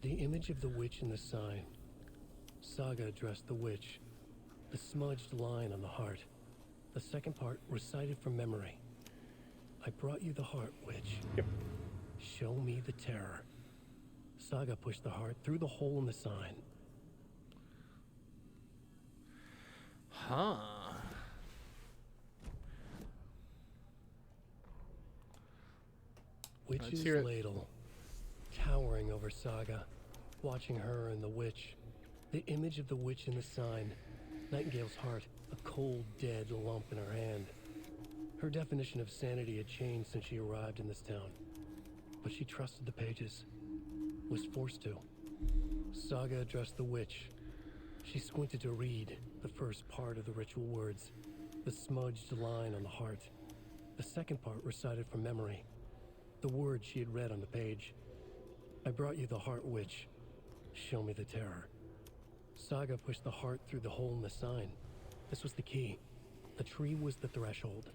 The image of the witch in the sign. Saga addressed the witch. The smudged line on the heart. The second part recited from memory. I brought you the heart, witch. Yep. Show me the terror. Saga pushed the heart through the hole in the sign. Huh. Witch's hear it. ladle, towering over Saga, watching her and the witch. The image of the witch in the sign. Nightingale's heart, a cold, dead lump in her hand. Her definition of sanity had changed since she arrived in this town. But she trusted the pages. Was forced to. Saga addressed the witch. She squinted to read the first part of the ritual words. The smudged line on the heart. The second part recited from memory. The words she had read on the page. I brought you the heart, witch. Show me the terror. Saga pushed the heart through the hole in the sign. This was the key. The tree was the threshold.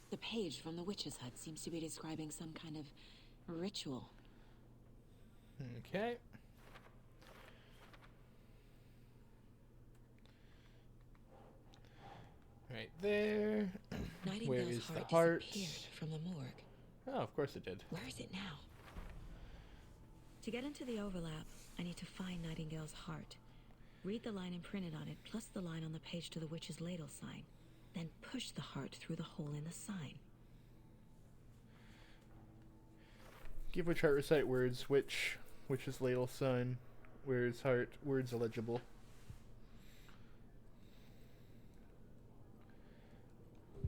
The page from the witch's hut seems to be describing some kind of ritual. Okay. Right there. Where Nightingale's is the heart heart? disappeared from the morgue. Oh, of course it did. Where is it now? To get into the overlap, I need to find Nightingale's heart. Read the line imprinted on it, plus the line on the page to the witch's ladle sign. Then push the heart through the hole in the sign. Give which heart recite words, which is ladle sign, where is heart, words illegible.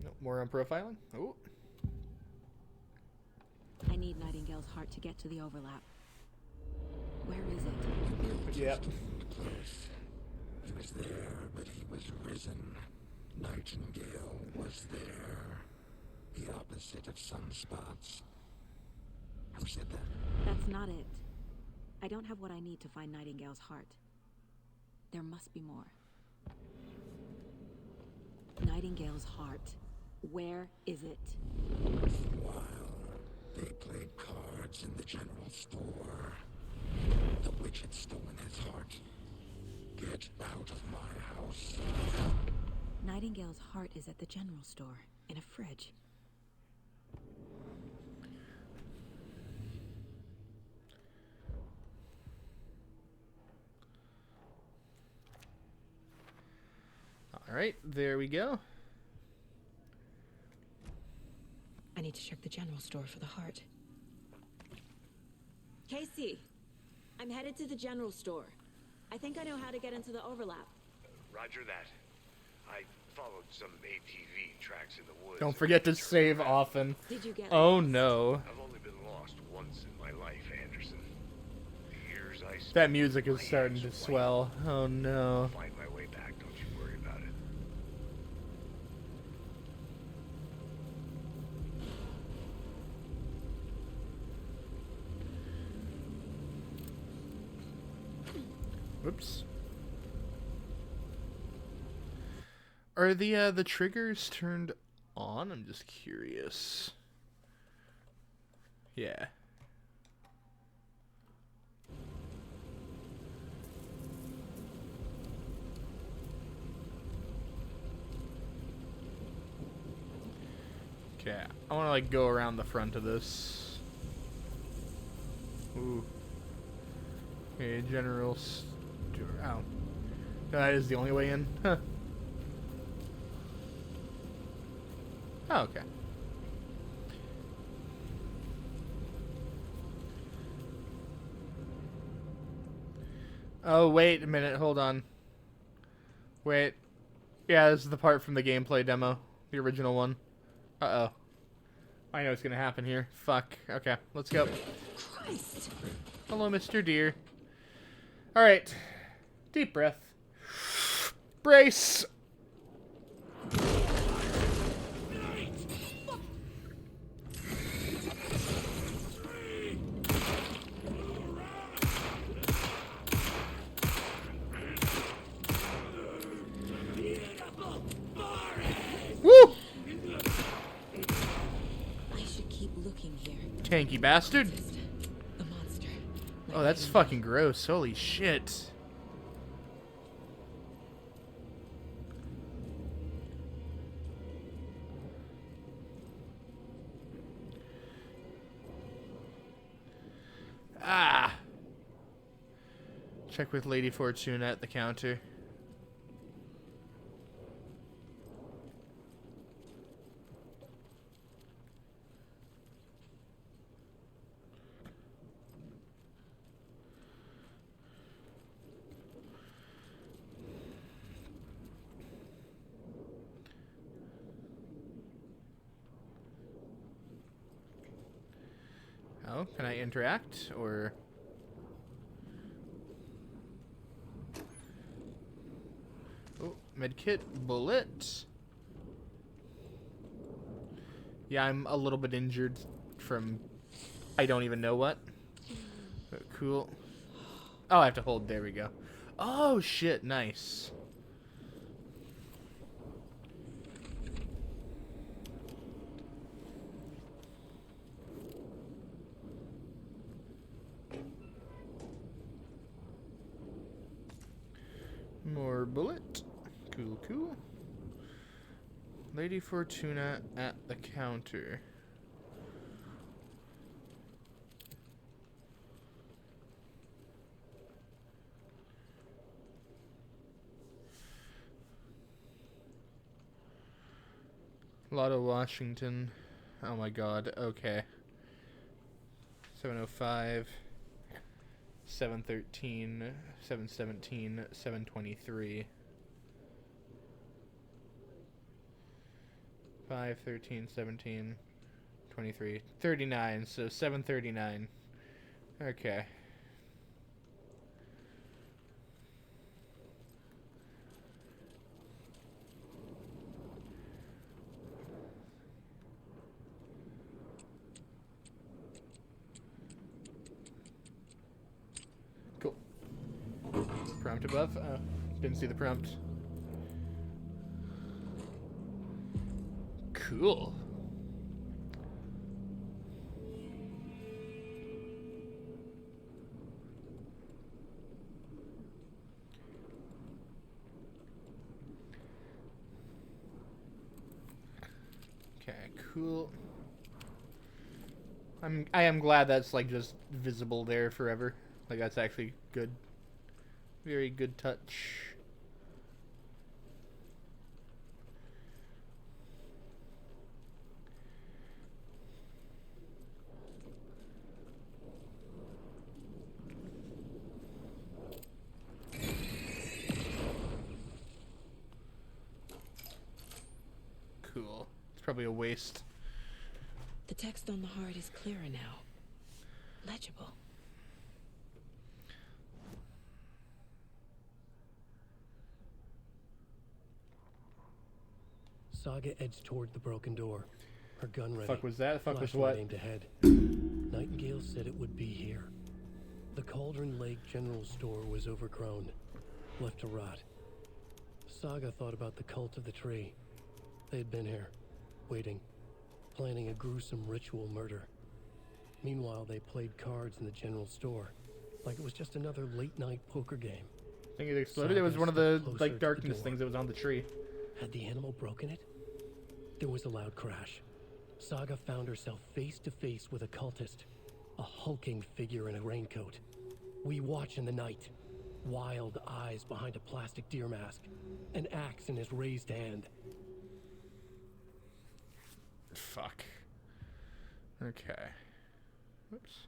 No, more on profiling? Oh. I need Nightingale's heart to get to the overlap. Where is it? Yep. He was there, but he was risen. Nightingale was there. The opposite of sunspots. Who said that? That's not it. I don't have what I need to find Nightingale's heart. There must be more. Nightingale's heart. Where is it? While they played cards in the general store, the witch had stolen his heart. Get out of my house. Nightingale's heart is at the general store, in a fridge. All right, there we go. I need to check the general store for the heart. Casey, I'm headed to the general store. I think I know how to get into the overlap. Roger that. I followed some ATV tracks in the woods. Don't forget to save often. Did you get Oh lost? no. I've only been lost once in my life, Anderson. The years I spent That music is starting to swell. Oh no. find my way back, don't you worry about it. Whoops. Are the triggers turned on? I'm just curious. Yeah. Okay, I want to like go around the front of this. Ooh. Okay, general. Oh, that is the only way in. Huh. Oh, okay. Oh, wait a minute. Hold on. Wait. Yeah, this is the part from the gameplay demo. The original one. Uh-oh. I know what's gonna happen here. Fuck. Okay, let's go. Christ. Hello, Mr. Deer. Alright. Deep breath. Brace! Woo! I should keep looking here. Tanky bastard. The monster. Oh, that's fucking gross. Holy shit. Ah. Check with Lady Fortuna at the counter. Oh, can I interact or? Oh, medkit, bullet. Yeah, I'm a little bit injured from I don't even know what. Cool. Oh, I have to hold. There we go. Oh shit, nice. More bullet. Cool, cool. Lady Fortuna at the counter. Lotto Washington. Oh my god, okay. 705. 713, 717, 723. 5, 13, 17, 23. 39, so 739. Okay. Cool. Prompt above? Oh, didn't see the prompt. Cool. Okay, cool. I am glad that's like just visible there forever. Like that's actually good. Very good touch. Cool. It's probably a waste. The text on the heart is clearer now. Legible. Saga edged toward the broken door, her gun ready. Fuck was that? Fuck was Flashlight what? aimed ahead. Nightingale said it would be here. The Cauldron Lake General Store was overgrown, left to rot. Saga thought about the cult of the tree. They had been here, waiting, planning a gruesome ritual murder. Meanwhile, they played cards in the general store, like it was just another late-night poker game. I think it exploded. It was one of the like darkness things that was on the tree. Had the animal broken it? There was a loud crash. Saga found herself face to face with a cultist, a hulking figure in a raincoat. We watch in the night, wild eyes behind a plastic deer mask, an axe in his raised hand. Fuck. Okay. Whoops.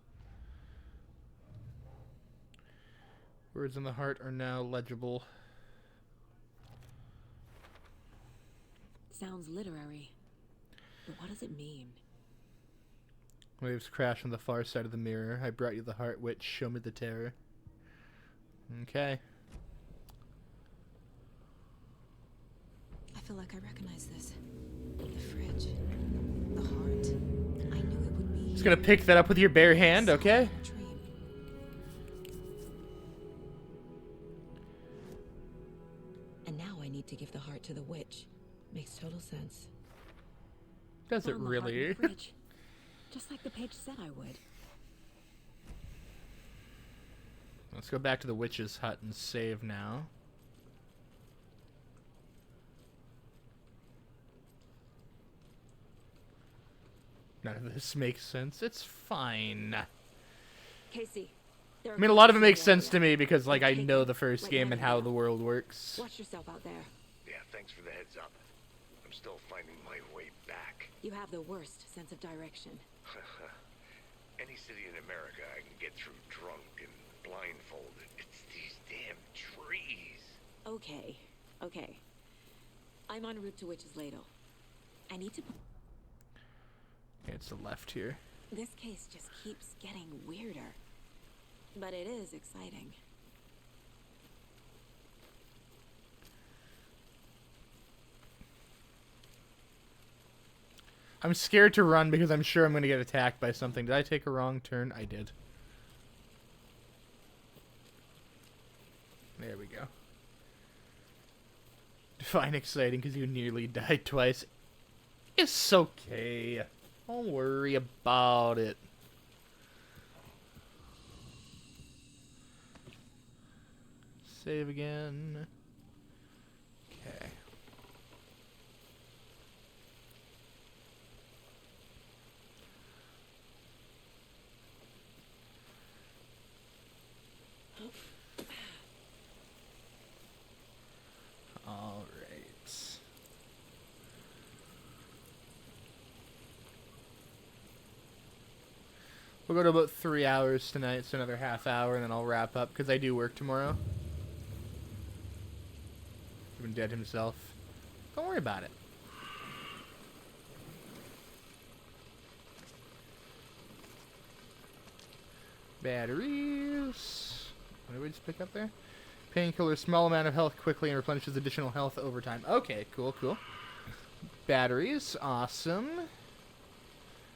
Words in the heart are now legible. Sounds literary. But what does it mean? Waves crash on the far side of the mirror. I brought you the heart, witch. Show me the terror. Okay. I feel like I recognize this. The fridge. The heart. I knew it would be. Just gonna pick that up with your bare hand, okay? And now I need to give the heart to the witch. Makes total sense. Does it Found the heart in really? the fridge, just like the page said I would. Let's go back to the witch's hut and save now. None of this makes sense. It's fine. Casey. I mean, a lot of it makes sense to me because, like, I know the first game and how the world works. Watch yourself out there. Yeah, thanks for the heads up. I'm still finding my way back. You have the worst sense of direction. Any city in America I can get through drunk and blindfolded. It's these damn trees. Okay, okay. I'm en route to Witch's Ladle. I need to... Okay, it's the left here. This case just keeps getting weirder. But it is exciting. I'm scared to run because I'm sure I'm going to get attacked by something. Did I take a wrong turn? I did. There we go. Define exciting because you nearly died twice. It's okay. Don't worry about it. Save again. Okay. All right. We'll go to about 3 hours tonight, so another half hour, and then I'll wrap up because I do work tomorrow. Even dead himself. Don't worry about it. Batteries. What did we just pick up there? Painkiller, small amount of health quickly and replenishes additional health over time. Okay, cool, cool. Batteries, awesome.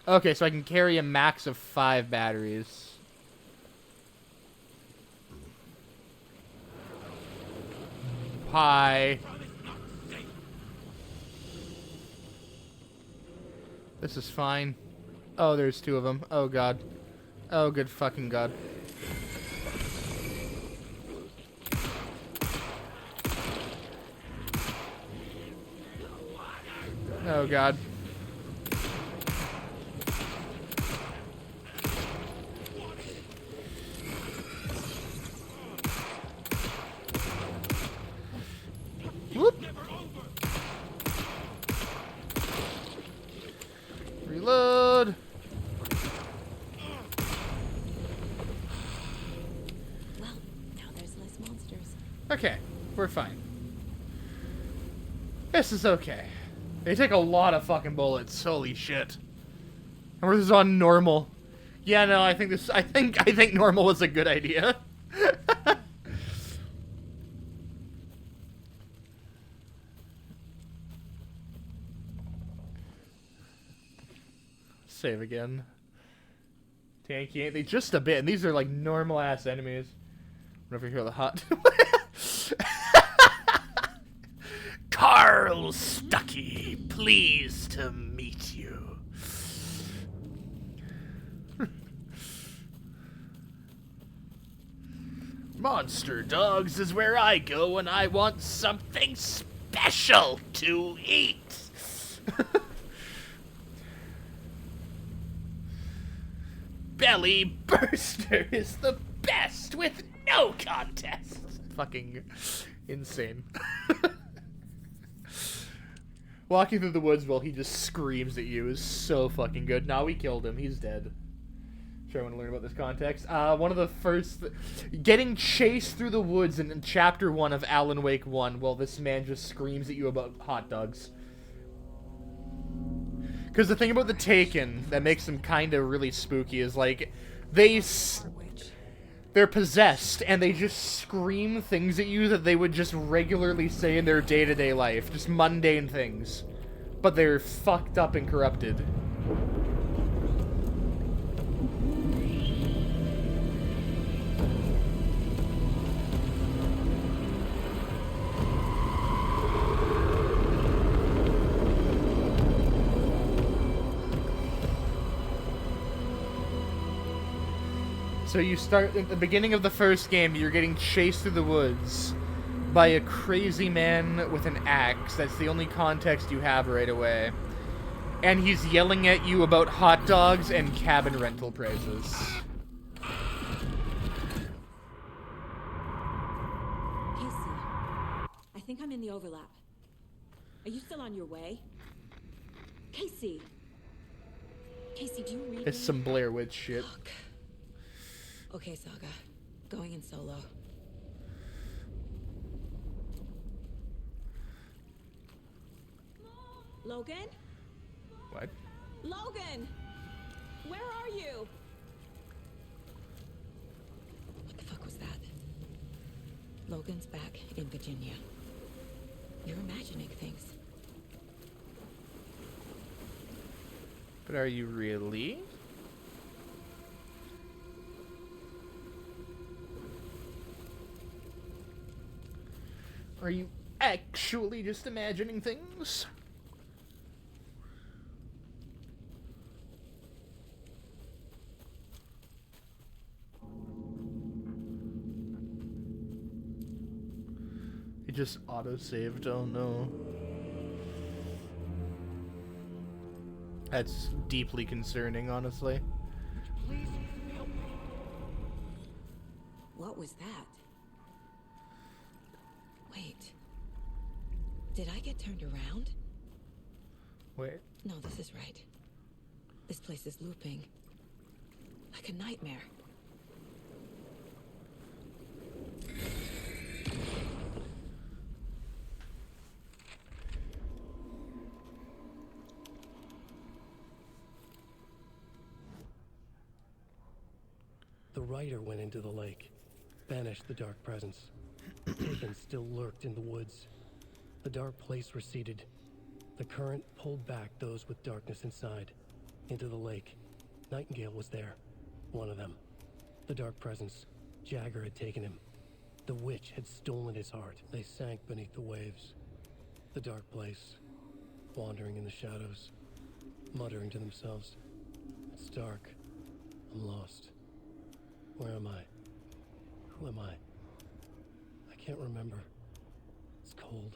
Okay, so I can carry a max of 5 batteries. Hi. This is fine. Oh, there's 2 of them. Oh, God. Oh, good fucking God. Oh, God. Whoop. Reload. Well, now there's less monsters. Okay, we're fine. This is okay. They take a lot of fucking bullets. Holy shit. And we're just on normal. Yeah, no, I think normal was a good idea. Save again. Tanky, ain't they? Just a bit. And these are like normal ass enemies. Whenever you hear the hot. Carl Stuckey, pleased to meet you. Monster Dogs is where I go when I want something special to eat. Belly Burster is the best with no contest. Fucking insane. Walking through the woods while he just screams at you is so fucking good. Nah, we killed him. He's dead. Sure, I want to learn about this context. One of the first... Getting chased through the woods in Chapter 1 of Alan Wake 1 while this man just screams at you about hot dogs. Because the thing about the Taken that makes them kind of really spooky is, like, they're possessed, and they just scream things at you that they would just regularly say in their day-to-day life. Just mundane things. But they're fucked up and corrupted. So you start at the beginning of the first game, you're getting chased through the woods by a crazy man with an axe. That's the only context you have right away. And he's yelling at you about hot dogs and cabin rental prices. Casey, I think I'm in the overlap. Are you still on your way? Casey! Casey, do you read It's me? some Blair Witch shit. Fuck. Okay, Saga. Going in solo. Logan? What? Logan! Where are you? What the fuck was that? Logan's back in Virginia. You're imagining things. But are you really? Are you actually just imagining things? It just auto-saved, oh no. That's deeply concerning, honestly. Please help me. What was that? Wait. Did I get turned around? Wait. No, this is right. This place is looping. Like a nightmare. The Rider went into the lake, banished the dark presence. Taken still lurked in the woods. The dark place receded. The current pulled back those with darkness inside, into the lake. Nightingale was there, one of them. The dark presence, Jagger had taken him. The witch had stolen his heart. They sank beneath the waves. The dark place, wandering in the shadows, muttering to themselves. It's dark. I'm lost. Where am I? Who am I? I can't remember. It's cold.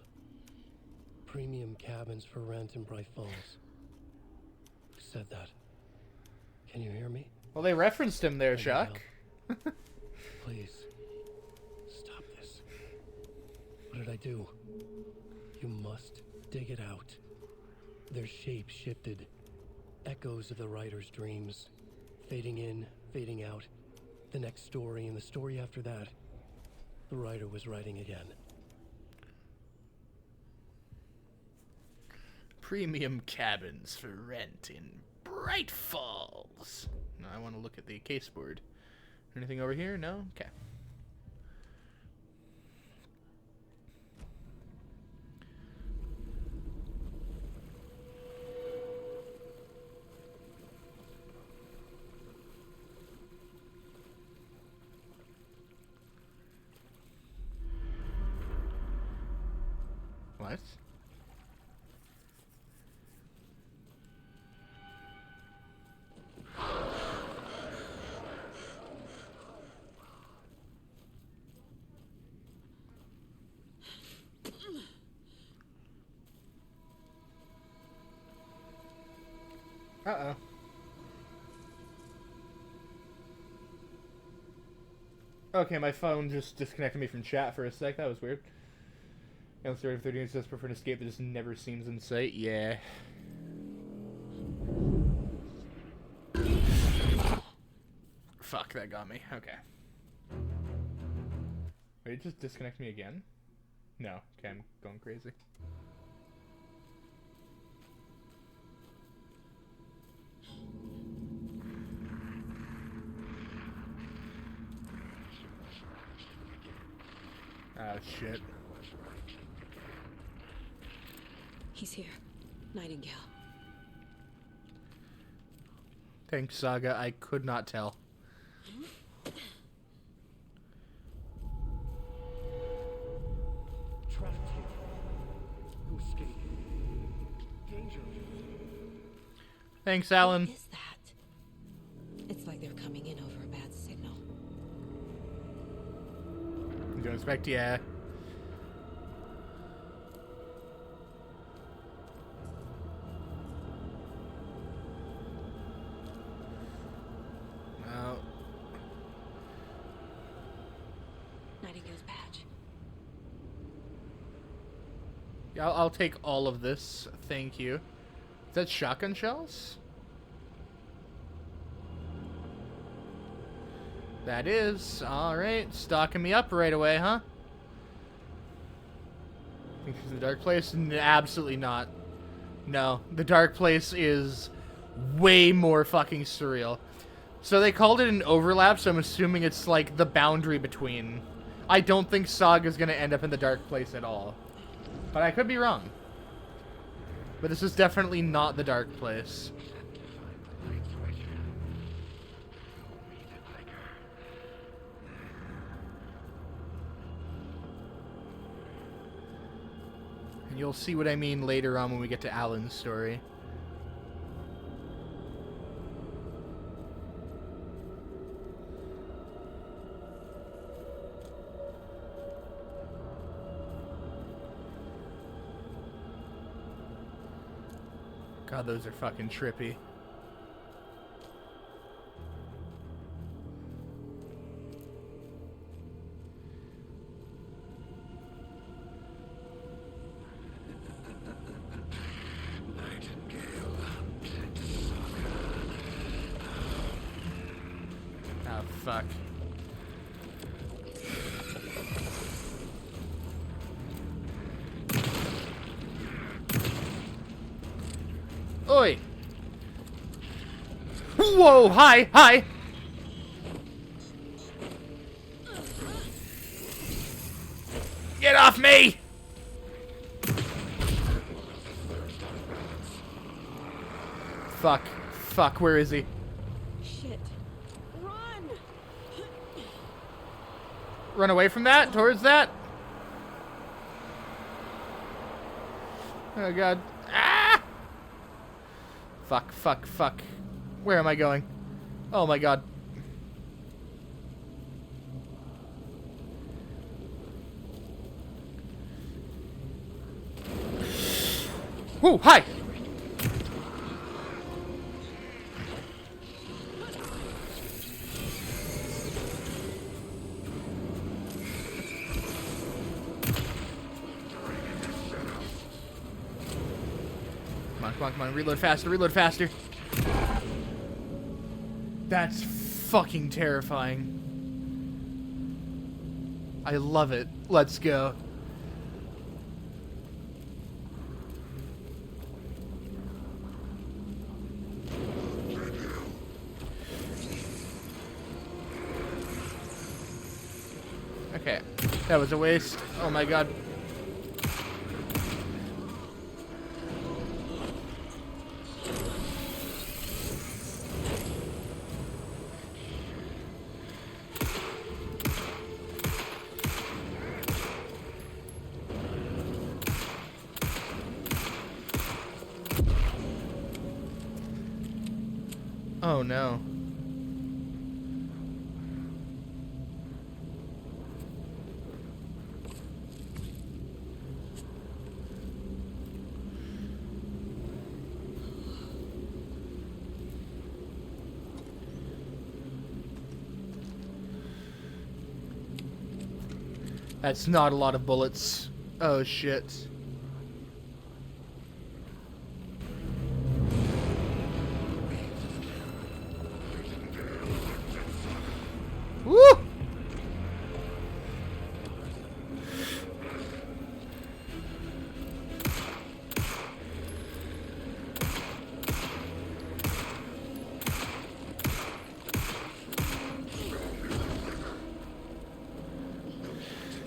Premium cabins for rent in Bright Falls. Who said that? Can you hear me? Well, they referenced him there, Chuck. Please. Stop this. What did I do? You must dig it out. Their shape shifted. Echoes of the writer's dreams. Fading in, fading out. The next story and the story after that. The writer was writing again. Premium cabins for rent in Bright Falls. Now I want to look at the case board. Anything over here? No? Okay. What? Uh-oh. Okay, my phone just disconnected me from chat for a sec. That was weird. And the story of 30 minutes just for an escape that just never seems in sight. Yeah. Fuck, that got me. Okay. Wait, it just disconnect me again? No. Okay, I'm going crazy. Oh, shit. He's here. Nightingale. Thanks, Saga. I could not tell. Trapped here. No escape. Danger. Thanks, Alan. What is that? It's like they're coming in over a bad signal. You don't expect, yeah. No. Nightingale's badge. Yeah, I'll take all of this. Thank you. Is that shotgun shells? That is. Alright. Stocking me up right away, huh? Think this is the dark place? Absolutely not. No. The dark place is way more fucking surreal. So they called it an overlap, so I'm assuming it's like the boundary between. I don't think Saga's gonna end up in the dark place at all. But I could be wrong. But this is definitely not the dark place. And you'll see what I mean later on when we get to Alan's story. God, those are fucking trippy. Oh, fuck. Oi! Whoa! Hi! Hi! Get off me! Fuck. Fuck, where is he? Shit. Run! Run away from that? Towards that? Oh god. Ah! Fuck, fuck, fuck. Where am I going? Oh my god. Woo, hi! Come on, come on, come on. Reload faster, reload faster. That's fucking terrifying. I love it. Let's go. Okay, that was a waste. Oh my god. Oh no. That's not a lot of bullets. Oh shit. Woo!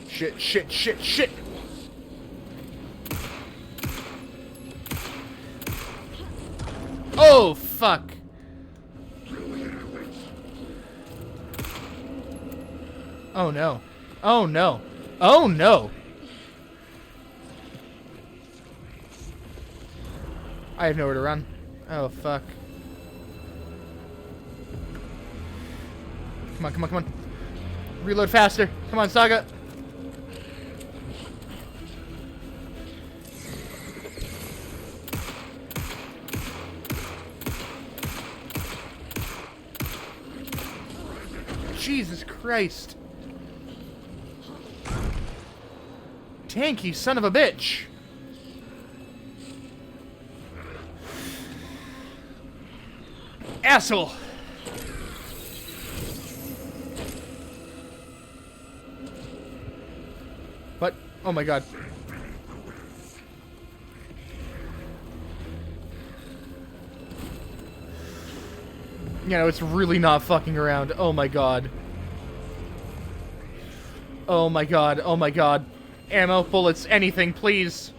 Shit, shit, shit, shit! Oh, fuck! Oh no. Oh no. Oh no! I have nowhere to run. Oh fuck. Come on, come on, come on. Reload faster. Come on, Saga. Jesus Christ. Tanky son of a bitch. Asshole. What? Oh my god. You know, it's really not fucking around. Oh my god. Oh my god. Oh my god. Ammo, bullets, anything, please.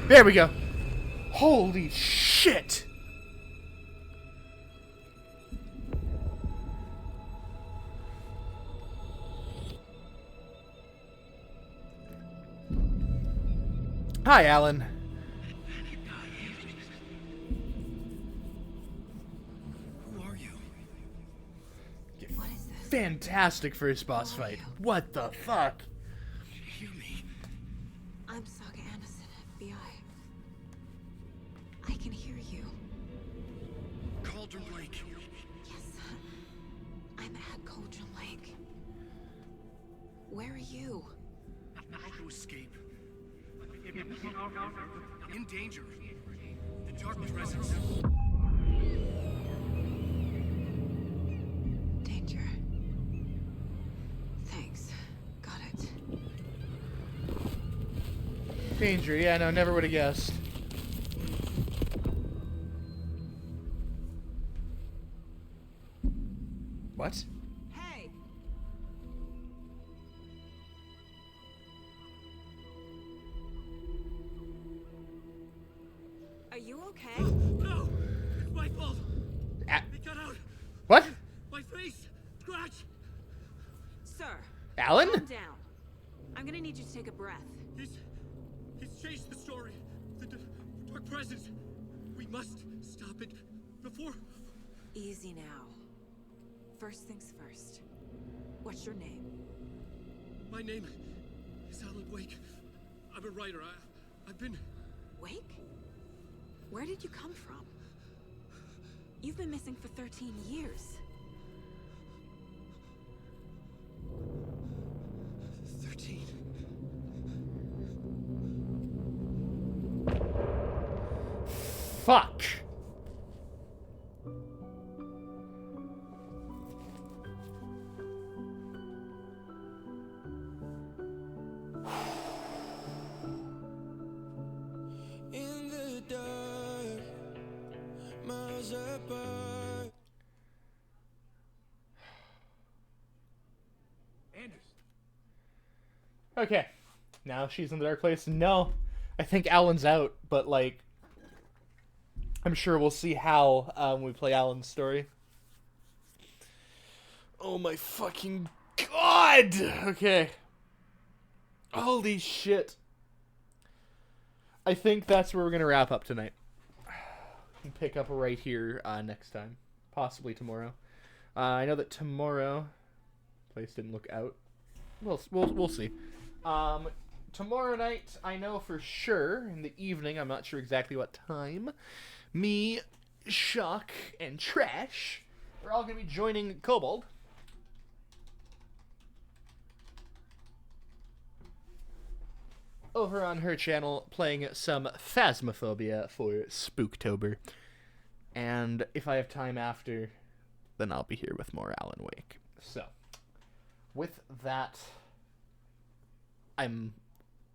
There we go. Holy shit. Hi, Alan. Who are you? What is this? Fantastic first boss fight. What the fuck? Hear me. I'm Saga Anderson, FBI. I can hear you. Cauldron Lake. Yes. I'm at Cauldron Lake. Where are you? How to escape. In danger. The dark presence. Danger. Thanks. Got it. Danger, yeah, no, never would have guessed. What? Hey! Are you okay? No! It's my fault! It got out! What? My face! Scratch! Sir. Alan? Calm down. I'm gonna need you to take a breath. He's changed the story. The dark presence. We must stop it before... Easy now. First things first. What's your name? My name is Alan Wake. I'm a writer. I've been... Wake? Where did you come from? You've been missing for 13 years. 13. Fuck. In the dark, miles apart. Anders. Okay. Now she's in the dark place. No. I think Alan's out, but like I'm sure we'll see how when we play Alan's story. Oh my fucking god! Okay. Holy shit. I think that's where we're going to wrap up tonight. And pick up right here next time. Possibly tomorrow. I know that tomorrow... Place didn't look out. We'll see. Tomorrow night, I know for sure, in the evening, I'm not sure exactly what time, me, Shock, and Trash, we're all going to be joining Kobold. Over on her channel, playing some Phasmophobia for Spooktober. And if I have time after, then I'll be here with more Alan Wake. So, with that, I'm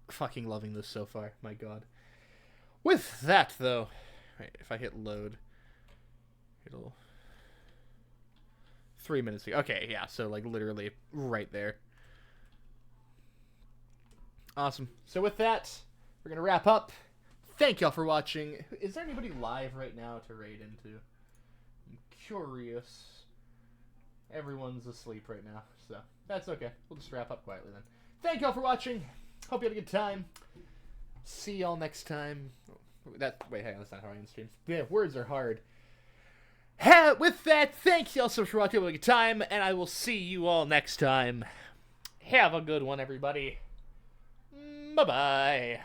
fucking loving this so far. My god. With that, though, right, if I hit load, it'll... 3 minutes ago. Okay, yeah, so like literally right there. Awesome. So with that, we're going to wrap up. Thank y'all for watching. Is there anybody live right now to raid into? I'm curious. Everyone's asleep right now, so that's okay. We'll just wrap up quietly then. Thank y'all for watching. Hope you had a good time. See y'all next time. Wait, hang on, that's not how I end streams. Yeah, words are hard. With that, thank y'all so much for watching. Have a good time, and I will see you all next time. Have a good one, everybody. Bye-bye.